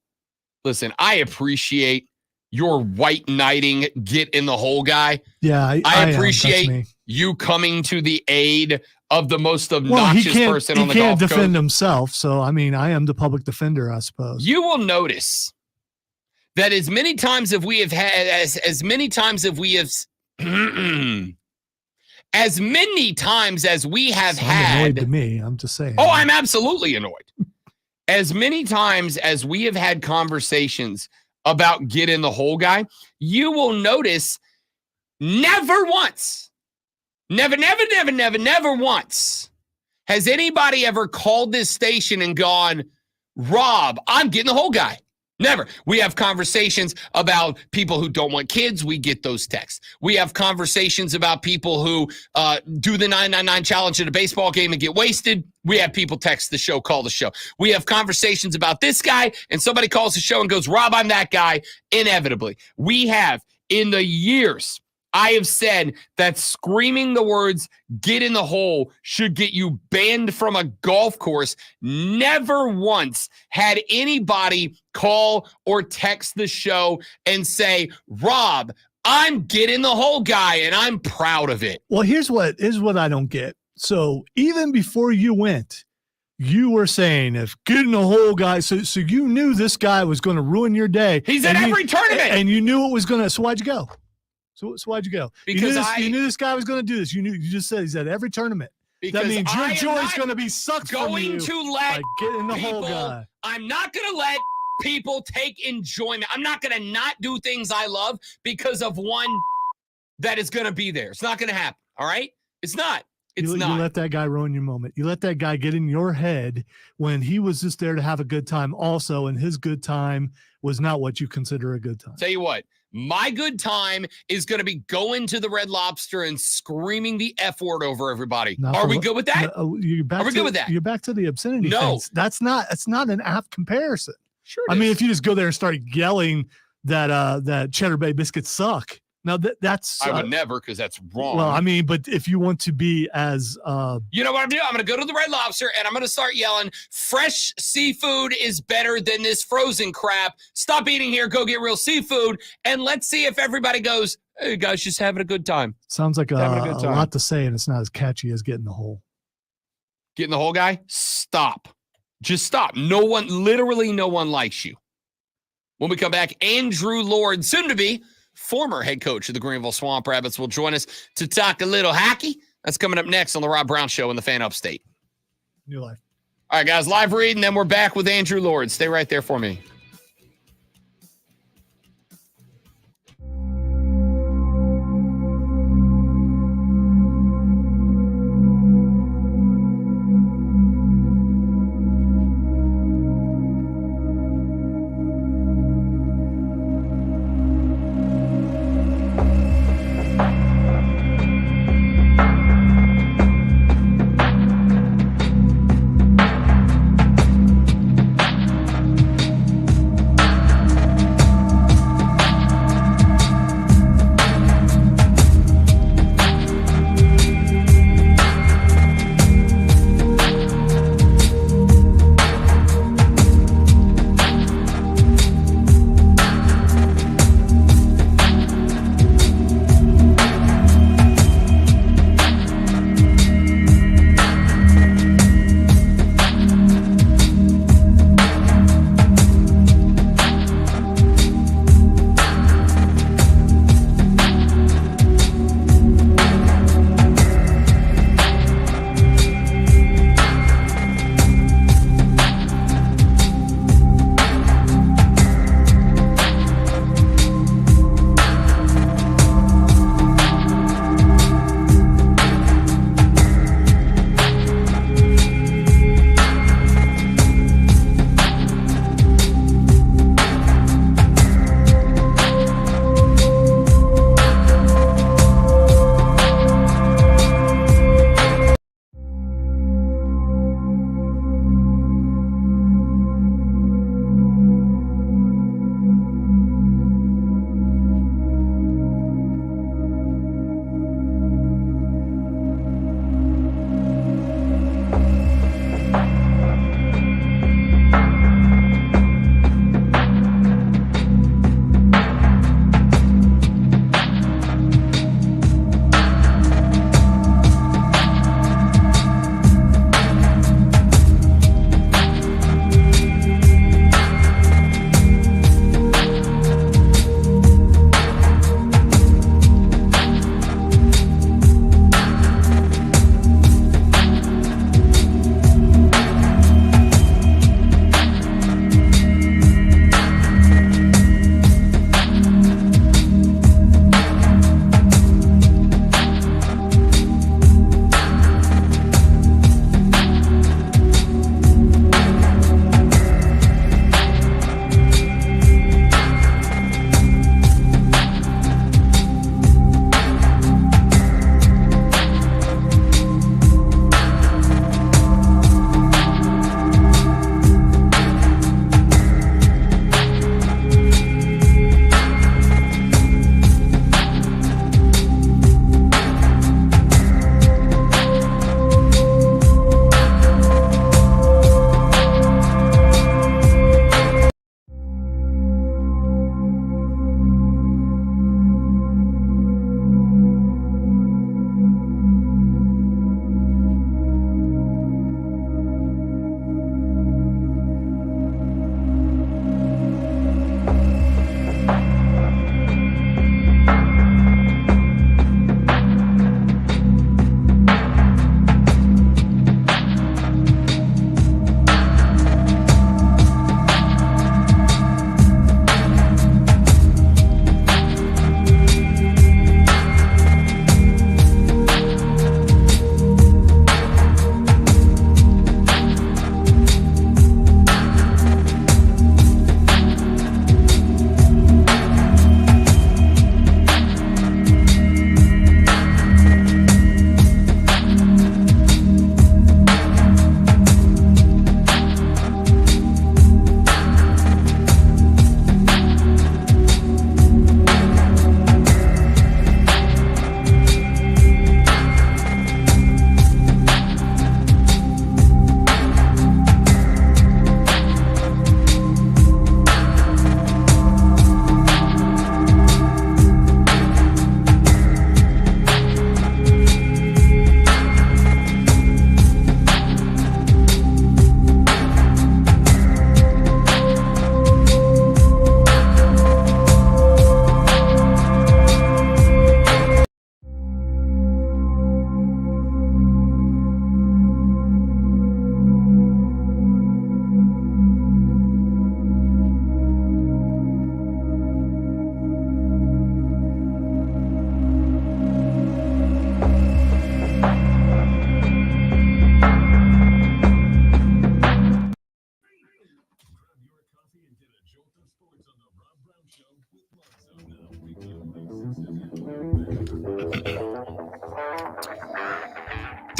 Listen, I appreciate your white knighting get in the hole guy. Yeah, I appreciate you coming to the aid of the most obnoxious person on the golf course. He can't defend himself, so I mean, I am the public defender, I suppose. You will notice that as many times as we have had, as many times as we have had. Annoyed to me, I'm just saying. Oh, I'm absolutely annoyed. As many times as we have had conversations about get in the hole guy, you will notice never once has anybody ever called this station and gone, Rob, I'm getting the hole guy. Never. We have conversations about people who don't want kids. We get those texts. We have conversations about people who do the 999 challenge at a baseball game and get wasted. We have people text the show, call the show. We have conversations about this guy, and somebody calls the show and goes, Rob, I'm that guy. Inevitably. We have, in the years, I have said that screaming the words, get in the hole, should get you banned from a golf course. Never once had anybody call or text the show and say, Rob, I'm get in the hole guy, and I'm proud of it. Well, here's what I don't get. So even before you went, you were saying, if get in the hole guy, so you knew this guy was going to ruin your day. He's at every tournament. And you knew it was going to, so why'd you go? So why'd you go? Because you knew this guy was going to do this. You just said he's at every tournament. That means your joy is going to be sucked from you. Get in the hole guy. I'm not going to let people take enjoyment. I'm not going to not do things I love because of one that is going to be there. It's not going to happen. All right? It's not. You let that guy ruin your moment. You let that guy get in your head when he was just there to have a good time also, and his good time was not what you consider a good time. Tell you what, my good time is going to be going to the Red Lobster and screaming the F word over everybody. Are we good with that? Are we good with that? You're back to the obscenity things. That's not an apt comparison. Sure. I mean, if you just go there and start yelling that Cheddar Bay biscuits suck. Now that's I would never, because that's wrong. Well, I mean, but if you want to be as you know what I'm doing? I'm going to go to the Red Lobster and I'm going to start yelling, fresh seafood is better than this frozen crap. Stop eating here. Go get real seafood. And let's see if everybody goes, hey, guys, just having a good time. Sounds like a lot to say, and it's not as catchy as get in the hole. Get in the hole, guy? Stop. Just stop. Literally no one likes you. When we come back, Andrew Lord, soon to be former head coach of the Greenville Swamp Rabbits, will join us to talk a little hockey. That's coming up next on the Rob Brown Show in the Fan Upstate. New life. All right, guys, live read, and then we're back with Andrew Lord. Stay right there for me.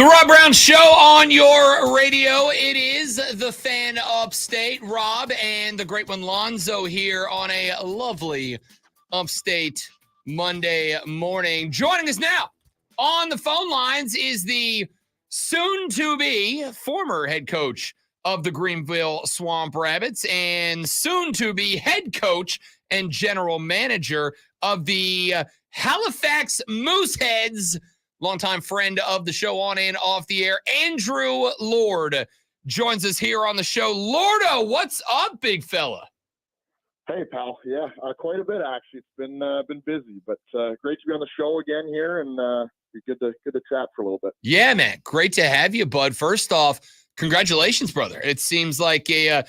The Rob Brown Show on your radio. It is the Fan Upstate. Rob and the great one Lonzo here on a lovely Upstate Monday morning. Joining us now on the phone lines is the soon-to-be former head coach of the Greenville Swamp Rabbits and soon-to-be head coach and general manager of the Halifax Mooseheads. Longtime friend of the show on and off the air, Andrew Lord, joins us here on the show. Lordo, what's up, big fella? Hey, pal. Yeah, quite a bit actually. It's been busy, but great to be on the show again here, and be good to chat for a little bit. Yeah, man, great to have you, bud. First off, congratulations, brother. It seems like a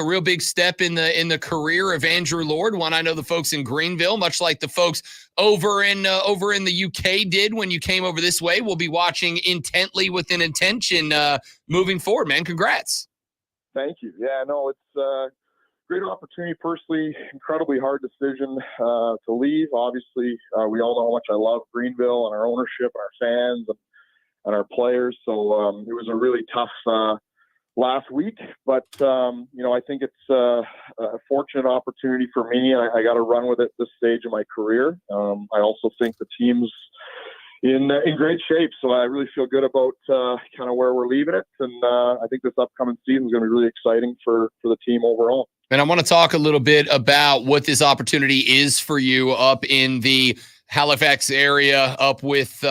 real big step in the career of Andrew Lord. One I know the folks in Greenville, much like the folks over in the UK did when you came over this way. We'll be watching intently with an intention moving forward, man. Congrats. Thank you. Yeah, no, it's a great opportunity. Personally, incredibly hard decision to leave. Obviously, we all know how much I love Greenville and our ownership and our fans and our players. So it was a really tough last week, but I think it's a fortunate opportunity for me. I got to run with it at this stage of my career. I also think the team's in great shape, so I really feel good about kind of where we're leaving it, and I think this upcoming season is going to be really exciting for the team overall. And I want to talk a little bit about what this opportunity is for you up in the Halifax area, up with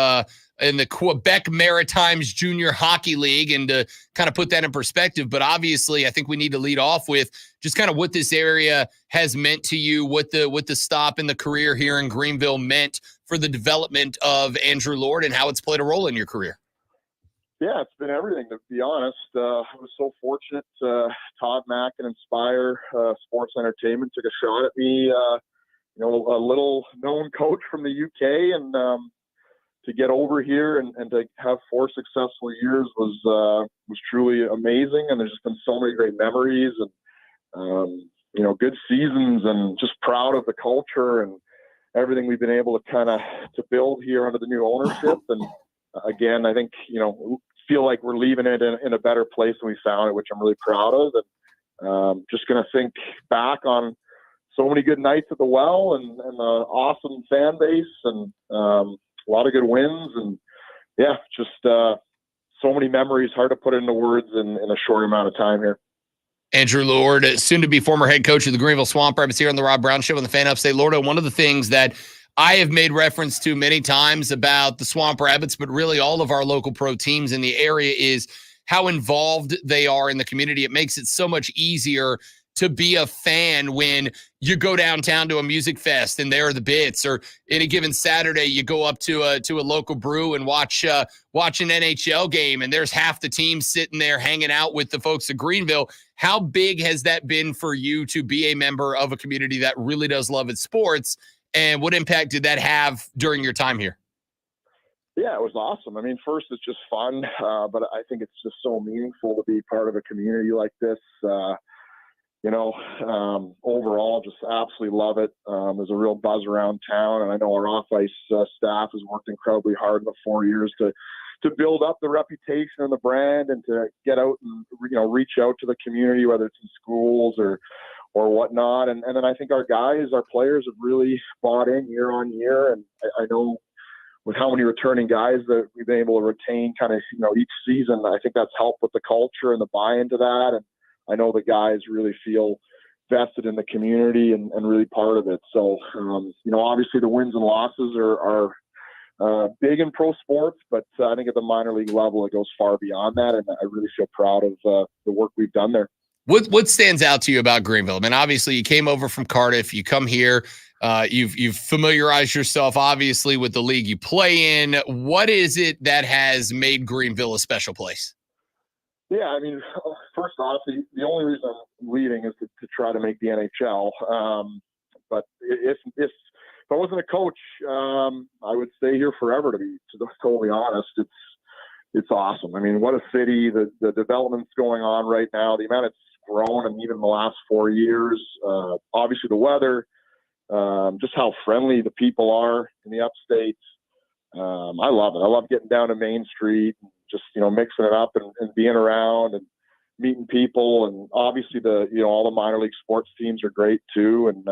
in the Quebec Maritimes Junior Hockey League, and to kind of put that in perspective. But obviously, I think we need to lead off with just kind of what this area has meant to you, what the stop in the career here in Greenville meant for the development of Andrew Lord, and how it's played a role in your career. Yeah, it's been everything, to be honest. I was so fortunate. Todd Mack and Inspire Sports Entertainment took a shot at me, a little known coach from the UK, and to get over here and to have 4 successful years was truly amazing. And there's just been so many great memories and, good seasons, and just proud of the culture and everything we've been able to kind of to build here under the new ownership. And again, I think, feel like we're leaving it in a better place than we found it, which I'm really proud of. And just going to think back on so many good nights at the Well and the awesome fan base and a lot of good wins. And yeah, just so many memories, hard to put into words in a short amount of time here. Andrew Lord, soon to be former head coach of the Greenville Swamp Rabbits, here on the Rob Brown Show on the Fan Upstate. Lord, one of the things that I have made reference to many times about the Swamp Rabbits, but really all of our local pro teams in the area, is how involved they are in the community. It makes it so much easier to be a fan when you go downtown to a music fest and there are the bits, or any given Saturday you go up to a local brew and watch an NHL game and there's half the team sitting there hanging out with the folks of Greenville. How big has that been for you to be a member of a community that really does love its sports? And what impact did that have during your time here? Yeah, it was awesome. I mean, first, it's just fun, but I think it's just so meaningful to be part of a community like this. Overall, just absolutely love it. There's a real buzz around town, and I know our off-ice staff has worked incredibly hard in the 4 years to build up the reputation and the brand, and to get out and reach out to the community, whether it's in schools or whatnot. And then I think our players have really bought in year on year. And I know with how many returning guys that we've been able to retain kind of, each season, I think that's helped with the culture and the buy-in to that. And I know the guys really feel vested in the community and really part of it. So, obviously the wins and losses are big in pro sports, but I think at the minor league level, it goes far beyond that. And I really feel proud of the work we've done there. What stands out to you about Greenville? I mean, obviously you came over from Cardiff, you come here, you've familiarized yourself obviously with the league you play in. What is it that has made Greenville a special place? Yeah, I mean, first off, the only reason I'm leaving is to try to make the NHL. But if I wasn't a coach, I would stay here forever. To be totally honest, it's awesome. I mean, what a city! The development's going on right now. The amount it's grown, and even in the last 4 years. Obviously, the weather, just how friendly the people are in the upstate. I love it. I love getting down to Main Street, and just, mixing it up and being around and meeting people. And obviously all the minor league sports teams are great too. And,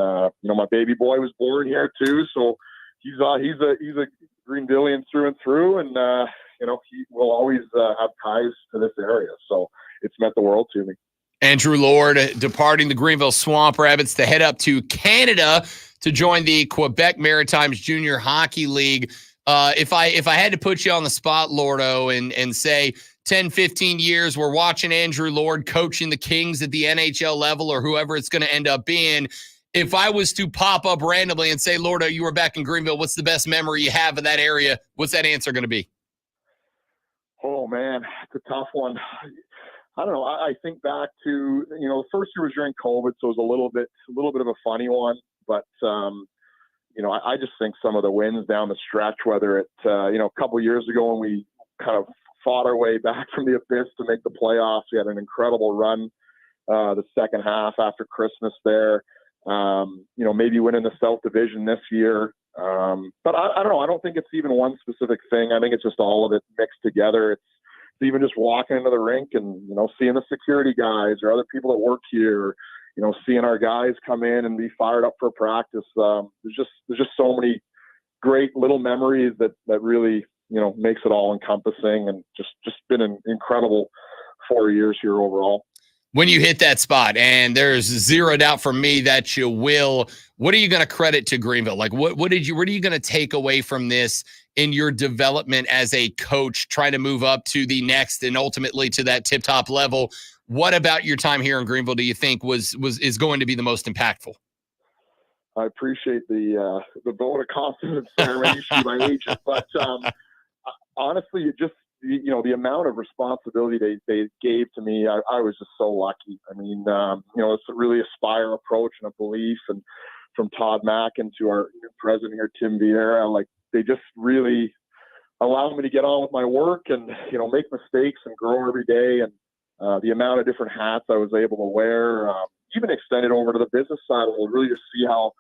my baby boy was born here too. So he's a Greenvillian through and through. And, he will always have ties to this area. So it's meant the world to me. Andrew Lord departing the Greenville Swamp Rabbits to head up to Canada to join the Quebec Maritimes Junior Hockey League. If I had to put you on the spot, Lordo, and say 10, 15 years, we're watching Andrew Lord coaching the Kings at the NHL level or whoever it's going to end up being. If I was to pop up randomly and say, Lordo, you were back in Greenville, what's the best memory you have of that area? What's that answer going to be? Oh, man, it's a tough one. I don't know. I think back to, the first year was during COVID, so it was a little bit of a funny one. But, I just think some of the wins down the stretch, whether it, a couple years ago when we kind of fought our way back from the abyss to make the playoffs, we had an incredible run the second half after Christmas there. Maybe winning the South Division this year. But I don't know. I don't think it's even one specific thing. I think it's just all of it mixed together. It's even just walking into the rink and, seeing the security guys or other people that work here, seeing our guys come in and be fired up for practice. There's just so many great little memories that really, makes it all encompassing, and just been an incredible 4 years here overall. When you hit that spot, and there's zero doubt for me that you will, what are you going to credit to Greenville? Like, what are you going to take away from this in your development as a coach, try to move up to the next and ultimately to that tip-top level? What about your time here in Greenville do you think is going to be the most impactful? I appreciate the vote of confidence there when you see my agent, but honestly, it just, the amount of responsibility they gave to me, I was just so lucky. I mean, it's a really Aspire approach and a belief, and from Todd Mack and to our new president here, Tim Vieira, like, they just really allow me to get on with my work and, make mistakes and grow every day. And the amount of different hats I was able to wear, even extended over to the business side, will really just see how,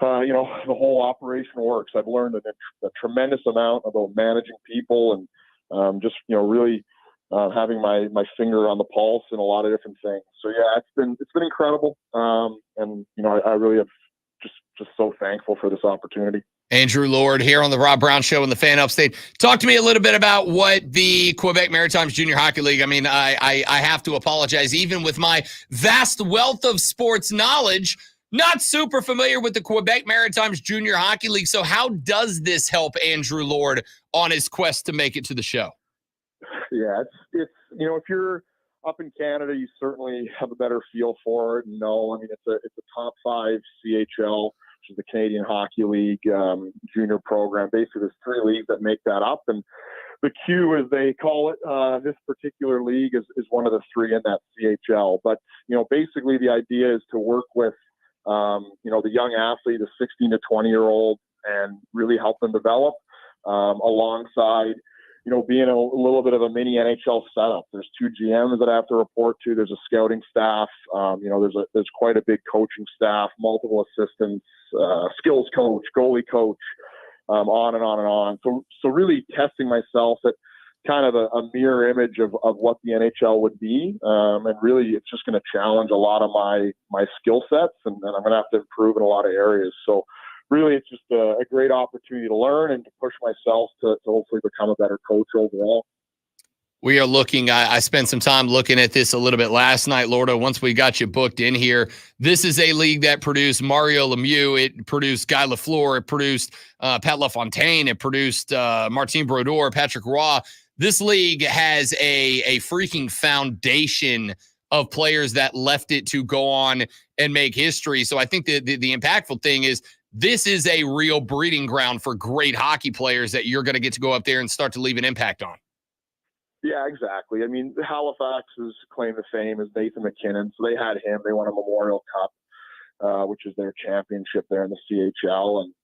the whole operation works. I've learned a tremendous amount about managing people and just, really having my finger on the pulse in a lot of different things. So yeah, it's been incredible. And, I really have just so thankful for this opportunity. Andrew Lord here on the Rob Brown Show in the Fan Upstate. Talk to me a little bit about what the Quebec Maritimes Junior Hockey League, I mean, I have to apologize, even with my vast wealth of sports knowledge, not super familiar with the Quebec Maritimes Junior Hockey League. So how does this help Andrew Lord on his quest to make it to the show? Yeah, it's if you're up in Canada, you certainly have a better feel for it. No, I mean, it's a top 5 CHL, which is the Canadian Hockey League junior program. Basically, there's 3 leagues that make that up, and the Q, as they call it, this particular league is one of the 3 in that CHL. But basically, the idea is to work with the young athlete, the 16 to 20-year-old, and really help them develop alongside being a little bit of a mini NHL setup. There's 2 GMs that I have to report to. There's a scouting staff. There's quite a big coaching staff, multiple assistants, skills coach, goalie coach, on and on and on. So really testing myself at kind of a mirror image of what the NHL would be. And really it's just going to challenge a lot of my skill sets, and I'm going to have to improve in a lot of areas. So really, it's just a great opportunity to learn and to push myself to hopefully become a better coach overall. We are looking, I spent some time looking at this a little bit last night, Lordo, once we got you booked in here. This is a league that produced Mario Lemieux. It produced Guy Lafleur. It produced Pat LaFontaine. It produced Martin Brodeur, Patrick Roy. This league has a freaking foundation of players that left it to go on and make history. So I think the impactful thing is this is a real breeding ground for great hockey players that you're going to get to go up there and start to leave an impact on. Yeah, exactly. I mean, Halifax's claim to fame is Nathan McKinnon. So they had him. They won a Memorial Cup, which is their championship there in the CHL. And,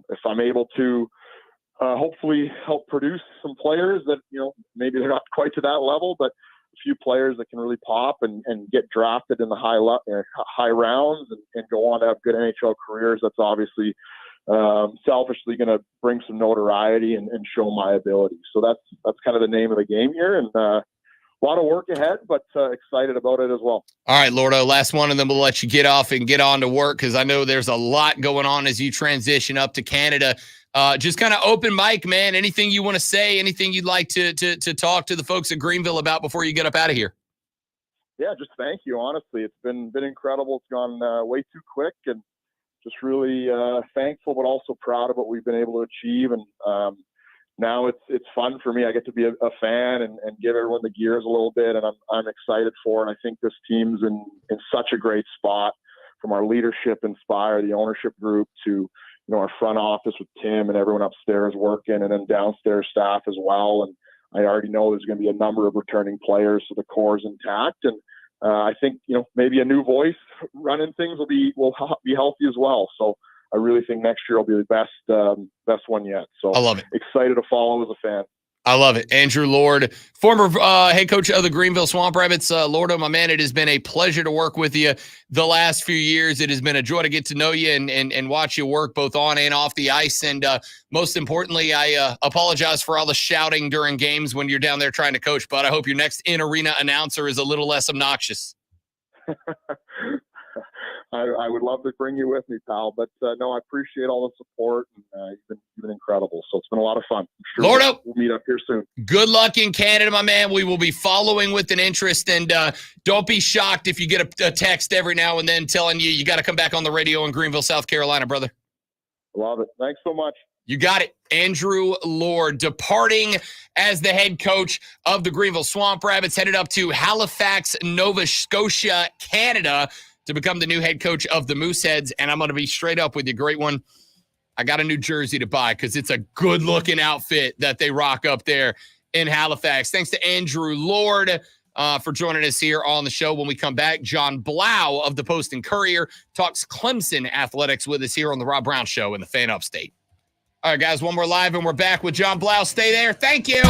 if I'm able to hopefully help produce some players that, maybe they're not quite to that level, but a few players that can really pop and get drafted in the high rounds and go on to have good NHL careers, that's obviously selfishly going to bring some notoriety and show my ability. So that's kind of the name of the game here, and a lot of work ahead, but excited about it as well. All right, Lordo, last one, and then we'll let you get off and get on to work because I know there's a lot going on as you transition up to Canada. Just kind of open mic, man. Anything you want to say, anything you'd like to talk to the folks at Greenville about before you get up out of here? Yeah, just thank you. Honestly, it's been incredible. It's gone way too quick, and just really thankful, but also proud of what we've been able to achieve. And now it's fun for me. I get to be a fan and give everyone the gears a little bit, and I'm excited for it. I think this team's in such a great spot, from our leadership, Inspire, the ownership group, to our front office with Tim and everyone upstairs working, and then downstairs staff as well. And I already know there's going to be a number of returning players, so the core is intact. And I think maybe a new voice running things will be healthy as well. So I really think next year will be the best one yet. So I love it. Excited to follow as a fan. I love it. Andrew Lord, former head coach of the Greenville Swamp Rabbits. Lordo, my man, it has been a pleasure to work with you the last few years. It has been a joy to get to know you and watch you work both on and off the ice. And most importantly, I apologize for all the shouting during games when you're down there trying to coach, but I hope your next in-arena announcer is a little less obnoxious. I would love to bring you with me, pal. But no, I appreciate all the support, and you've been incredible. So it's been a lot of fun. I'm sure Lordo, we'll meet up here soon. Good luck in Canada, my man. We will be following with an interest, and don't be shocked if you get a text every now and then telling you got to come back on the radio in Greenville, South Carolina, brother. Love it. Thanks so much. You got it. Andrew Lord departing as the head coach of the Greenville Swamp Rabbits, headed up to Halifax, Nova Scotia, Canada, to become the new head coach of the Mooseheads. And I'm going to be straight up with you. Great one. I got a new jersey to buy because it's a good-looking outfit that they rock up there in Halifax. Thanks to Andrew Lord for joining us here on the show. When we come back, John Blau of the Post and Courier talks Clemson athletics with us here on the Rob Brown Show in the Fan Upstate. All right, guys, one more live, and we're back with John Blau. Stay there. Thank you.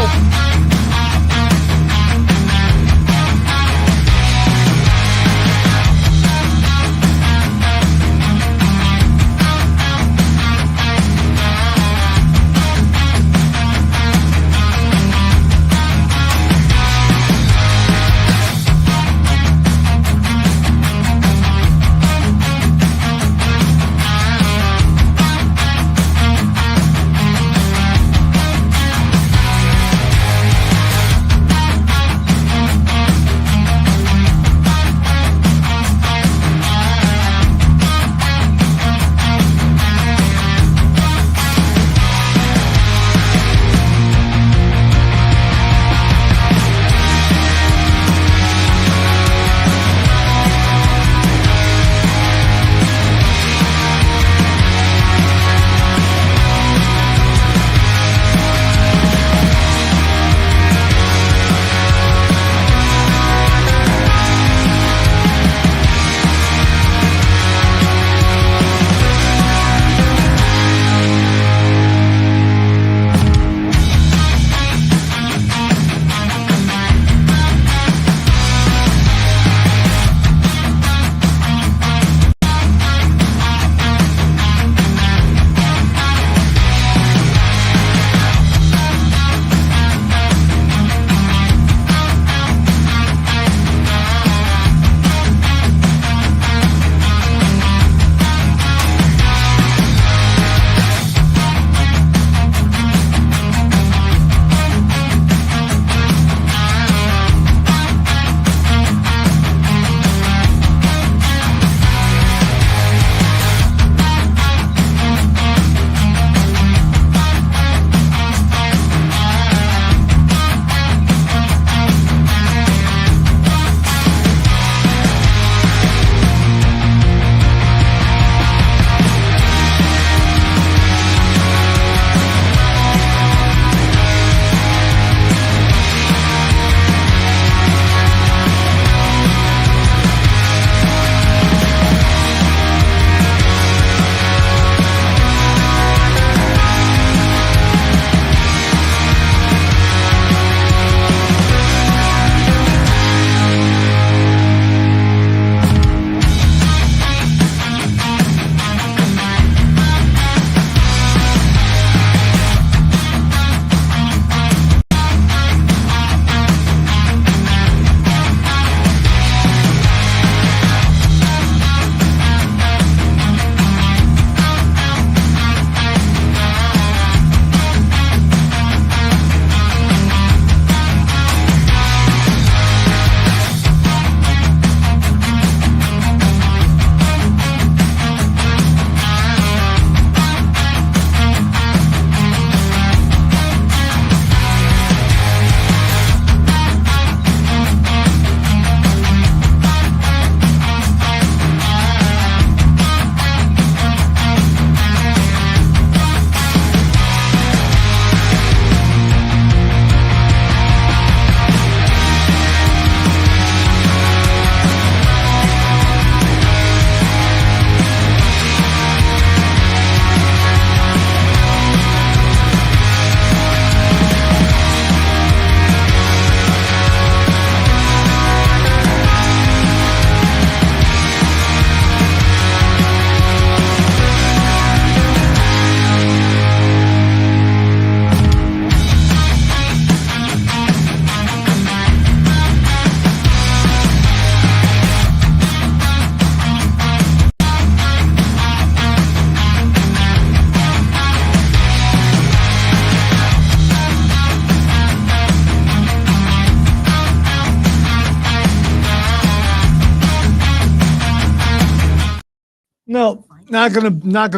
Not gonna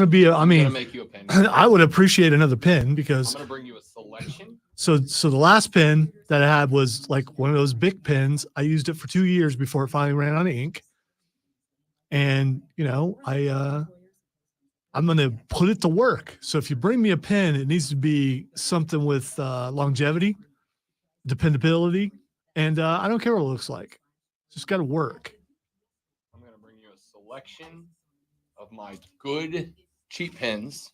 be. I I'm mean, gonna make you a pin. I would appreciate another pin because I'm gonna bring you a selection. so the last pin that I had was like one of those big pins. I used it for 2 years before it finally ran out of ink. And I'm gonna put it to work. So if you bring me a pin, it needs to be something with longevity, dependability, and I don't care what it looks like. It's just got to work. I'm gonna bring you a selection of my good cheap pins.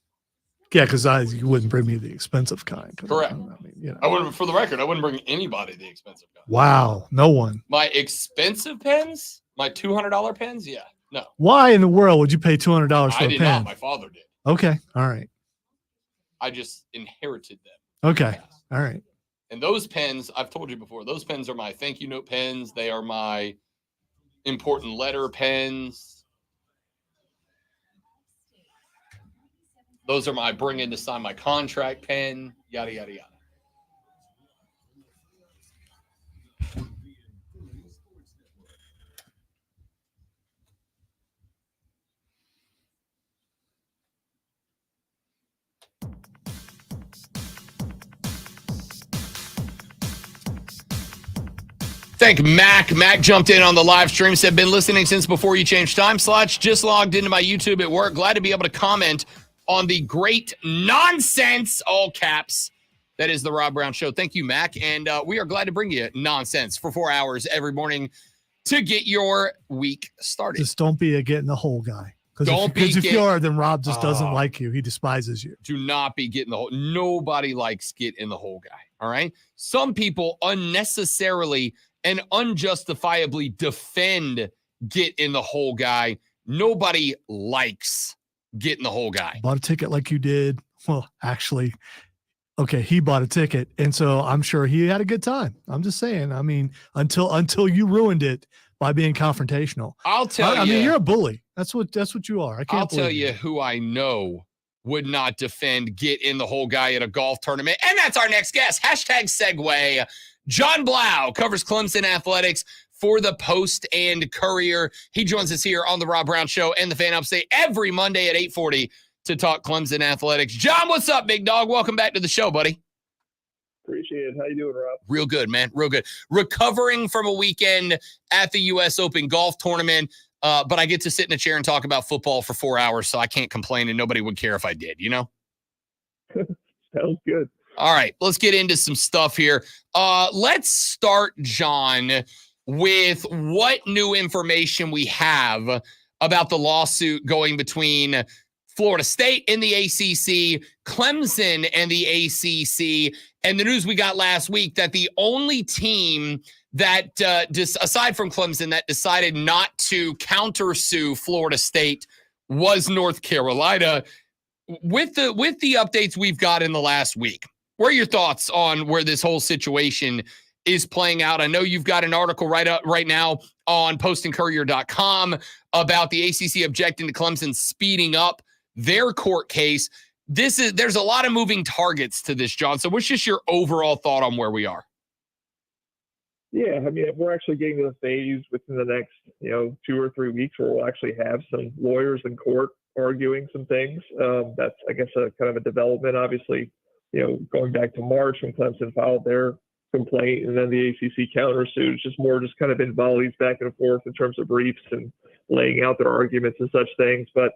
Yeah, because you wouldn't bring me the expensive kind. Correct. I wouldn't. For the record, I wouldn't bring anybody the expensive kind. Wow, no one. My expensive pens, my $200 pens, yeah, no. Why in the world would you pay $200 for I a did pen? not. My father did. Okay, all right. I just inherited them. Okay, all right. And those pens, I've told you before, those pens are my thank you note pens. They are my important letter pens. Those are my bring in to sign my contract pen, yada, yada, yada. Thank Mac. Mac jumped in on the live stream, said, been listening since before you changed time slots. Just logged into my YouTube at work. Glad to be able to comment on the great nonsense, all caps, that is the Rob Brown Show. Thank you, Mac. And we are glad to bring you nonsense for 4 hours every morning to get your week started. Just don't be a get in the hole guy. Don't be Because if you are, then Rob just doesn't like you. He despises you. Do not be getting the hole. Nobody likes get in the hole guy. All right. Some people unnecessarily and unjustifiably defend get in the hole guy. Nobody likes get in the hole guy. Bought a ticket like you did. Well, actually, okay, he bought a ticket, and so I'm sure he had a good time. I'm just saying. I mean, until you ruined it by being confrontational. I'll tell you. I mean, you're a bully. That's what you are. I'll tell you who I know would not defend get in the hole guy at a golf tournament. And that's our next guest. Hashtag segue. John Blau covers Clemson athletics for the Post and Courier. He joins us here on the Rob Brown Show and the Fan Upstate every Monday at 8:40 to talk Clemson athletics. John, what's up, big dog? Welcome back to the show, buddy. Appreciate it. How you doing, Rob? Real good, man. Real good. Recovering from a weekend at the U.S. Open golf tournament, but I get to sit in a chair and talk about football for 4 hours, so I can't complain, and nobody would care if I did, you know? Sounds good. All right, let's get into some stuff here. Let's start, John, with what new information we have about the lawsuit going between Florida State and the ACC, Clemson and the ACC, and the news we got last week that the only team that, aside from Clemson, that decided not to countersue Florida State was North Carolina. With the updates we've got in the last week, what are your thoughts on where this whole situation is playing out? I know you've got an article right now on postandcourier.com about the ACC objecting to Clemson speeding up their court case. There's a lot of moving targets to this, John. So what's just your overall thought on where we are? Yeah, I mean, we're actually getting to the phase within the next, 2 or 3 weeks where we'll actually have some lawyers in court arguing some things. That's, I guess, a kind of a development, obviously. Going back to March when Clemson filed their complaint and then the ACC countersuit, it's just more kind of in volleys back and forth in terms of briefs and laying out their arguments and such things. But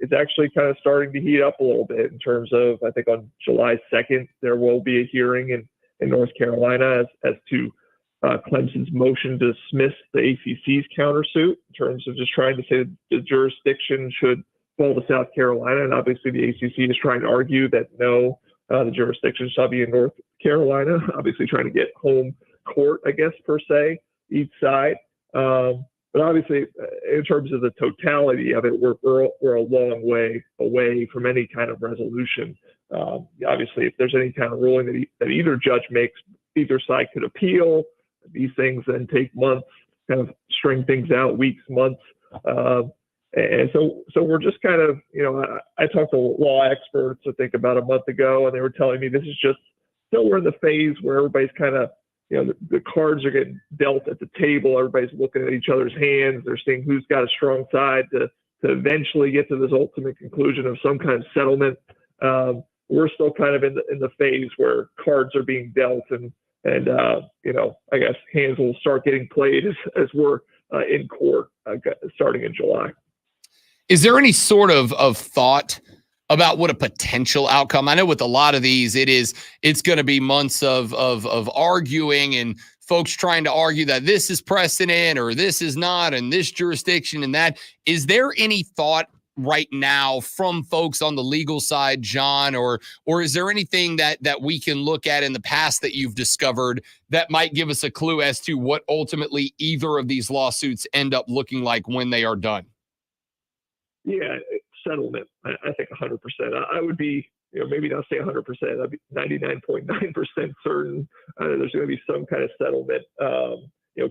it's actually kind of starting to heat up a little bit in terms of, I think on July 2nd, there will be a hearing in North Carolina as to Clemson's motion to dismiss the ACC's countersuit in terms of just trying to say that the jurisdiction should fall to South Carolina. And obviously the ACC is trying to argue that no, the jurisdiction shall be in North Carolina, obviously trying to get home court, I guess, per se, each side. But obviously, in terms of the totality of it, we're a long way away from any kind of resolution. Obviously, if there's any kind of ruling that either judge makes, either side could appeal. These things then take months, kind of string things out, weeks, months. And so we're just kind of, I talked to law experts, I think about a month ago, and they were telling me this is just, still we're in the phase where everybody's kind of, the cards are getting dealt at the table. Everybody's looking at each other's hands. They're seeing who's got a strong side to eventually get to this ultimate conclusion of some kind of settlement. We're still kind of in the phase where cards are being dealt, and I guess hands will start getting played as we're in court starting in July. Is there any sort of thought about what a potential outcome? I know with a lot of these, it's going to be months of arguing and folks trying to argue that this is precedent or this is not, and this jurisdiction and that. Is there any thought right now from folks on the legal side, John, or is there anything that we can look at in the past that you've discovered that might give us a clue as to what ultimately either of these lawsuits end up looking like when they are done? Yeah, settlement. I think 100%. I would be, maybe not say 100%. I'd be 99.9% certain there's going to be some kind of settlement.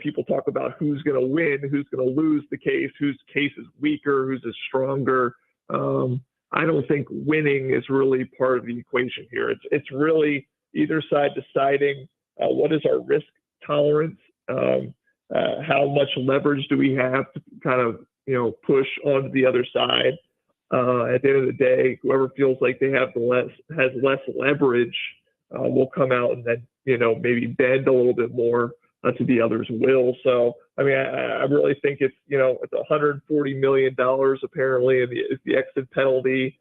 People talk about who's going to win, who's going to lose the case, whose case is weaker, whose is stronger. I don't think winning is really part of the equation here. It's really either side deciding what is our risk tolerance, how much leverage do we have to kind of push onto the other side. At the end of the day, whoever feels like they has less leverage will come out and then maybe bend a little bit more to the other's will. So I mean, I really think it's it's $140 million apparently, and it's the exit penalty.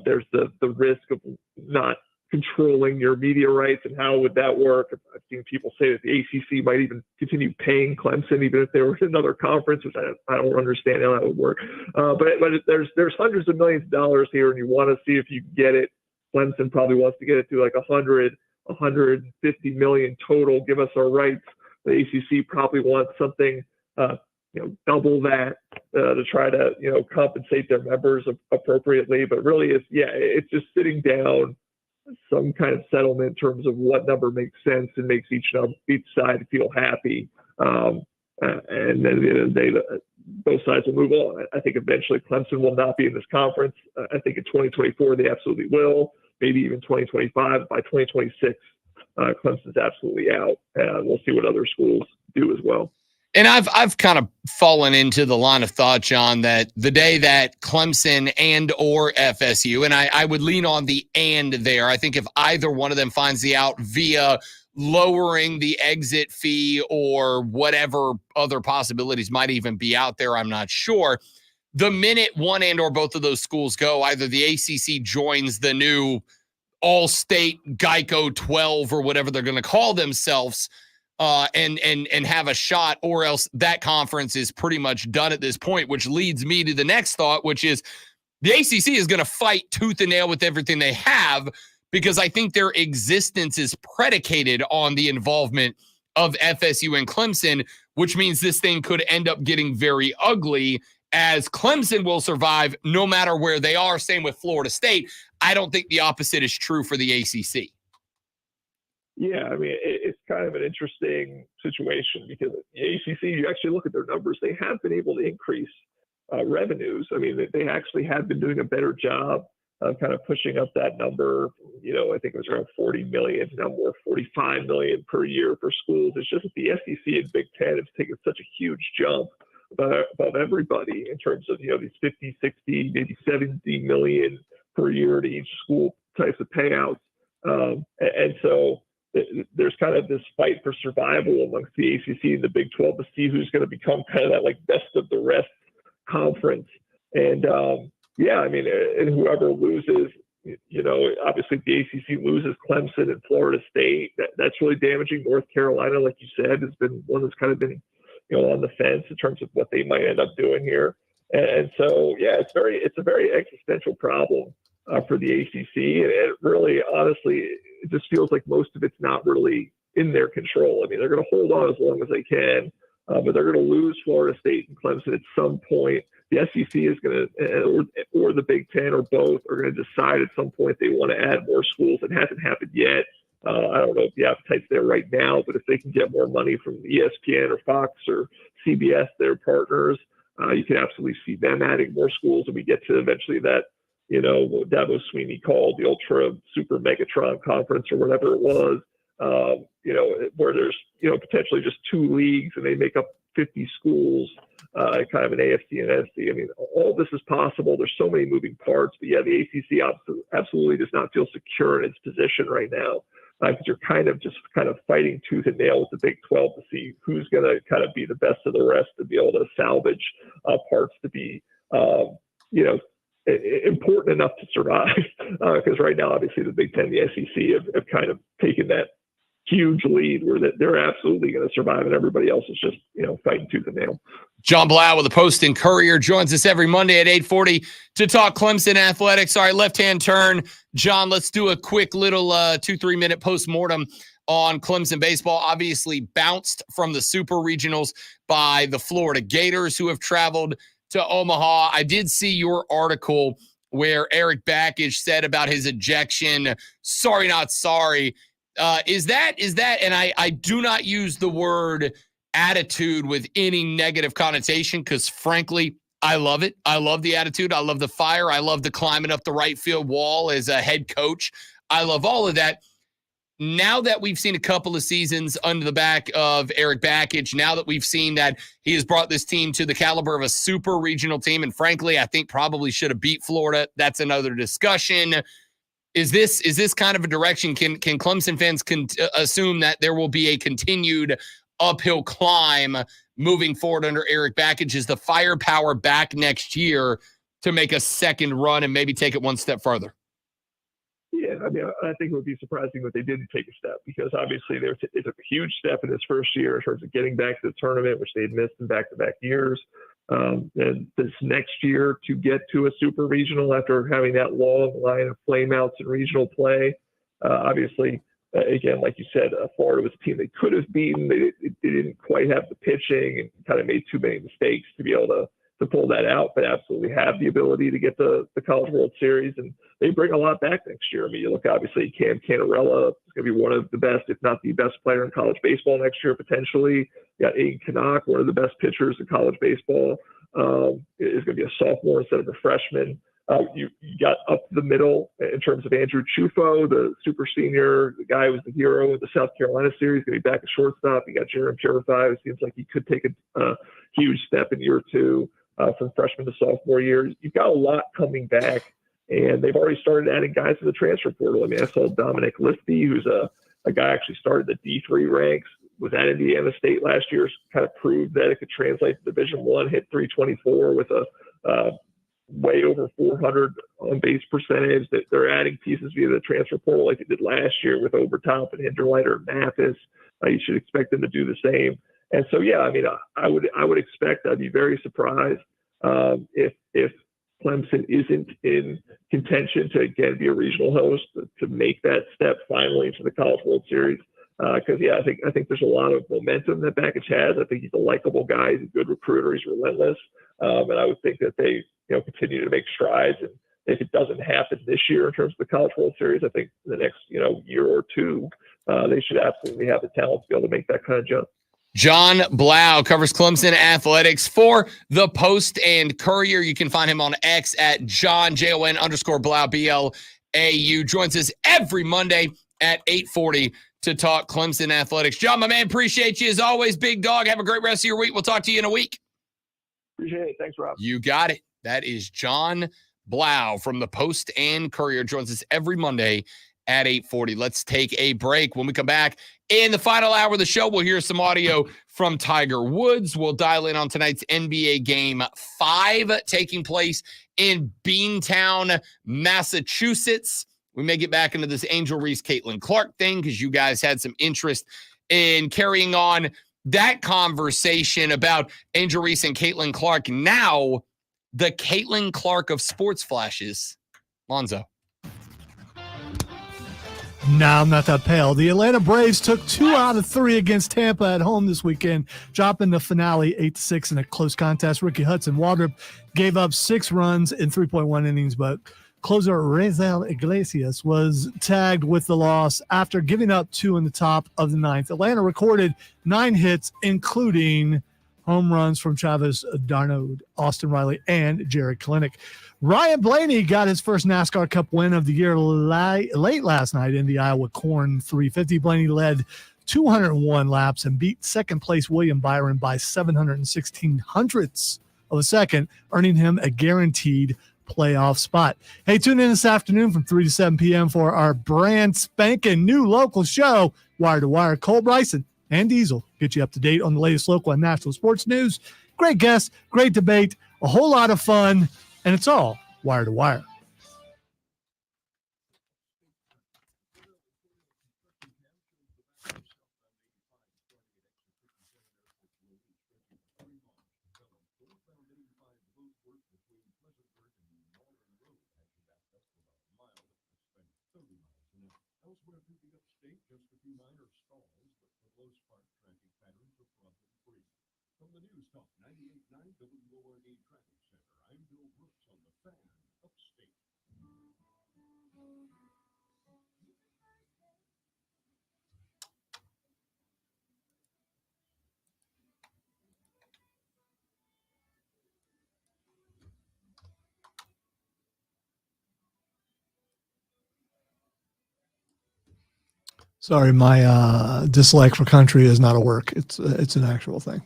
There's the risk of not controlling your media rights, and how would that work? I've seen people say that the ACC might even continue paying Clemson even if they were in another conference, which I don't understand how that would work. But there's hundreds of millions of dollars here, and you want to see if you can get it. Clemson probably wants to get it to like 150 million total. Give us our rights. The ACC probably wants something, double that to try to compensate their members appropriately. But really, it's just sitting down some kind of settlement in terms of what number makes sense and makes each side feel happy. And then at the end of the day, both sides will move on. I think eventually Clemson will not be in this conference. I think in 2024 they absolutely will. Maybe even 2025. By 2026, Clemson's absolutely out. We'll see what other schools do as well. And I've kind of fallen into the line of thought, John, that the day that Clemson and or FSU, and I would lean on the and there. I think if either one of them finds the out via lowering the exit fee or whatever other possibilities might even be out there, I'm not sure. The minute one and or both of those schools go, either the ACC joins the new All-State Geico 12 or whatever they're going to call themselves, and have a shot, or else that conference is pretty much done at this point, which leads me to the next thought, which is the ACC is going to fight tooth and nail with everything they have, because I think their existence is predicated on the involvement of FSU and Clemson, which means this thing could end up getting very ugly, as Clemson will survive no matter where they are. Same with Florida State. I don't think the opposite is true for the ACC. Yeah, I mean, it's kind of an interesting situation because the ACC, you actually look at their numbers, they have been able to increase revenues. I mean, they actually have been doing a better job of kind of pushing up that number. I think it was around 40 million, now more 45 million per year for schools. It's just that the SEC and Big Ten have taken such a huge jump above everybody in terms of, these 50, 60, maybe 70 million per year to each school types of payouts. And so there's kind of this fight for survival amongst the ACC and the Big 12 to see who's going to become kind of that like best of the rest conference. And I mean, and whoever loses, obviously if the ACC loses Clemson and Florida State, that's really damaging. North Carolina, like you said, has been one that's kind of been, on the fence in terms of what they might end up doing here. And so, it's a very existential problem for the ACC. And it really, honestly, it just feels like most of it's not really in their control. I mean, they're going to hold on as long as they can, but they're going to lose Florida State and Clemson at some point. The SEC is going to, or the Big Ten, or both, are going to decide at some point they want to add more schools. It hasn't happened yet. I don't know if the appetite's there right now, but if they can get more money from ESPN or Fox or CBS, their partners, you can absolutely see them adding more schools, and we get to eventually that, what Dabo Sweeney called the Ultra Super Megatron Conference or whatever it was, where there's, potentially just two leagues and they make up 50 schools, kind of an AFC and NFC. I mean, all this is possible. There's so many moving parts, but yeah, the ACC absolutely does not feel secure in its position right now, because you're kind of fighting tooth and nail with the Big 12 to see who's going to kind of be the best of the rest to be able to salvage parts to be, important enough to survive. Because right now, obviously, the Big Ten, the SEC have kind of taken that huge lead where they're absolutely going to survive, and everybody else is just fighting tooth and nail. John Blau with the Post and Courier joins us every Monday at 8:40 to talk Clemson athletics. All right, left-hand turn. John, let's do a quick little 2-3 minute postmortem on Clemson baseball. Obviously bounced from the Super Regionals by the Florida Gators, who have traveled to Omaha. I did see your article where Eric Backage said about his ejection, sorry, not sorry. Is that, and I do not use the word attitude with any negative connotation, because frankly, I love it. I love the attitude. I love the fire. I love the climbing up the right field wall as a head coach. I love all of that. Now that we've seen a couple of seasons under the back of Eric Backage, now that we've seen that he has brought this team to the caliber of a super regional team, and frankly, I think probably should have beat Florida. That's another discussion. Is this kind of a direction? Can Clemson fans assume that there will be a continued uphill climb moving forward under Eric Backage? Is the firepower back next year to make a second run and maybe take it one step further? Yeah, I mean, I think it would be surprising if they didn't take a step, because obviously they took a huge step in his first year in terms of getting back to the tournament, which they had missed in back-to-back years. And this next year to get to a super regional after having that long line of flameouts in regional play, obviously, again, like you said, Florida was a team they could have beaten. They didn't quite have the pitching and kind of made too many mistakes to be able to pull that out, but absolutely have the ability to get the College World Series, and they bring a lot back next year. I mean, you look, obviously, Cam Canarella is going to be one of the best, if not the best player in college baseball next year, potentially. You got Aiden Canuck, one of the best pitchers in college baseball, is going to be a sophomore instead of a freshman. You got up the middle in terms of Andrew Chufo, the super senior, the guy who was the hero of the South Carolina series, going to be back at shortstop. You got Jeremy Purify, who seems like he could take a huge step in year two. From freshman to sophomore year. You've got a lot coming back, and they've already started adding guys to the transfer portal. I mean, I saw Dominic Lispy, who's a guy actually started the D3 ranks, was at Indiana State last year, kind of proved that it could translate to Division I, hit 324 with a way over 400 on base percentage. That they're adding pieces via the transfer portal like they did last year with Overtop and Hinderleiter and Mathis. You should expect them to do the same. And so, yeah, I mean, I would expect, I'd be very surprised if Clemson isn't in contention to, again, be a regional host, to make that step finally into the College World Series. Because, yeah, I think there's a lot of momentum that Backage has. I think he's a likable guy. He's a good recruiter. He's relentless. And I would think that they, continue to make strides. And if it doesn't happen this year in terms of the College World Series, I think the next, year or two, they should absolutely have the talent to be able to make that kind of jump. John Blau covers Clemson athletics for the Post and Courier. You can find him on X at John_Blau, BLAU. Joins us every Monday at 8:40 to talk Clemson athletics. John, my man, appreciate you as always, big dog. Have a great rest of your week. We'll talk to you in a week. Appreciate it. Thanks, Rob. You got it. That is John Blau from the Post and Courier. Joins us every Monday at 8:40. Let's take a break. When we come back in the final hour of the show, we'll hear some audio from Tiger Woods. We'll dial in on tonight's NBA Game 5 taking place in Beantown, Massachusetts. We may get back into this Angel Reese, Caitlin Clark thing because you guys had some interest in carrying on that conversation about Angel Reese and Caitlin Clark. Now, the Caitlin Clark of sports flashes. Lonzo. No, I'm not that pale. The Atlanta Braves took 2 out of 3 against Tampa at home this weekend, dropping the finale 8-6 in a close contest. Ricky Hudson-Waldrop gave up 6 runs in 3.1 innings, but closer Raisel Iglesias was tagged with the loss after giving up 2 in the top of the 9th. Atlanta recorded 9 hits, including home runs from Travis Darno, Austin Riley, and Jared Kalenic. Ryan Blaney got his first NASCAR Cup win of the year late last night in the Iowa Corn 350. Blaney led 201 laps and beat second place William Byron by 716 hundredths of a second, earning him a guaranteed playoff spot. Hey, tune in this afternoon from 3 to 7 p.m. for our brand spanking new local show, Wire to Wire. Cole, Bryson, and Diesel get you up to date on the latest local and national sports news. Great guests, great debate, a whole lot of fun, and it's all Wire to Wire. Elsewhere through the upstate, just a few minor stalls, but for the most part, traffic patterns are problem-free. From the News Talk 98.9 WORD Traffic Center, I'm Bill Brooks on the Fan Upstate. Sorry, my dislike for country is not a work. It's an actual thing.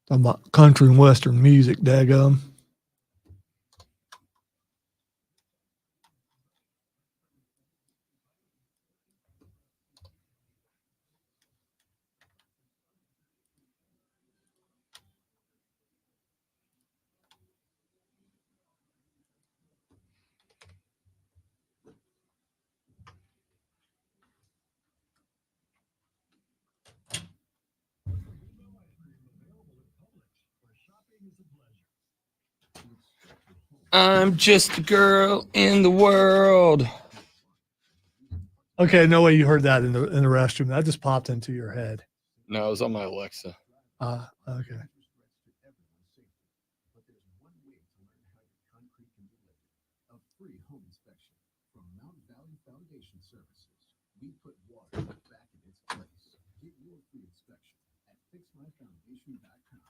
Talking about country and western music, daggum. I'm just a girl in the world. Okay, no way you heard that in the restroom. That just popped into your head. No, it was on my Alexa. Okay. We put water back in its place. Get your free inspection at fixmyfoundation.com.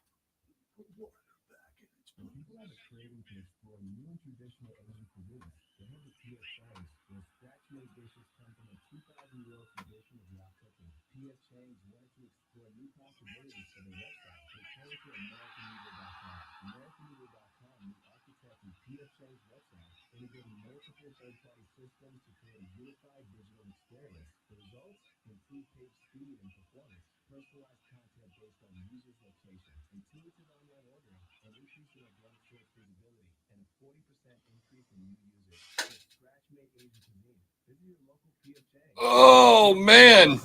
Put water back in its place. People have a craving to explore new and traditional Asian cuisine. They have the PSAs, where scratch-made dishes come from a 2,000-year-old tradition of wok cooking. PSAs wanted to explore new possibilities for their website. They turn to AmericanMedia.com. AmericanMedia.com, the architect and PSA's website, integrating multiple third-party systems to create a unified digital experience. The results? Improved page speed and performance, personalized content based on users' location, intuitive online ordering, an increase in organic search visibility, and a 40% increase in new users. So scratch-made Asian cuisine. Visit your local PSA. Oh, man.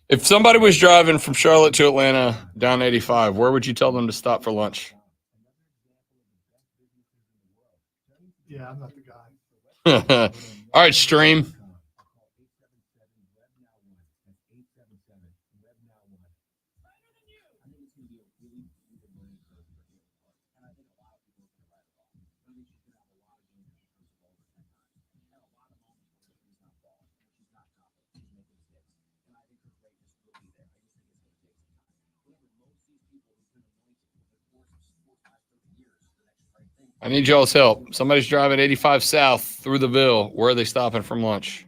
If somebody was driving from Charlotte to Atlanta down 85, where would you tell them to stop for lunch? Yeah, I'm not the guy. All right, stream. I need y'all's help. Somebody's driving 85 south through the Ville. Where are they stopping from lunch?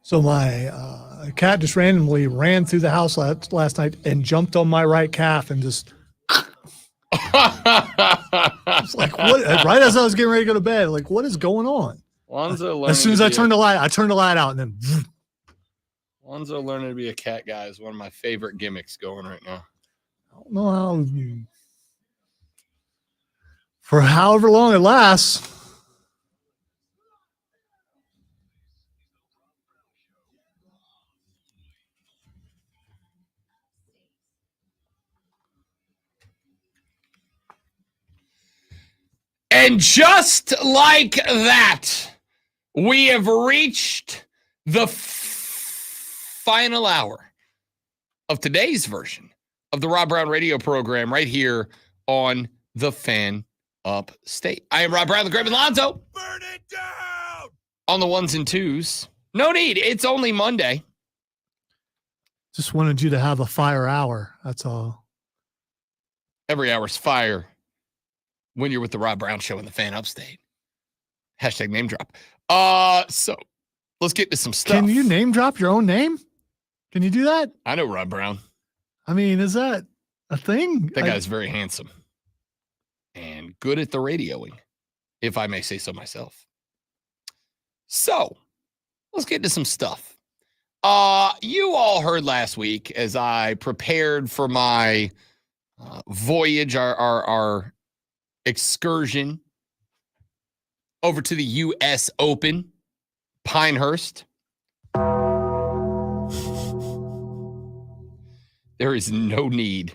So my cat just randomly ran through the house last night and jumped on my right calf and just it's like what? Right as I was getting ready to go to bed, like what is going on? As soon as I turned the light out, and then Lonzo learning to be a cat guy is one of my favorite gimmicks going right now. I don't know how. For however long it lasts. And just like that, we have reached the final hour of today's version of the Rob Brown radio program right here on the Fan Upstate. I am Rob Brown, the Great Alonzo. Burn it down! On the ones and twos. No need. It's only Monday. Just wanted you to have a fire hour. That's all. Every hour's fire when you're with the Rob Brown Show in the Fan Upstate. Hashtag name drop. So let's get to some stuff. Can you name drop your own name? Can you do that? I know Rob Brown. I mean, is that a thing? That guy's very handsome and good at the radioing, if I may say so myself. So let's get to some stuff. You all heard last week as I prepared for my voyage, our excursion over to the U.S. Open, Pinehurst. There is no need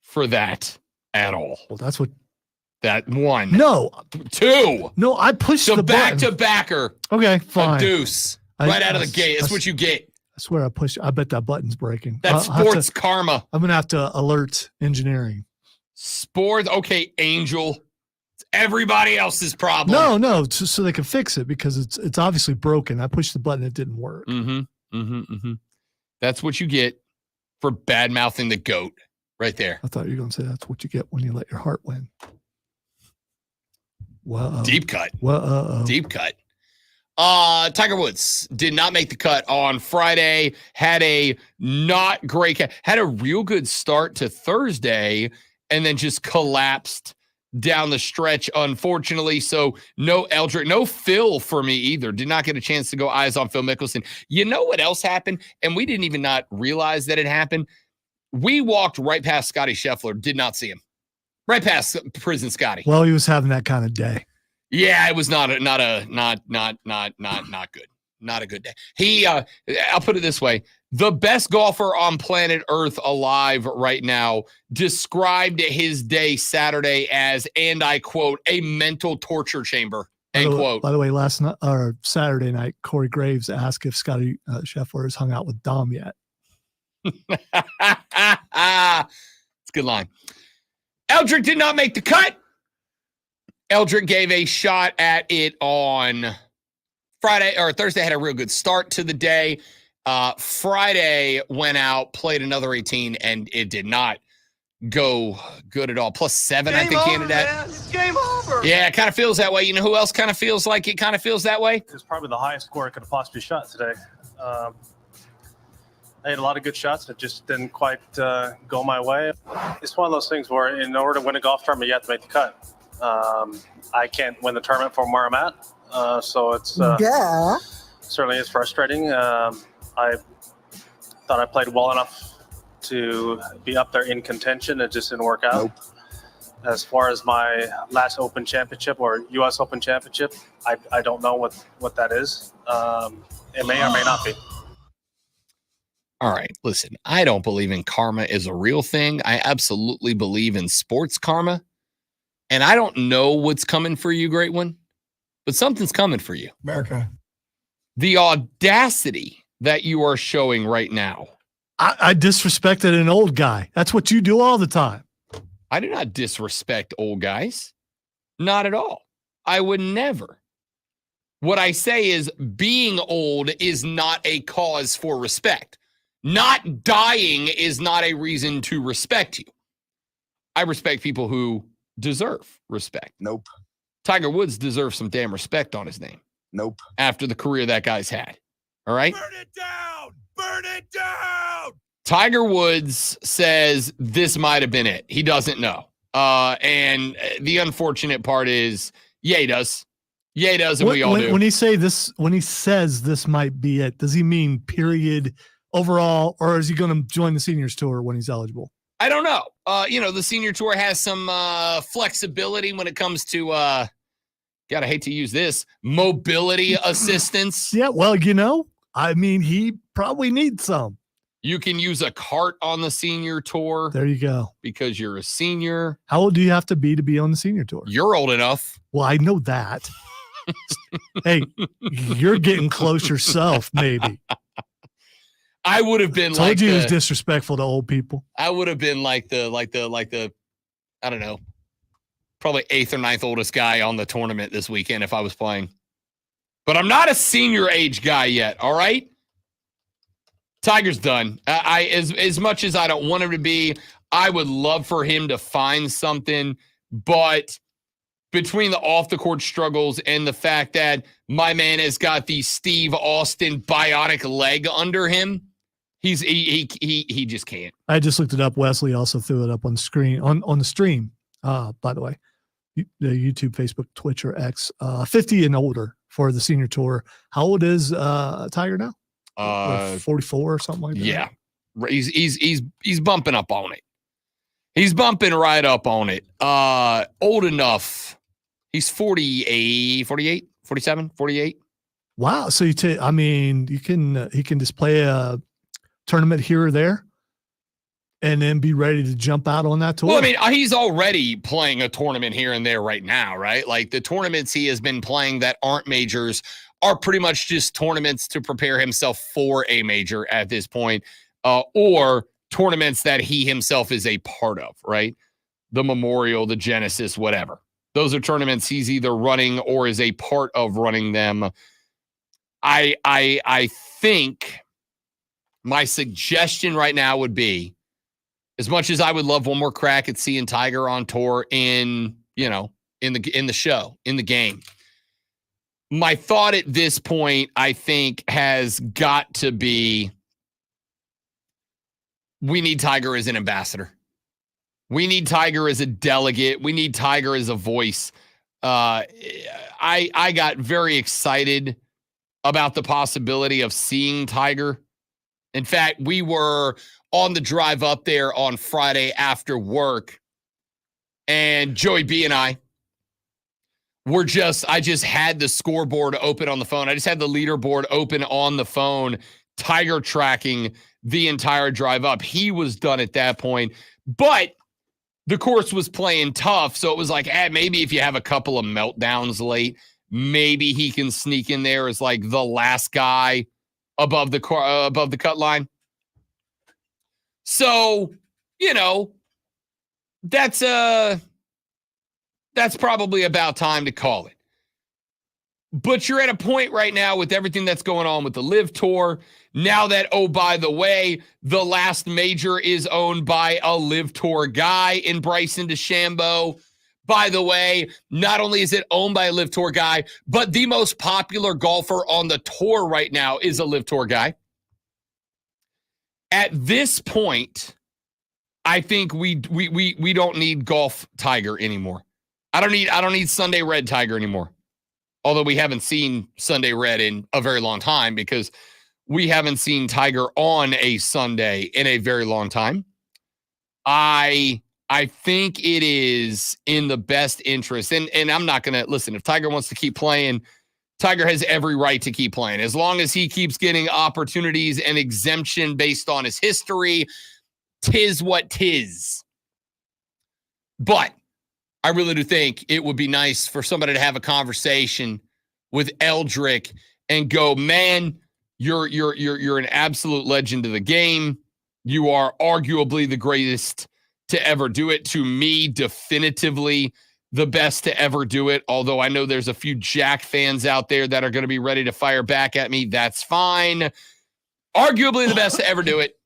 for that at all. Well, that's what. That one. No. Two. No, I pushed the button. Back-to-backer. Okay, fine. A deuce. Right out of the gate. That's what you get. I swear I pushed. I bet that button's breaking. That's sports karma. I'm going to have to alert engineering. Sports. Okay, Angel. It's everybody else's problem. No. So they can fix it because it's obviously broken. I pushed the button. It didn't work. That's what you get for bad-mouthing the GOAT right there. I thought you were going to say that's what you get when you let your heart win. Whoa. Deep cut. Whoa. Deep cut. Tiger Woods did not make the cut on Friday. Had a not great, had a real good start to Thursday, and then just collapsed down the stretch, unfortunately. So no Eldrick, no Phil for me either. Did not get a chance to go eyes on Phil Mickelson. You know what else happened? And we didn't even not realize that it happened. We walked right past Scotty Scheffler, did not see him. Right past Prison Scotty. Well, he was having that kind of day. Yeah, it was not good. Not a good day. He, I'll put it this way. The best golfer on planet Earth alive right now described his day Saturday as, and I quote, a mental torture chamber, end quote. By the way, last night or Saturday night, Corey Graves asked if Scotty Scheffler has hung out with Dom yet. It's a good line. Eldrick did not make the cut. Eldrick gave a shot at it on Friday or Thursday, had a real good start to the day. Friday went out, played another 18, and it did not go good at all. +7, I think he ended at. It's game over. Yeah, it kind of feels that way. You know who else kind of feels like it kind of feels that way? It's probably the highest score I could have possibly shot today. I had a lot of good shots that just didn't quite go my way. It's one of those things where in order to win a golf tournament, you have to make the cut. I can't win the tournament from where I'm at. So it's certainly is frustrating. I thought I played well enough to be up there in contention. It just didn't work out. Nope. As far as my last Open Championship or U.S. Open Championship, I don't know what that is. It may or may not be. All right, listen, I don't believe in karma is a real thing. I absolutely believe in sports karma. And I don't know what's coming for you, great one, but something's coming for you. America. The audacity that you are showing right now. I disrespected an old guy. That's what you do all the time. I do not disrespect old guys. Not at all. I would never. What I say is being old is not a cause for respect. Not dying is not a reason to respect you. I respect people who deserve respect. Nope. Tiger Woods deserves some damn respect on his name. Nope. After the career that guy's had. All right? Burn it down! Burn it down! Tiger Woods says this might have been it. He doesn't know. And the unfortunate part is, yeah, he does. Yeah, he does, and we all do. When he says this might be it, does he mean period overall, or is he going to join the seniors tour when he's eligible? I don't know. The senior tour has some flexibility when it comes to God, I hate to use this, mobility assistance. Yeah, well, I mean, he probably needs some. You can use a cart on the senior tour. There you go. Because you're a senior. How old do you have to be on the senior tour? You're old enough. Well, I know that. Hey, you're getting close yourself, maybe. I would have been Told you it was disrespectful to old people. I would have been like the I don't know, probably 8th or 9th oldest guy on the tournament this weekend if I was playing. But I'm not a senior age guy yet, all right? Tiger's done. As much as I don't want him to be, I would love for him to find something, but between the off-the-court struggles and the fact that my man has got the Steve Austin bionic leg under him, he just can't. I just looked it up. Wesley also threw it up on screen on the stream. By the way, the YouTube, Facebook, Twitch, or X. 50 and older for the senior tour. How old is Tiger now? 44 or something like that. Yeah, he's bumping up on it. He's bumping right up on it. Old enough. He's 48, 47, 48. Wow. So he can just play a tournament here or there and then be ready to jump out on that tour. Well, I mean, he's already playing a tournament here and there right now, right? Like the tournaments he has been playing that aren't majors are pretty much just tournaments to prepare himself for a major at this point, or tournaments that he himself is a part of, right? The Memorial, the Genesis, whatever. Those are tournaments he's either running or is a part of running them. I think my suggestion right now would be, as much as I would love one more crack at seeing Tiger on tour in the show, in the game, my thought at this point, I think, has got to be, we need Tiger as an ambassador. We need Tiger as a delegate. We need Tiger as a voice. I got very excited about the possibility of seeing Tiger. In fact, we were on the drive up there on Friday after work, and Joey B and I I just had the scoreboard open on the phone. I just had the leaderboard open on the phone, Tiger tracking the entire drive up. He was done at that point, but the course was playing tough, so it was like, maybe if you have a couple of meltdowns late, maybe he can sneak in there as like the last guy above the cut line. So, that's probably about time to call it. But you're at a point right now with everything that's going on with the LIV Tour. Now that, oh, by the way, the last major is owned by a LIV Tour guy in Bryson DeChambeau. By the way, not only is it owned by a LIV Tour guy, but the most popular golfer on the tour right now is a LIV Tour guy. At this point, I think we don't need golf Tiger anymore. I don't need Sunday Red Tiger anymore. Although we haven't seen Sunday Red in a very long time because we haven't seen Tiger on a Sunday in a very long time. I think it is in the best interest. And I'm not going to listen. If Tiger wants to keep playing, Tiger has every right to keep playing. As long as he keeps getting opportunities and exemption based on his history, tis what tis. But I really do think it would be nice for somebody to have a conversation with Eldrick and go, man, you're an absolute legend of the game. You are arguably the greatest to ever do it. To me, definitively the best to ever do it. Although I know there's a few Jack fans out there that are going to be ready to fire back at me. That's fine. Arguably the best to ever do it.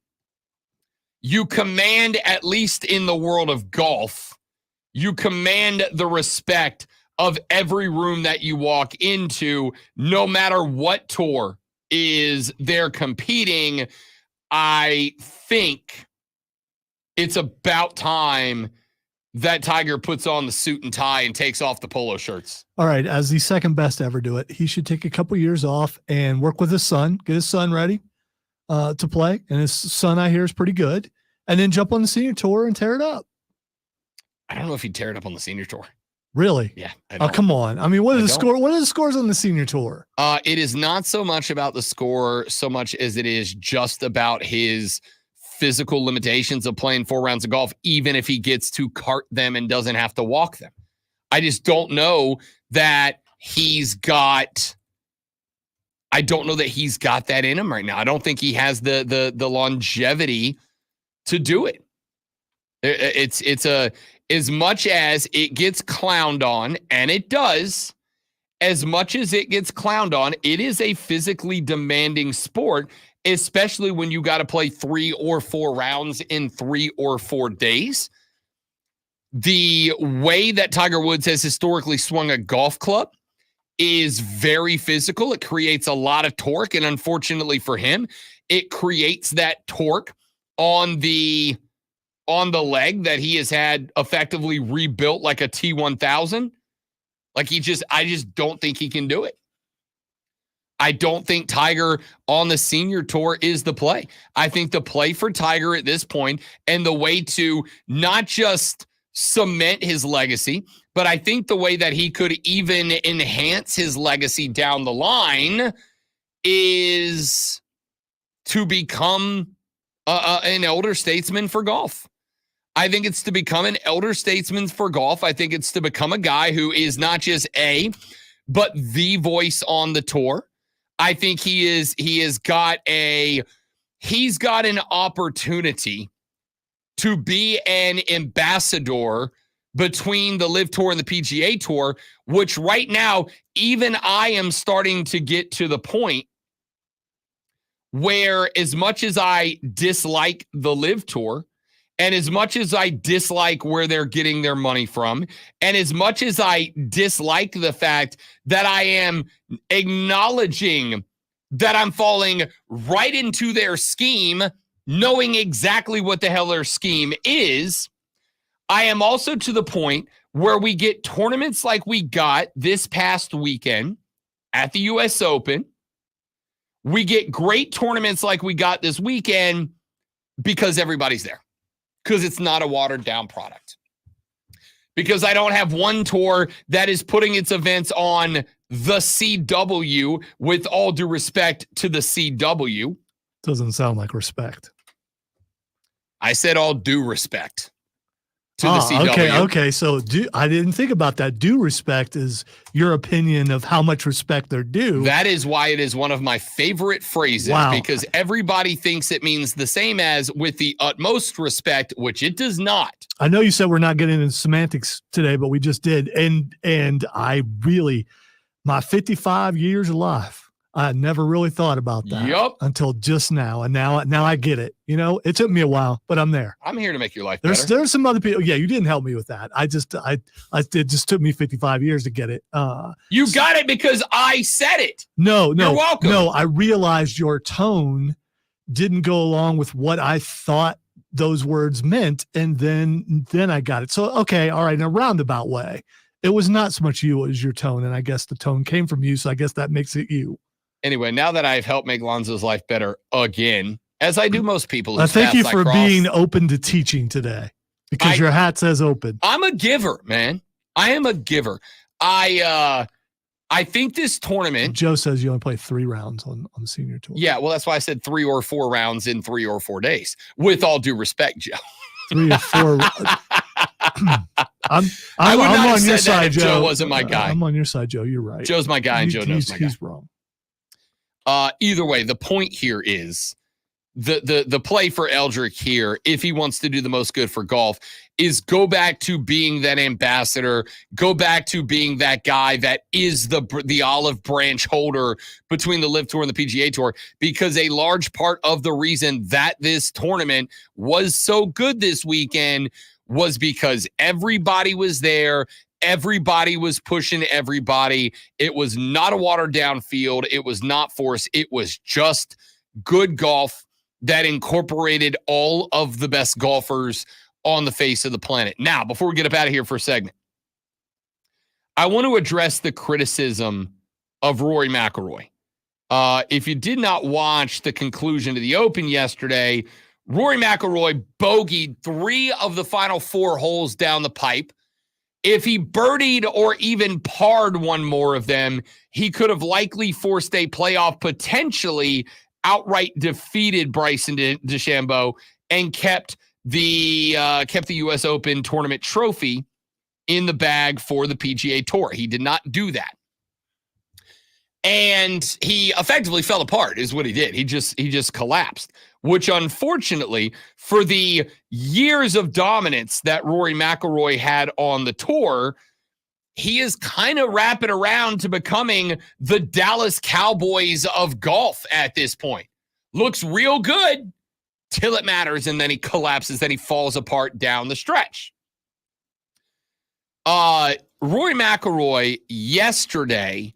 You command, at least in the world of golf, you command the respect of every room that you walk into, no matter what tour is there competing. I think it's about time that Tiger puts on the suit and tie and takes off the polo shirts. All right. As the second best to ever do it, he should take a couple years off and work with his son, get his son ready to play. And his son, I hear, is pretty good. and then jump on the senior tour and tear it up. I don't know if he'd tear it up on the senior tour. Really? Yeah. Oh, come on. I mean, what are the score? What are the scores on the senior tour? It is not so much about the score so much as it is just about his physical limitations of playing 4 rounds of golf, even if he gets to cart them and doesn't have to walk them. I just don't know that he's got that in him right now. I don't think he has the longevity to do it. It's as much as it gets clowned on, and it does, as much as it gets clowned on, it is a physically demanding sport, especially when you got to play 3 or 4 rounds in 3 or 4 days. The way that Tiger Woods has historically swung a golf club is very physical. It creates a lot of torque, and unfortunately for him, it creates that torque on the leg that he has had effectively rebuilt like a T1000. Like I just don't think he can do it. I don't think Tiger on the senior tour is the play. I think the play for Tiger at this point, and the way to not just cement his legacy, but I think the way that he could even enhance his legacy down the line is to become an elder statesman for golf. I think it's to become an elder statesman for golf. I think it's to become a guy who is not just but the voice on the tour. I think he's got an opportunity to be an ambassador between the LIV Tour and the PGA Tour, which right now, even I am starting to get to the point where, as much as I dislike the LIV Tour, and as much as I dislike where they're getting their money from, and as much as I dislike the fact that I am acknowledging that I'm falling right into their scheme, knowing exactly what the hell their scheme is, I am also to the point where we get tournaments like we got this past weekend at the U.S. Open. We get great tournaments like we got this weekend because everybody's there. Because it's not a watered down product. Because I don't have one tour that is putting its events on the CW, with all due respect to the CW. Doesn't sound like respect. I said all due respect to the CW. Okay. So I didn't think about that. Due respect is your opinion of how much respect they're due. That is why it is one of my favorite phrases. Wow. Because everybody thinks it means the same as with the utmost respect, which it does not. I know you said we're not getting into semantics today, but we just did. And I really, my 55 years of life, I never really thought about that until just now. And now I get it. You know, it took me a while, but I'm there. I'm here to make your life better. There's some other people. Yeah, you didn't help me with that. It just took me 55 years to get it. You got it because I said it. No. You're welcome. No, I realized your tone didn't go along with what I thought those words meant. And then I got it. So, okay. All right. In a roundabout way, it was not so much you as your tone. And I guess the tone came from you. So I guess that makes it you. Anyway, now that I've helped make Lonzo's life better again, as I do most people. Thank you for being open to teaching today, because your hat says open. I'm a giver, man. I am a giver. I think this tournament. Joe says you only play 3 rounds on the senior tour. Yeah, well, that's why I said 3 or 4 rounds in 3 or 4 days. With all due respect, Joe. 3 or 4. I'm on your side, Joe. Joe wasn't my guy. I'm on your side, Joe. You're right. Joe's my guy, and Joe knows my guy. He's wrong. Either way, the point here is the play for Eldrick here, if he wants to do the most good for golf, is go back to being that ambassador, go back to being that guy that is the olive branch holder between the LIV Tour and the PGA Tour, because a large part of the reason that this tournament was so good this weekend was because everybody was there. Everybody was pushing everybody. It was not a watered down field. It was not forced. It was just good golf that incorporated all of the best golfers on the face of the planet. Now, before we get up out of here for a segment, I want to address the criticism of Rory McIlroy. If you did not watch the conclusion to the Open yesterday, Rory McIlroy bogeyed 3 of the final 4 holes down the pipe. If he birdied or even parred one more of them, he could have likely forced a playoff, potentially outright defeated Bryson DeChambeau, and kept the U.S. Open tournament trophy in the bag for the PGA Tour. He did not do that. And he effectively fell apart is what he did. He just collapsed, which unfortunately, for the years of dominance that Rory McIlroy had on the tour, he is kind of wrapping around to becoming the Dallas Cowboys of golf at this point. Looks real good till it matters, and then he collapses, then he falls apart down the stretch. Rory McIlroy yesterday,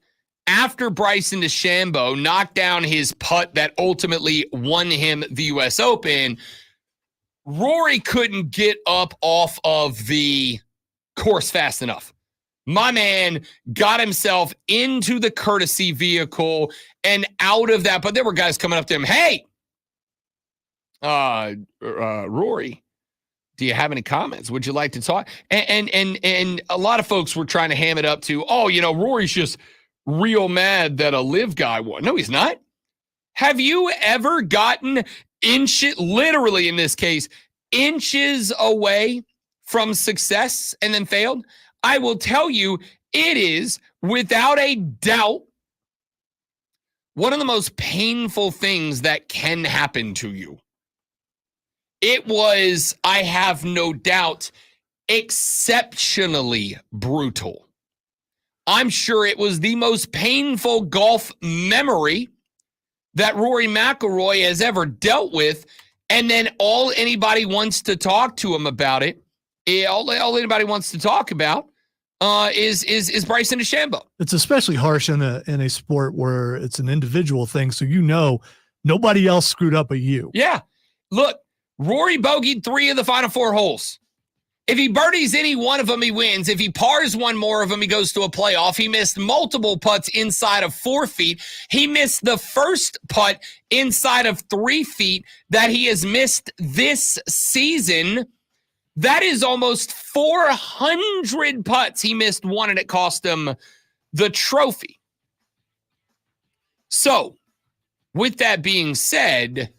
after Bryson DeChambeau knocked down his putt that ultimately won him the U.S. Open, Rory couldn't get up off of the course fast enough. My man got himself into the courtesy vehicle and out of that. But there were guys coming up to him. Hey, Rory, do you have any comments? Would you like to talk? And a lot of folks were trying to ham it up to, Rory's just real mad that a live guy won. No, he's not. Have you ever gotten literally in this case, inches away from success and then failed? I will tell you, it is without a doubt one of the most painful things that can happen to you. It was, I have no doubt, exceptionally brutal. I'm sure it was the most painful golf memory that Rory McIlroy has ever dealt with. And then all anybody wants to talk to him about it, all anybody wants to talk about is Bryson DeChambeau. It's especially harsh in a sport where it's an individual thing, so nobody else screwed up but you. Yeah. Look, Rory bogeyed 3 of the final 4 holes. If he birdies any one of them, he wins. If he pars one more of them, he goes to a playoff. He missed multiple putts inside of 4 feet. He missed the first putt inside of 3 feet that he has missed this season. That is almost 400 putts. He missed one, and it cost him the trophy. So, with that being said,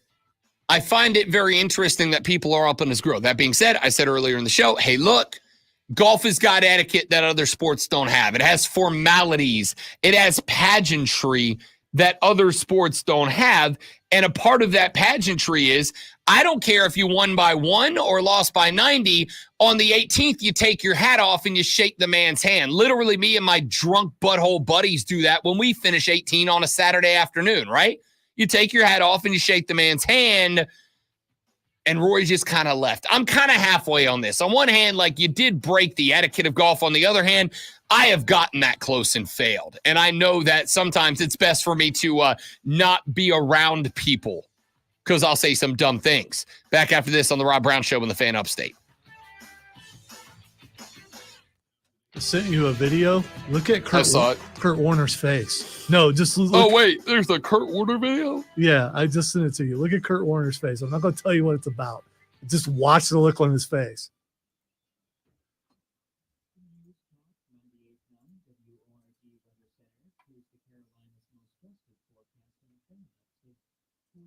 I find it very interesting that people are up on his grill. That being said, I said earlier in the show, hey, look, golf has got etiquette that other sports don't have. It has formalities. It has pageantry that other sports don't have. And a part of that pageantry is, I don't care if you won by 1 or lost by 90. On the 18th, you take your hat off and you shake the man's hand. Literally, me and my drunk butthole buddies do that when we finish 18 on a Saturday afternoon, right? You take your hat off and you shake the man's hand, and Rory just kind of left. I'm kind of halfway on this. On one hand, like, you did break the etiquette of golf. On the other hand, I have gotten that close and failed. And I know that sometimes it's best for me to not be around people because I'll say some dumb things. Back after this on the Rob Brown Show in the Fan Upstate. I sent you a video. Look at Kurt Warner's face. No, just look. Oh, wait. There's a Kurt Warner video? Yeah, I just sent it to you. Look at Kurt Warner's face. I'm not going to tell you what it's about. Just watch the look on his face.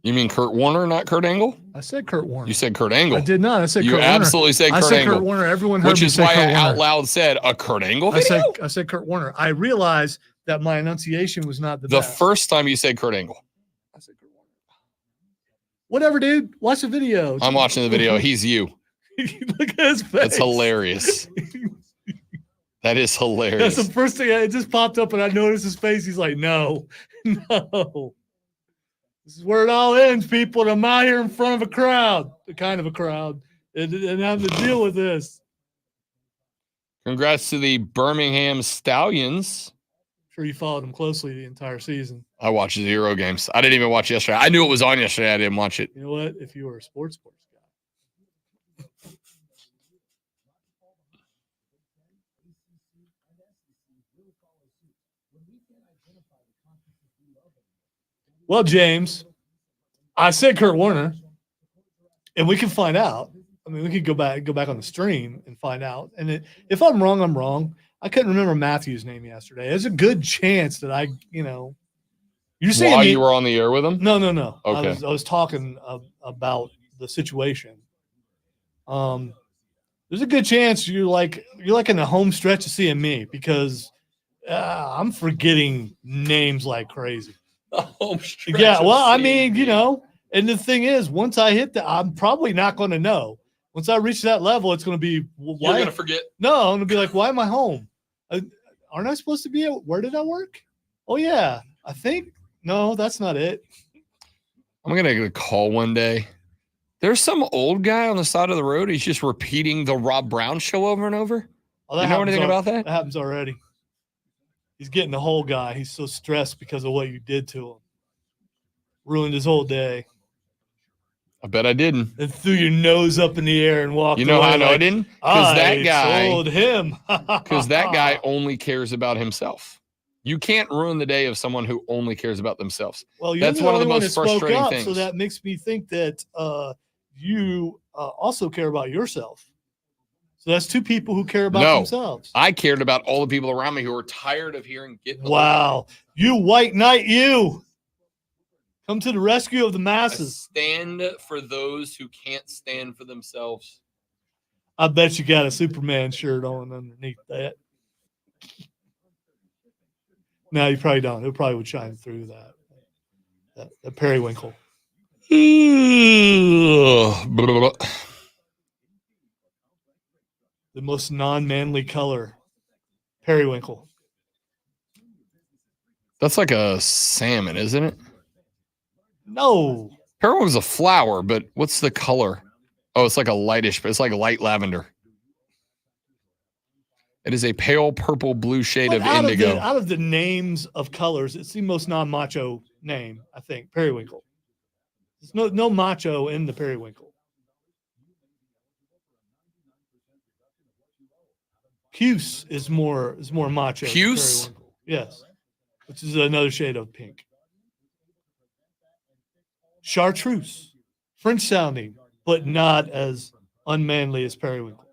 You mean Kurt Warner, not Kurt Angle? I said Kurt Warner. You said Kurt Angle. I did not. I said Kurt Warner. You absolutely said Kurt Angle. I said Kurt Warner. Everyone heard Which me is say why Kurt I Warner. out loud said a Kurt Angle video? I said Kurt Warner. I realized that my enunciation was not the The best. first time you said Kurt Angle. I said Kurt Warner. Whatever, dude. Watch the video. I'm watching the video. He's you. Look at his face. That's hilarious. That is hilarious. That's the first thing. It just popped up and I noticed his face. He's like, no. This is where it all ends, people. And I'm out here in front of a crowd, kind of a crowd, and having to deal with this. Congrats to the Birmingham Stallions. I'm sure you followed them closely the entire season. I watched 0 games. I didn't even watch yesterday. I knew it was on yesterday. I didn't watch it. You know what? If you were a sports guy. Well, James, I said Kurt Warner. And we can find out. I mean, we could go back on the stream and find out. And if I'm wrong, I'm wrong. I couldn't remember Matthew's name yesterday. There's a good chance that you're saying While you were on the air with him? No. Okay. I was talking about the situation. There's a good chance you're like in the home stretch of seeing me because I'm forgetting names like crazy. Home stretch. Yeah, well, I mean, and the thing is, once I hit that, I'm probably not going to know. Once I reach that level, it's going to be. You're going to forget. No, I'm going to be like, why am I home? Aren't I supposed to be where did I work? Oh, yeah, I think. No, that's not it. I'm going to get a call one day. There's some old guy on the side of the road. He's just repeating the Rob Brown show over and over. Oh, you know anything about that? That happens already. He's getting the whole guy. He's so stressed because of what you did to him. Ruined his whole day. I bet I didn't. And threw your nose up in the air and walked away. You know how I know I didn't? Because that guy told him. Because that guy only cares about himself. You can't ruin the day of someone who only cares about themselves. Well, you're that's one of the most frustrating up, things. So that makes me think that you also care about yourself. So that's two people who care about themselves. I cared about all the people around me who were tired of hearing "Get the Wow, you white knight, you come to the rescue of the masses. Stand for those who can't stand for themselves. I bet you got a Superman shirt on underneath that. No, you probably don't. It probably would shine through that periwinkle. The most non-manly color, periwinkle. That's like a salmon, isn't it? No. Periwinkle's a flower, but what's the color? Oh, it's like a lightish, but it's like a light lavender. It is a pale purple blue shade of indigo. Out of the names of colors, it's the most non-macho name, I think, periwinkle. There's no macho in the periwinkle. Puce is more macho. Puce? Yes. Which is another shade of pink. Chartreuse. French sounding, but not as unmanly as periwinkle.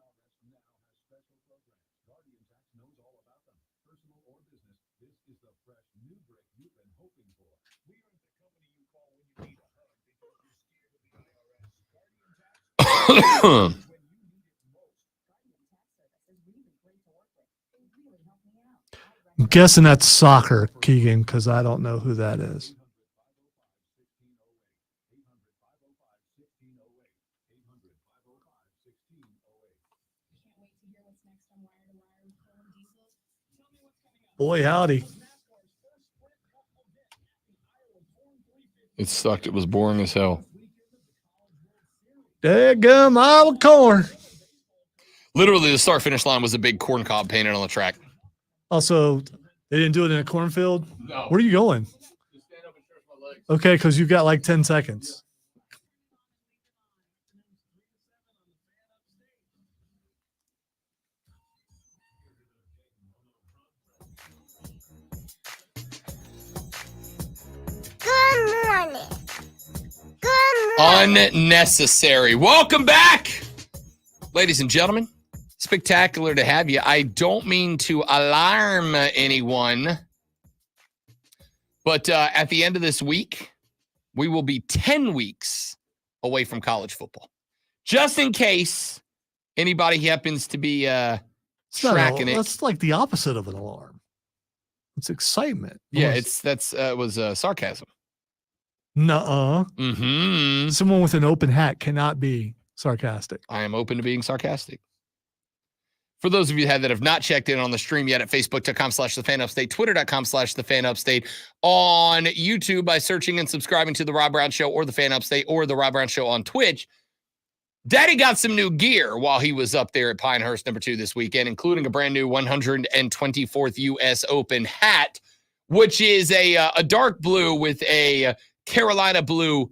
I'm guessing that's soccer, Keegan, because I don't know who that is. Boy, howdy. It sucked. It was boring as hell. Daggum Iowa corn. Literally, the start-finish line was a big corn cob painted on the track. Also, they didn't do it in a cornfield? No. Where are you going? Just stand up and stretch my legs. Okay, because you've got like 10 seconds. Good morning. Good morning. Unnecessary. Welcome back, ladies and gentlemen. Spectacular to have you. I don't mean to alarm anyone, but at the end of this week, we will be 10 weeks away from college football. Just in case anybody happens to be tracking it. That's like the opposite of an alarm. It's excitement. Yeah, it was sarcasm. Nuh-uh. Mm-hmm. Someone with an open hat cannot be sarcastic. I am open to being sarcastic. For those of you that have not checked in on the stream yet at Facebook.com/TheFanUpstate, Twitter.com/TheFanUpstate, on YouTube by searching and subscribing to The Rob Brown Show or The Fan Upstate or The Rob Brown Show on Twitch. Daddy got some new gear while he was up there at Pinehurst #2 this weekend, including a brand new 124th U.S. Open hat, which is a dark blue with a Carolina blue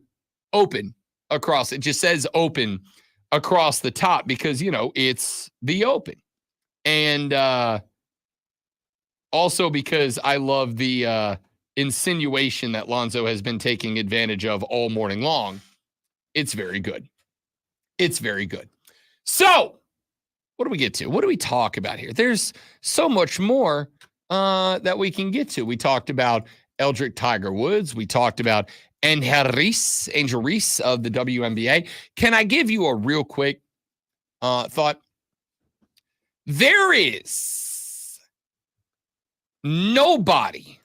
open across. It just says open across the top because, it's the Open. And also because I love the insinuation that Lonzo has been taking advantage of all morning long. It's very good. It's very good. So, what do we get to? What do we talk about here? There's so much more that we can get to. We talked about Eldrick Tiger Woods. We talked about Angel Reese of the WNBA. Can I give you a real quick thought? There is nobody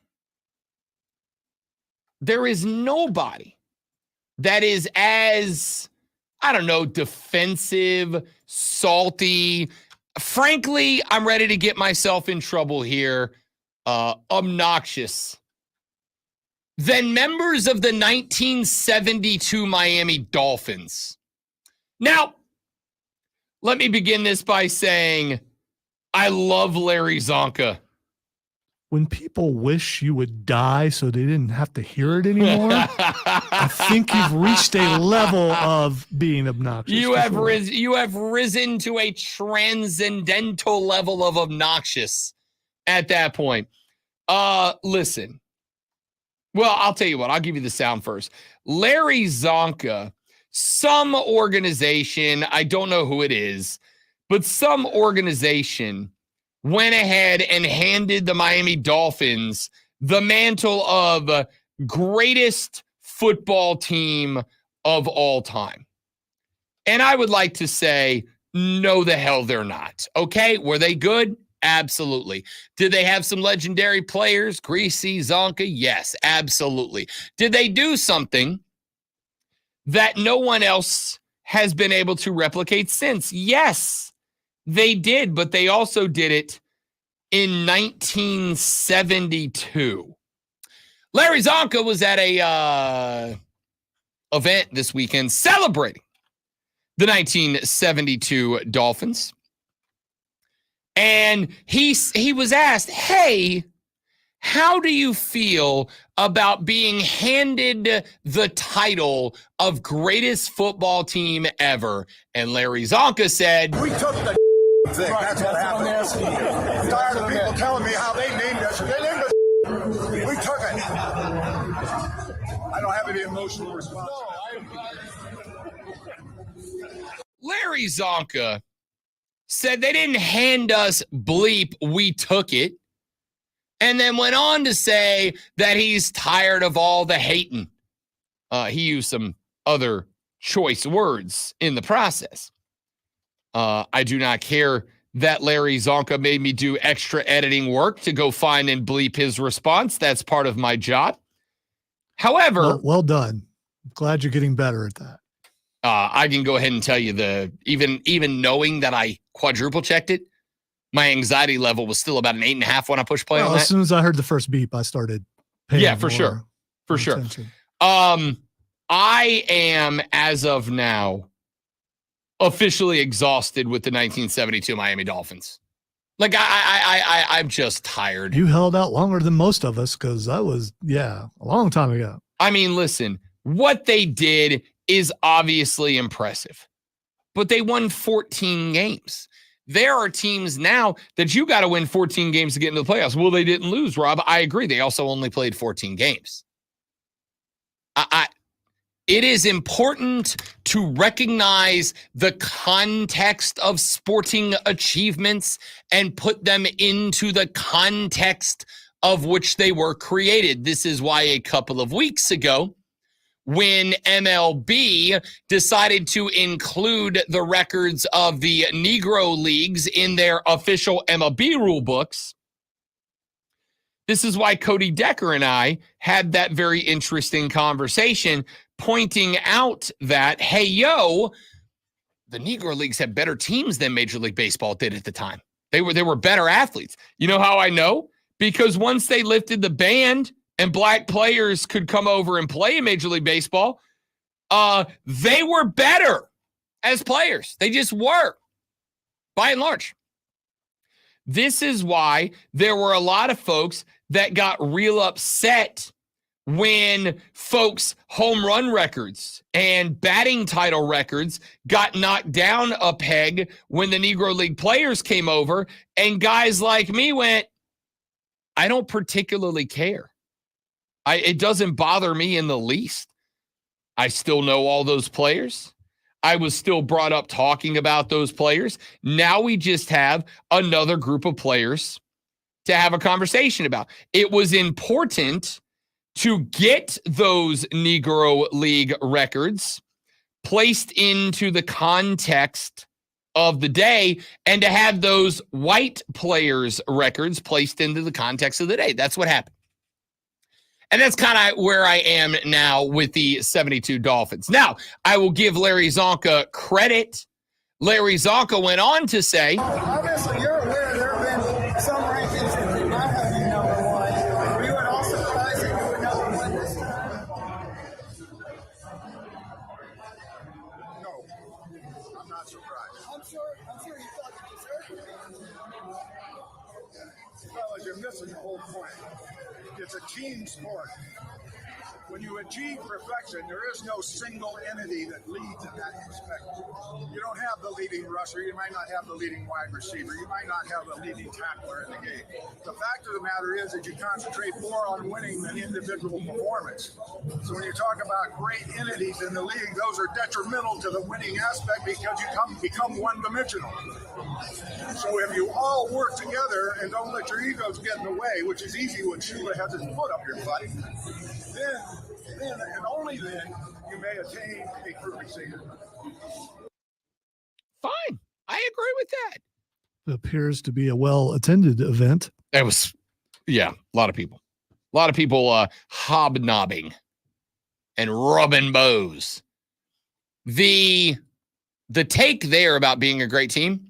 that is as, I don't know, defensive, salty. Frankly, I'm ready to get myself in trouble here. Obnoxious than members of the 1972 Miami Dolphins. Now, let me begin this by saying I love Larry Zonka. When people wish you would die so they didn't have to hear it anymore, I think you've reached a level of being obnoxious. You have risen to a transcendental level of obnoxious at that point. Listen. Well, I'll tell you what. I'll give you the sound first. Larry Zonka, some organization, I don't know who it is, but some organization went ahead and handed the Miami Dolphins the mantle of greatest football team of all time. And I would like to say, no, the hell they're not. Okay, were they good? Absolutely. Did they have some legendary players? Greasy, Zonka? Yes, absolutely. Did they do something that no one else has been able to replicate since? Yes, they did, but they also did it in 1972. Larry Zonka was at a event this weekend celebrating the 1972 Dolphins. And he was asked, hey, how do you feel about being handed the title of greatest football team ever? And Larry Zonka said, We took the thing. That's what happened. I'm tired of people telling me how they named us. They named us. We took it. I don't have any emotional response. Larry Zonka said they didn't hand us bleep, we took it. And then went on to say that he's tired of all the hating. He used some other choice words in the process. I do not care that Larry Zonka made me do extra editing work to go find and bleep his response. That's part of my job. However, well done. Glad you're getting better at that. I can go ahead and tell you even knowing that I quadruple checked it, my anxiety level was still about an 8.5 when I pushed play on that. As soon as I heard the first beep, I started paying for sure. attention. I am, as of now, officially exhausted with the 1972 Miami Dolphins. Like, I'm just tired. You held out longer than most of us because that was, a long time ago. I mean, listen, what they did is obviously impressive, but they won 14 games. There are teams now that you got to win 14 games to get into the playoffs. Well, they didn't lose, Rob. I agree. They also only played 14 games. It is important to recognize the context of sporting achievements and put them into the context of which they were created. This is why a couple of weeks ago, when MLB decided to include the records of the Negro Leagues in their official MLB rule books, this is why Cody Decker and I had that very interesting conversation, pointing out that, hey, the Negro Leagues had better teams than Major League Baseball did at the time. They were better athletes. You know how I know? Because once they lifted the ban and black players could come over and play in Major League Baseball, they were better as players. They just were, by and large. This is why there were a lot of folks that got real upset when folks' home run records and batting title records got knocked down a peg when the Negro League players came over, and guys like me went, I don't particularly care. It doesn't bother me in the least. I still know all those players. I was still brought up talking about those players. Now we just have another group of players to have a conversation about. It was important to get those Negro League records placed into the context of the day and to have those white players' records placed into the context of the day. That's what happened. And that's kind of where I am now with the 72 Dolphins. Now, I will give Larry Zonka credit. Larry Zonka went on to say, obviously, you're aware there have been some rankings that did not have you number one. Were you at all surprised that you were number one this time? No, I'm not surprised. I'm sure you thought you deserved it. Fellas, you're missing the whole point. It's a team sport. When you achieve perfection, there is no single entity that leads in that respect. You don't have the leading rusher. You might not have the leading wide receiver. You might not have the leading tackler in the game. The fact of the matter is that you concentrate more on winning than individual performance. So when you talk about great entities in the league, those are detrimental to the winning aspect because you become one-dimensional. So if you all work together and don't let your egos get in the way, which is easy when Shula has his foot up your butt, then and only then you may attain a perfect season. Fine. I agree with that. It appears to be a well-attended event. It was, yeah, a lot of people. A lot of people hobnobbing and rubbing bows. The take there about being a great team,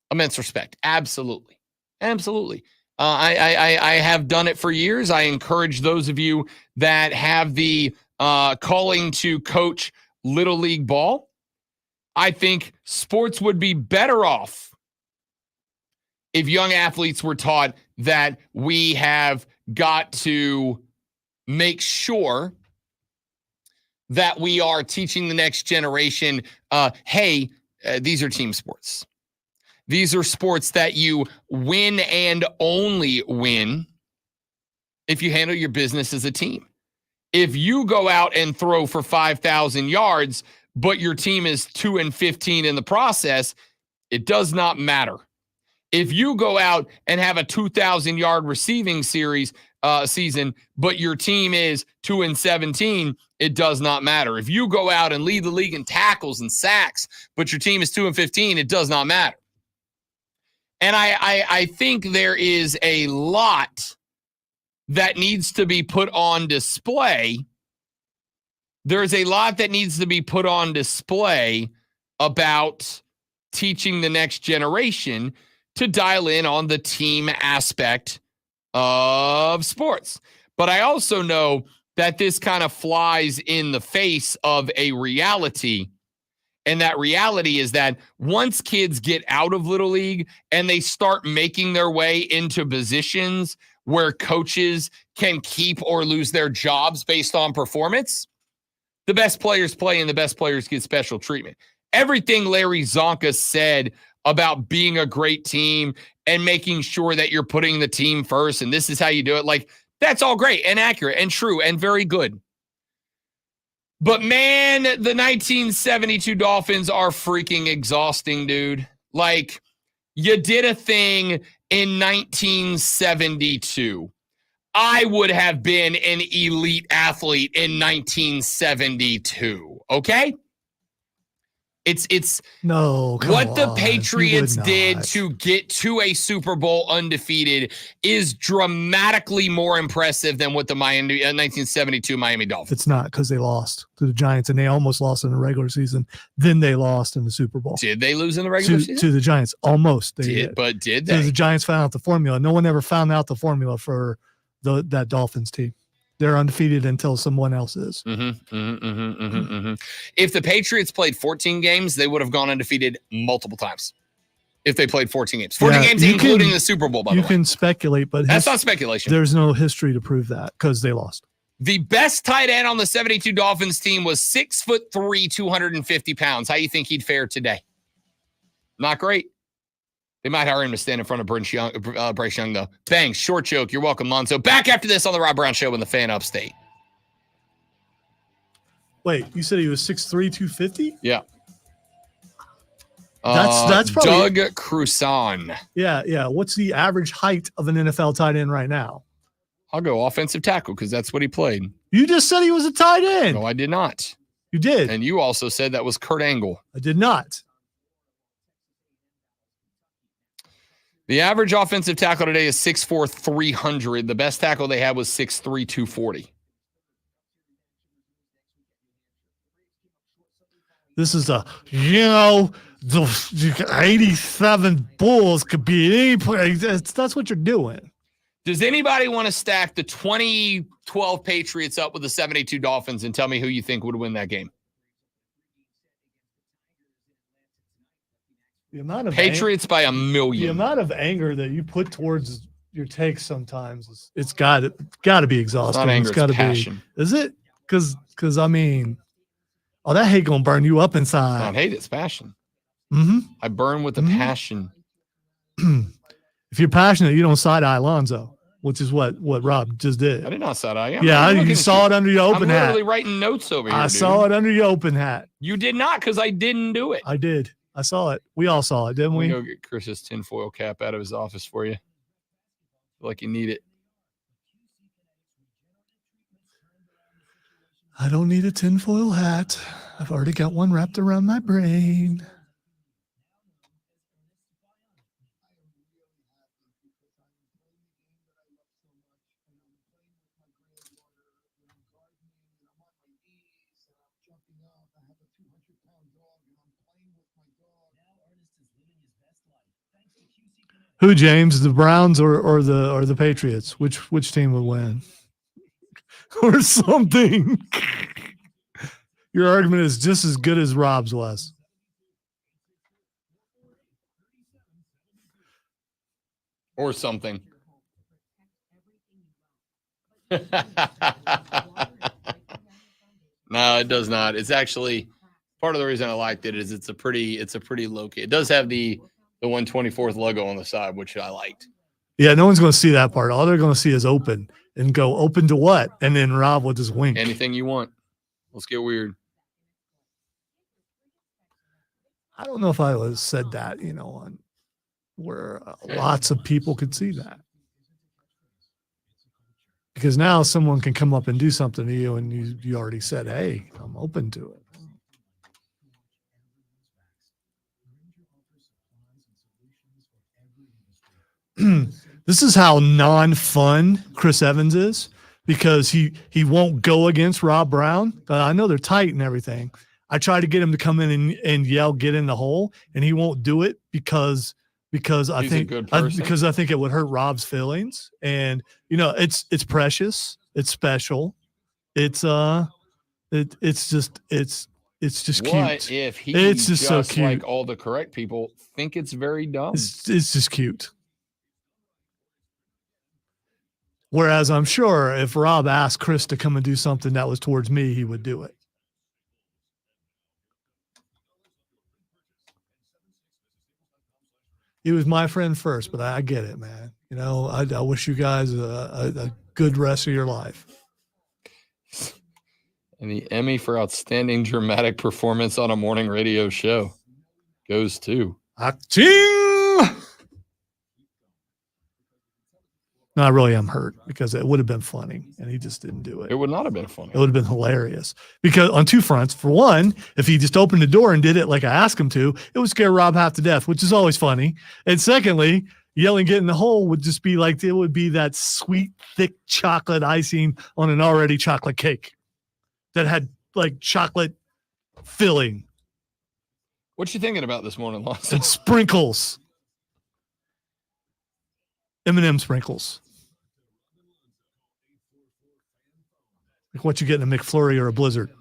immense respect. Absolutely. Absolutely. I have done it for years. I encourage those of you that have the calling to coach Little League ball. I think sports would be better off if young athletes were taught that we have got to make sure that we are teaching the next generation, hey, these are team sports. These are sports that you win and only win if you handle your business as a team. If you go out and throw for 5,000 yards, but your team is 2-15 in the process, it does not matter. If you go out and have a 2,000-yard receiving series season, but your team is 2-17, it does not matter. If you go out and lead the league in tackles and sacks, but your team is 2-15, it does not matter. And I think there is a lot that needs to be put on display. There's a lot that needs to be put on display about teaching the next generation to dial in on the team aspect of sports. But I also know that this kind of flies in the face of a reality. And that reality is that once kids get out of Little League and they start making their way into positions where coaches can keep or lose their jobs based on performance, the best players play and the best players get special treatment. Everything Larry Zonka said about being a great team and making sure that you're putting the team first and this is how you do it, like, that's all great and accurate and true and very good. But man, the 1972 Dolphins are freaking exhausting, dude. Like, you did a thing in 1972. I would have been an elite athlete in 1972. Okay? It's no what the Patriots did to get to a Super Bowl undefeated is dramatically more impressive than what the 1972 Miami Dolphins. It's not, because they lost to the Giants and they almost lost in the regular season. Then they lost in the Super Bowl. Did they lose in the regular season? To the Giants. Almost. They did. But did they? So the Giants found out the formula. No one ever found out the formula for that Dolphins team. They're undefeated until someone else is. If the Patriots played 14 games, they would have gone undefeated multiple times. If they played 14 games. 14 games including the Super Bowl, by the way. You can speculate, but that's not speculation. There's no history to prove that because they lost. The best tight end on the 72 Dolphins team was 6'3", 250 pounds. How do you think he'd fare today? Not great. They might hire him to stand in front of Bryce Young, though. Bang, short joke. You're welcome, Lonzo. Back after this on the Rob Brown Show in the Fan Upstate. Wait, you said he was 6'3", 250? Yeah. That's probably Doug Cruson. Yeah. What's the average height of an NFL tight end right now? I'll go offensive tackle because that's what he played. You just said he was a tight end. No, I did not. You did. And you also said that was Kurt Angle. I did not. The average offensive tackle today is 6'4", 300. The best tackle they had was 6'3", 240. This is the 87 Bulls could be any place. That's what you're doing. Does anybody want to stack the 2012 Patriots up with the 782 Dolphins and tell me who you think would win that game? The amount of Patriots by 1,000,000. The amount of anger that you put towards your takes sometimes it's got to be exhausting. It's not anger, it's got to it's passion. be. Is it? Because I mean, that hate gonna burn you up inside. It's not hate, it's passion. Mm-hmm. I burn with the passion. If you're passionate, you don't side-eye Alonzo, which is what Rob just did. I did not side-eye. You saw it under your open hat. I'm literally writing notes over here, I saw it under your open hat. You did not, because I didn't do it. I did. I saw it. We all saw it, didn't we? Go get Chris's tinfoil cap out of his office for you. Feel like you need it. I don't need a tinfoil hat. I've already got one wrapped around my brain. Who, James? The Browns or the Patriots? Which team would win? Or something. Your argument is just as good as Rob's was. Or something. No, it does not. It's actually part of the reason I liked it is it's a pretty low key. It does have the 124th logo on the side, which I liked. Yeah, no one's going to see that part. All they're going to see is open and go open to what? And then Rob will just wink. Anything you want. Let's get weird. I don't know if I was said that, on where lots of people could see that. Because now someone can come up and do something to you and you already said, hey, I'm open to it. This is how non-fun Chris Evans is, because he won't go against Rob Brown. I know they're tight and everything. I try to get him to come in and yell, get in the hole, and he won't do it because I think it would hurt Rob's feelings. And it's precious, it's special, it's just cute. What if he it's just so cute, like all the correct people think it's very dumb? It's just cute. Whereas I'm sure if Rob asked Chris to come and do something that was towards me, he would do it. He was my friend first, but I get it, man. I wish you guys a good rest of your life. And the Emmy for Outstanding Dramatic Performance on a Morning Radio Show goes to Aching! No, I really am hurt because it would have been funny, and he just didn't do it. It would not have been funny. It would have been hilarious because on two fronts. For one, if he just opened the door and did it like I asked him to, it would scare Rob half to death, which is always funny. And secondly, yelling "get in the hole" would just be like, it would be that sweet, thick chocolate icing on an already chocolate cake that had like chocolate filling. What you thinking about this morning, Lawson? And sprinkles. M&M sprinkles. Like what you get in a McFlurry or a Blizzard.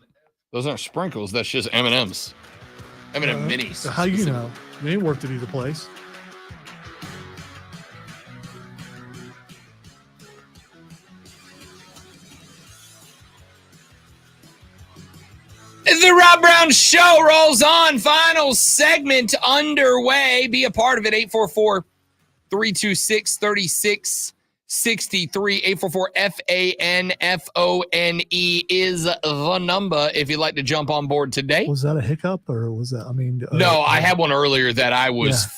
Those aren't sprinkles. That's just M&Ms. M&M minis. So how you know? You ain't worked at either place. The Rob Brown Show rolls on. Final segment underway. Be a part of it. 844-326-3676. 844-FANFONE is the number if you'd like to jump on board today. Was that a hiccup or was that, No, I had one earlier that I was Yeah.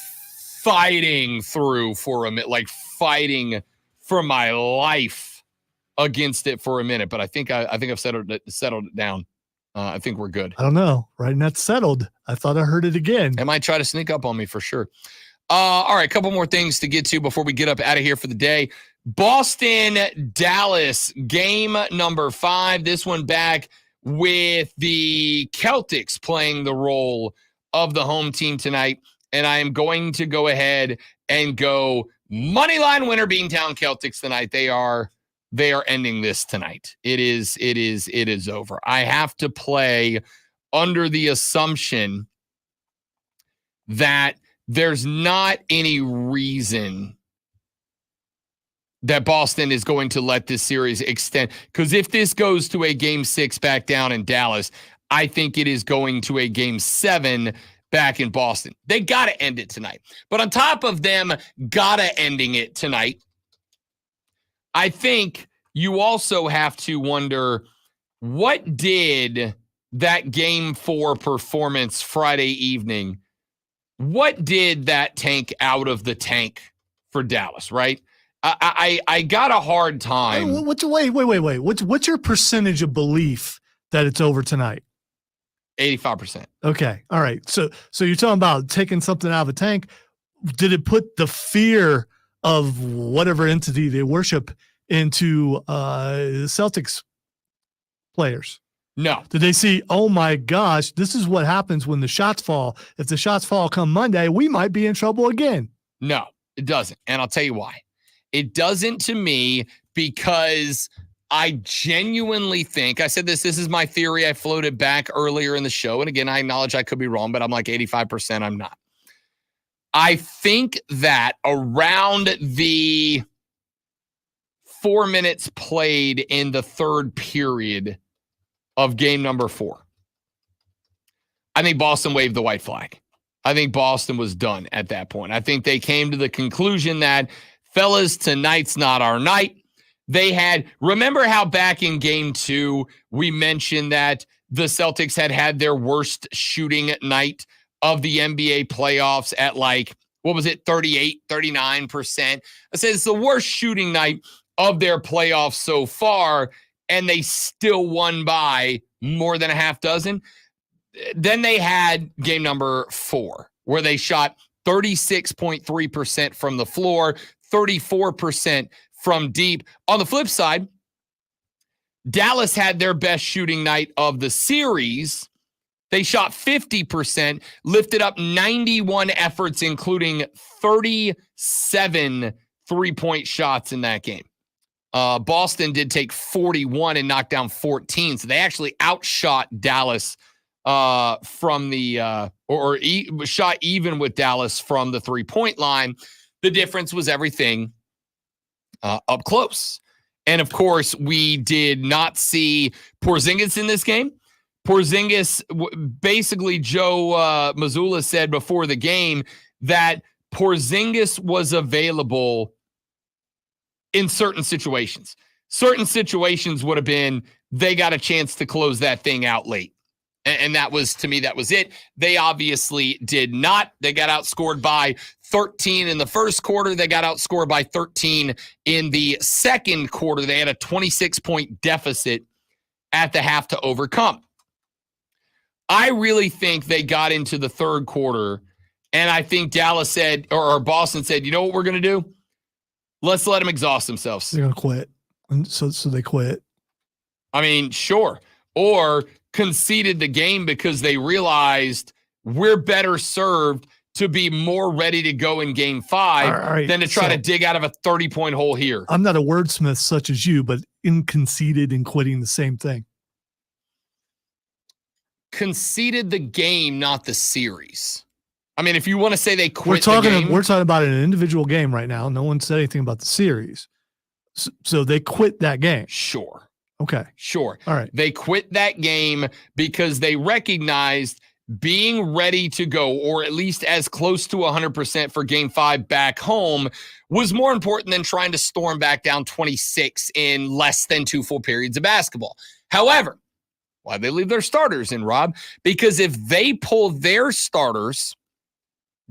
fighting through for a minute, like fighting for my life against it for a minute, but I think I've settled it down. I think we're good. I don't know. Right, that's settled. I thought I heard it again. It might try to sneak up on me for sure. All right, a couple more things to get to before we get up out of here for the day. Boston, Dallas, game number 5. This one back with the Celtics playing the role of the home team tonight. And I am going to go ahead and go moneyline winner Beantown Celtics tonight. They are ending this tonight. It is over. I have to play under the assumption that there's not any reason that Boston is going to let this series extend. Because if this goes to a game 6 back down in Dallas, I think it is going to a game 7 back in Boston. They got to end it tonight. But on top of them gotta ending it tonight, I think you also have to wonder, what did that game 4 performance Friday evening, what did that tank out of the tank for Dallas, right? I got a hard time. Wait. What's your percentage of belief that it's over tonight? 85%. Okay. All right. So you're talking about taking something out of a tank. Did it put the fear of whatever entity they worship into the Celtics players? No. Did they see, oh my gosh, this is what happens when the shots fall. If the shots fall come Monday, we might be in trouble again. No, it doesn't. And I'll tell you why. It doesn't to me because I genuinely think, I said this is my theory. I floated back earlier in the show. And again, I acknowledge I could be wrong, but I'm like 85% I'm not. I think that around the 4 minutes played in the third period of game number 4, I think Boston waved the white flag. I think Boston was done at that point. I think they came to the conclusion that, fellas, tonight's not our night. Remember how back in game 2, we mentioned that the Celtics had their worst shooting night of the NBA playoffs at 38, 39%. I said it's the worst shooting night of their playoffs so far, and they still won by more than a half dozen. Then they had game number 4, where they shot 36.3% from the floor, 34% from deep. On the flip side, Dallas had their best shooting night of the series. They shot 50%, lifted up 91 efforts, including 37 three-point shots in that game. Boston did take 41 and knock down 14. So they actually outshot Dallas from the shot even with Dallas from the 3-point line. The difference was everything up close. And of course, we did not see Porzingis in this game. Porzingis, basically Joe Mazzulla said before the game that Porzingis was available in certain situations. Certain situations would have been, they got a chance to close that thing out late. And that was, to me, that was it. They obviously did not. They got outscored by 13 in the first quarter. They got outscored by 13 in the second quarter. They had a 26-point deficit at the half to overcome. I really think they got into the third quarter, and I think Dallas said, or Boston said, you know what we're going to do? Let's let them exhaust themselves. They're going to quit. And so they quit. I mean, sure. Or conceded the game because they realized we're better served to be more ready to go in game 5 than to try to dig out of a 30-point hole here. I'm not a wordsmith such as you, but conceded and quitting the same thing. Conceded the game, not the series. I mean, if you want to say they quit we're talking about an individual game right now. No one said anything about the series. So they quit that game. Sure. Okay. Sure. All right. They quit that game because they recognized being ready to go, or at least as close to 100% for Game 5 back home, was more important than trying to storm back down 26 in less than 2 full periods of basketball. However, why they leave their starters in, Rob? Because if they pull their starters,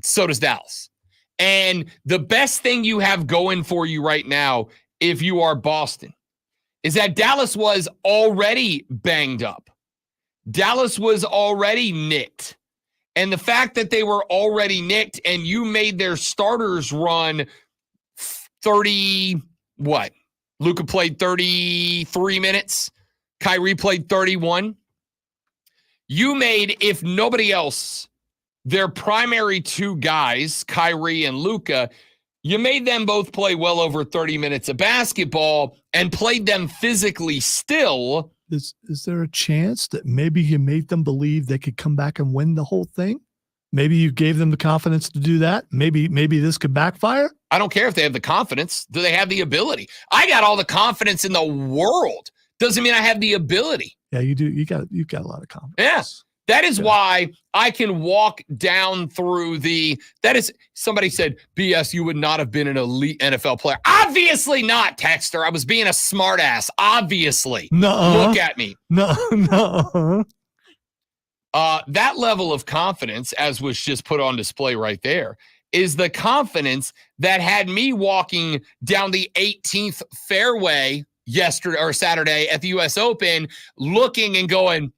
so does Dallas. And the best thing you have going for you right now, if you are Boston, is that Dallas was already banged up. Dallas was already nicked. And the fact that they were already nicked and you made their starters run 30, what? Luka played 33 minutes. Kyrie played 31. You made, if nobody else, their primary 2 guys, Kyrie and Luka, you made them both play well over 30 minutes of basketball and played them physically still. Is there a chance that maybe you made them believe they could come back and win the whole thing? Maybe you gave them the confidence to do that. Maybe this could backfire. I don't care if they have the confidence. Do they have the ability? I got all the confidence in the world. Doesn't mean I have the ability. Yeah, you do. You've got a lot of confidence. Yes. That is why I can walk down through somebody said, BS, you would not have been an elite NFL player. Obviously not, Texter. I was being a smartass. Obviously. No. Look at me. No. That level of confidence, as was just put on display right there, is the confidence that had me walking down the 18th fairway yesterday or Saturday at the U.S. Open, looking and going,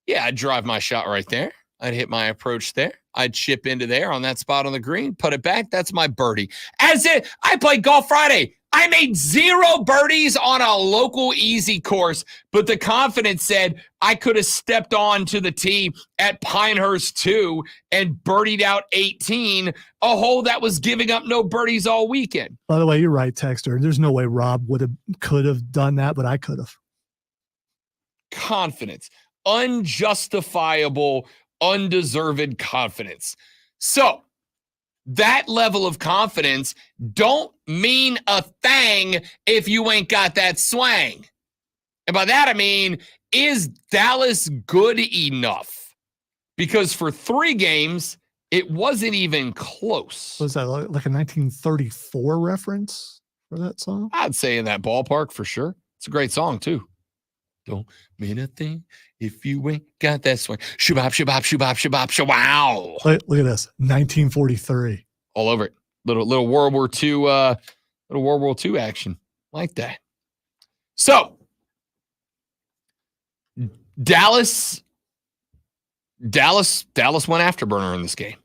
yeah, I'd drive my shot right there. I'd hit my approach there. I'd chip into there on that spot on the green, put it back. That's my birdie. I played Golf Friday. I made 0 birdies on a local easy course, but the confidence said I could have stepped on to the tee at Pinehurst 2 and birdied out 18, a hole that was giving up no birdies all weekend. By the way, you're right, Texter. There's no way Rob could have done that, but I could have. Confidence. Unjustifiable, undeserved confidence. So that level of confidence don't mean a thing if you ain't got that swang. And by that, I mean, is Dallas good enough? Because for 3 games, it wasn't even close. Was that like a 1934 reference for that song? I'd say in that ballpark for sure. It's a great song too. Don't mean a thing if you ain't got that swing. Shubop, shubop, shubop, shubop, wow. Look at this. 1943. All over it. Little World War II action. Like that. So Dallas went afterburner in this game.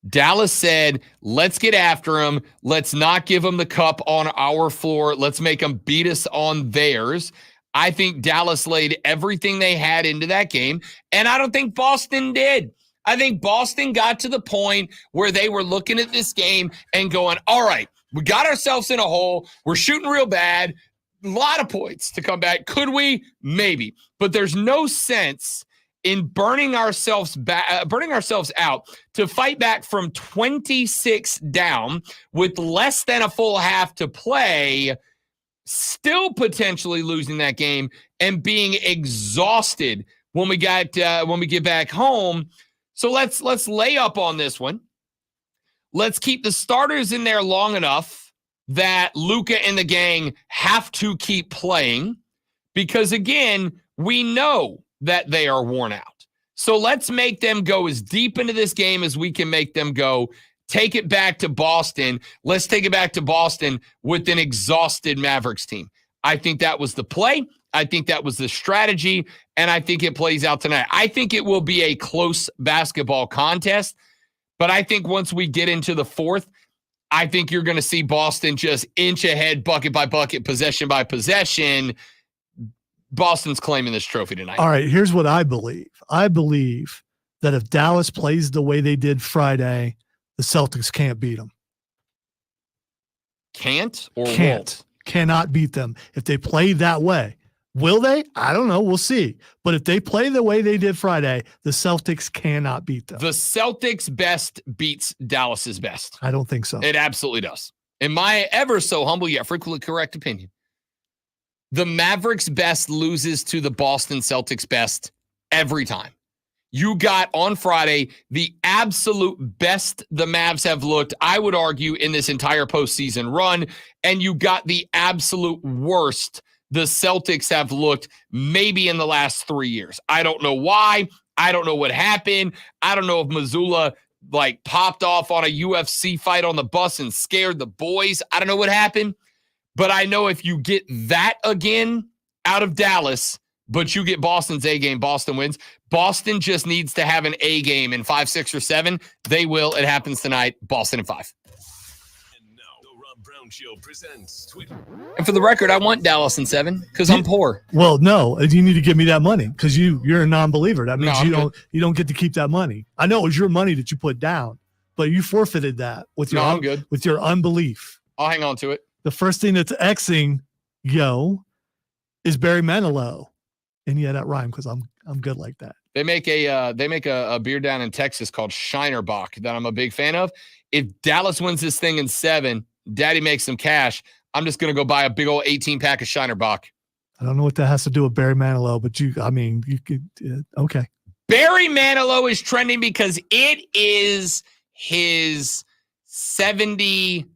Dallas said, let's get after him. Let's not give them the cup on our floor. Let's make them beat us on theirs. I think Dallas laid everything they had into that game, and I don't think Boston did. I think Boston got to the point where they were looking at this game and going, all right, we got ourselves in a hole. We're shooting real bad. A lot of points to come back. Could we? Maybe. But there's no sense in burning ourselves out to fight back from 26 down with less than a full half to play, still potentially losing that game and being exhausted when we get back home. So let's lay up on this one. Let's keep the starters in there long enough that Luka and the gang have to keep playing, because again, we know that they are worn out. So let's make them go as deep into this game as we can make them go. Take it back to Boston. Let's take it back to Boston with an exhausted Mavericks team. I think that was the play. I think that was the strategy, and I think it plays out tonight. I think it will be a close basketball contest, but I think once we get into the 4th, I think you're going to see Boston just inch ahead, bucket by bucket, possession by possession. Boston's claiming this trophy tonight. All right, here's what I believe. I believe that if Dallas plays the way they did Friday, the Celtics can't beat them. Can't or can't. Won't? Cannot beat them. If they play that way. Will they? I don't know. We'll see. But if they play the way they did Friday, the Celtics cannot beat them. The Celtics' best beats Dallas's best. I don't think so. It absolutely does. In my ever so humble yet frequently correct opinion, the Mavericks' best loses to the Boston Celtics' best every time. You got on Friday the absolute best the Mavs have looked, I would argue, in this entire postseason run. And you got the absolute worst the Celtics have looked maybe in the last 3 years. I don't know why. I don't know what happened. I don't know if Missoula popped off on a UFC fight on the bus and scared the boys. I don't know what happened. But I know if you get that again out of Dallas, but you get Boston's A game, Boston wins. Boston just needs to have an A game in 5, 6, or 7. They will. It happens tonight. Boston in 5. And now, the Rob Brown Show presents Twitter. And for the record, I want Dallas in 7 because I'm poor. Well, no, you need to give me that money because you're a non-believer. That means No, you don't get to keep that money. I know it was your money that you put down, but you forfeited that with your I'm good. with your unbelief. I'll hang on to it. The first thing that's Xing, is Barry Manilow. And yeah, that rhyme because I'm good like that. They make a beer down in Texas called Shinerbach that I'm a big fan of. If Dallas wins this thing in 7, Daddy makes some cash. I'm just gonna go buy a big old 18-pack of Shinerbach. I don't know what that has to do with Barry Manilow, but you could okay. Barry Manilow is trending because it is his 73rd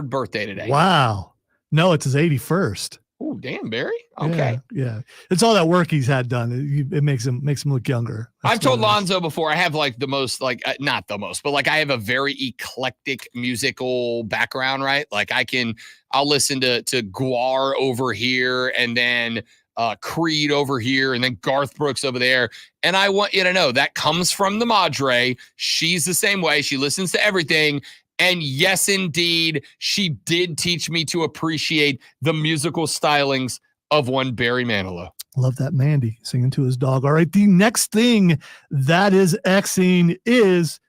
birthday today. Wow. No, it's his 81st. Oh, damn, Barry. Okay. Yeah. It's all that work he's had done. It makes him look younger. I've told Lonzo before, I have the most, not the most, but I have a very eclectic musical background, right? I'll listen to Guar over here and then Creed over here and then Garth Brooks over there. And I want you to know that comes from the Madre. She's the same way. She listens to everything. And yes, indeed, she did teach me to appreciate the musical stylings of one Barry Manilow. Love that Mandy singing to his dog. All right, the next thing that is Xing is,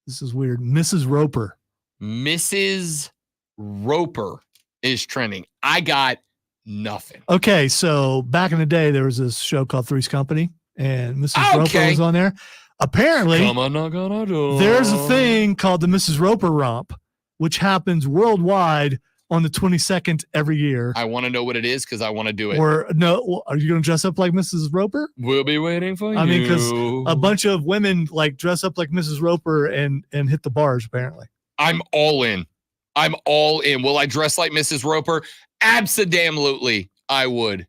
this is weird, Mrs. Roper. Mrs. Roper is trending. I got nothing. Okay, so back in the day, there was this show called Three's Company, and Mrs. Roper was on there. Apparently, there's a thing called the Mrs. Roper Romp, which happens worldwide on the 22nd every year. I want to know what it is because I want to do it. Or no, are you going to dress up like Mrs. Roper? We'll be waiting for you. I mean, because a bunch of women dress up like Mrs. Roper and hit the bars, apparently. I'm all in. Will I dress like Mrs. Roper? Absolutely, I would.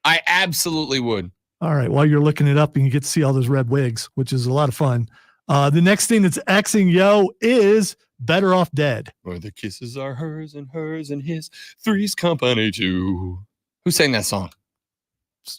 I absolutely would. All right. While you're looking it up and you get to see all those red wigs, which is a lot of fun. The next thing that's Xing is Better Off Dead. Where the kisses are hers and his. Three's Company too. Who sang that song?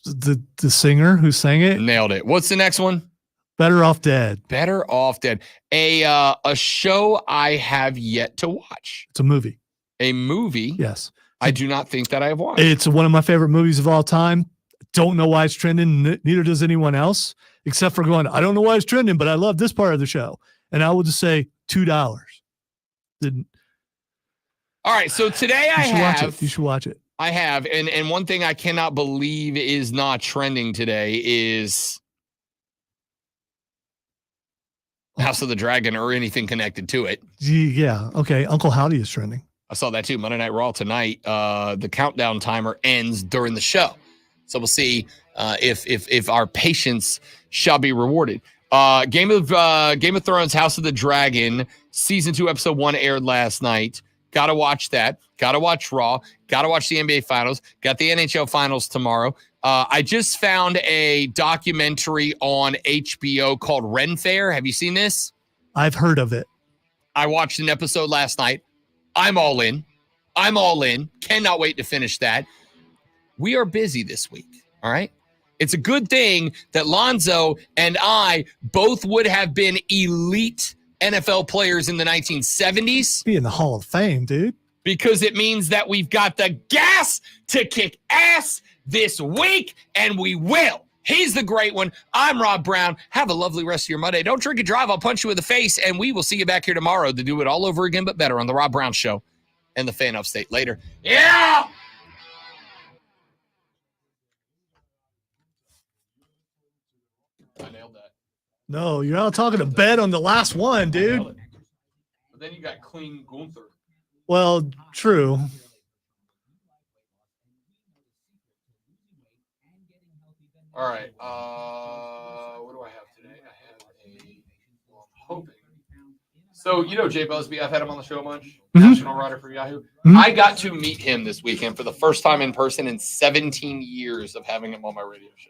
The singer who sang it. Nailed it. What's the next one? Better Off Dead. Better Off Dead. A show I have yet to watch. It's a movie. A movie? Yes. I do not think that I have watched. It's one of my favorite movies of all time. Don't know why it's trending. Neither does anyone else, except for going, I don't know why it's trending, but I love this part of the show. And I will just say $2. All right. So today You should watch it. I have. And one thing I cannot believe is not trending today is House of the Dragon or anything connected to it. Yeah. Okay. Uncle Howdy is trending. I saw that too. Monday Night Raw tonight. The countdown timer ends during the show. So we'll see if our patience shall be rewarded. Game of Thrones, House of the Dragon, season 2, episode 1 aired last night. Got to watch that. Got to watch Raw. Got to watch the NBA Finals. Got the NHL Finals tomorrow. I just found a documentary on HBO called Ren Fair. Have you seen this? I've heard of it. I watched an episode last night. I'm all in. Cannot wait to finish that. We are busy this week, all right? It's a good thing that Lonzo and I both would have been elite NFL players in the 1970s. Be in the Hall of Fame, dude. Because it means that we've got the gas to kick ass this week, and we will. He's the great one. I'm Rob Brown. Have a lovely rest of your Monday. Don't drink and drive. I'll punch you in the face, and we will see you back here tomorrow to do it all over again, but better on the Rob Brown Show and the Fan Upstate later. Yeah! I nailed that. No, you're not talking to bed on the last one, dude. But then you got clean Gunther. Well, true. All right. What do I have today? So, Jay Busby, I've had him on the show a bunch, Mhm. national writer for Yahoo. Mhm. I got to meet him this weekend for the first time in person in 17 years of having him on my radio show.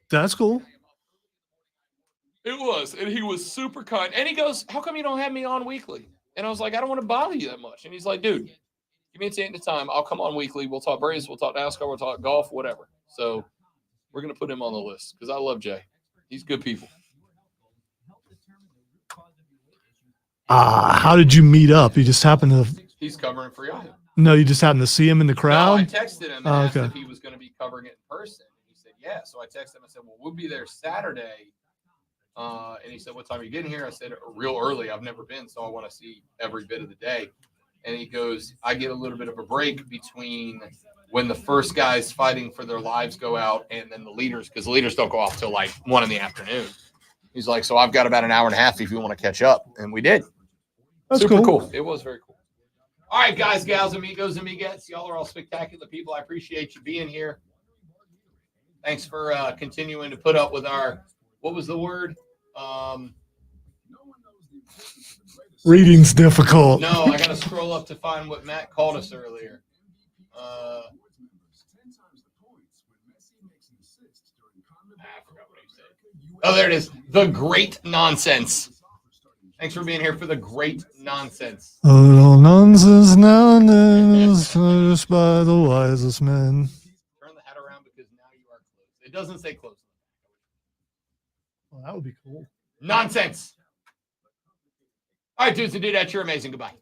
That's cool. It was, and he was super kind. And he goes, "How come you don't have me on weekly?" And I was like, "I don't want to bother you that much." And he's like, "Dude, give me a date and a time. I'll come on weekly. We'll talk Braves, we'll talk NASCAR, we'll talk golf, whatever." So we're going to put him on the list because I love Jay. He's good people. How did you meet up? You just happened to He's covering for Yahoo. No, you just happened to see him in the crowd? No, I texted him and Oh, asked okay. if he was going to be covering it in person. And he said, yeah. So I texted him. I said, well, we'll be there Saturday. And he said, what time are you getting here? I said, real early. I've never been, so I want to see every bit of the day. And he goes, I get a little bit of a break between when the first guys fighting for their lives go out and then the leaders, because the leaders don't go off till like 1 PM. He's like, so I've got about an hour and a half if you want to catch up. And we did. That's Super cool. cool. It was very cool. All right, guys, gals, amigos, amigas. Y'all are all spectacular people. I appreciate you being here. Thanks for continuing to put up with our, what was the word? Reading's difficult. No, I got to scroll up to find what Matt called us earlier. I forgot what he said. Oh, there it is. The great nonsense. Thanks for being here for the great nonsense. A little nonsense now and then is finished by the wisest men. Turn the hat around because now you are close. It doesn't say close. Well, that would be cool. Nonsense. All right, dudes and dudettes, you're amazing. Goodbye.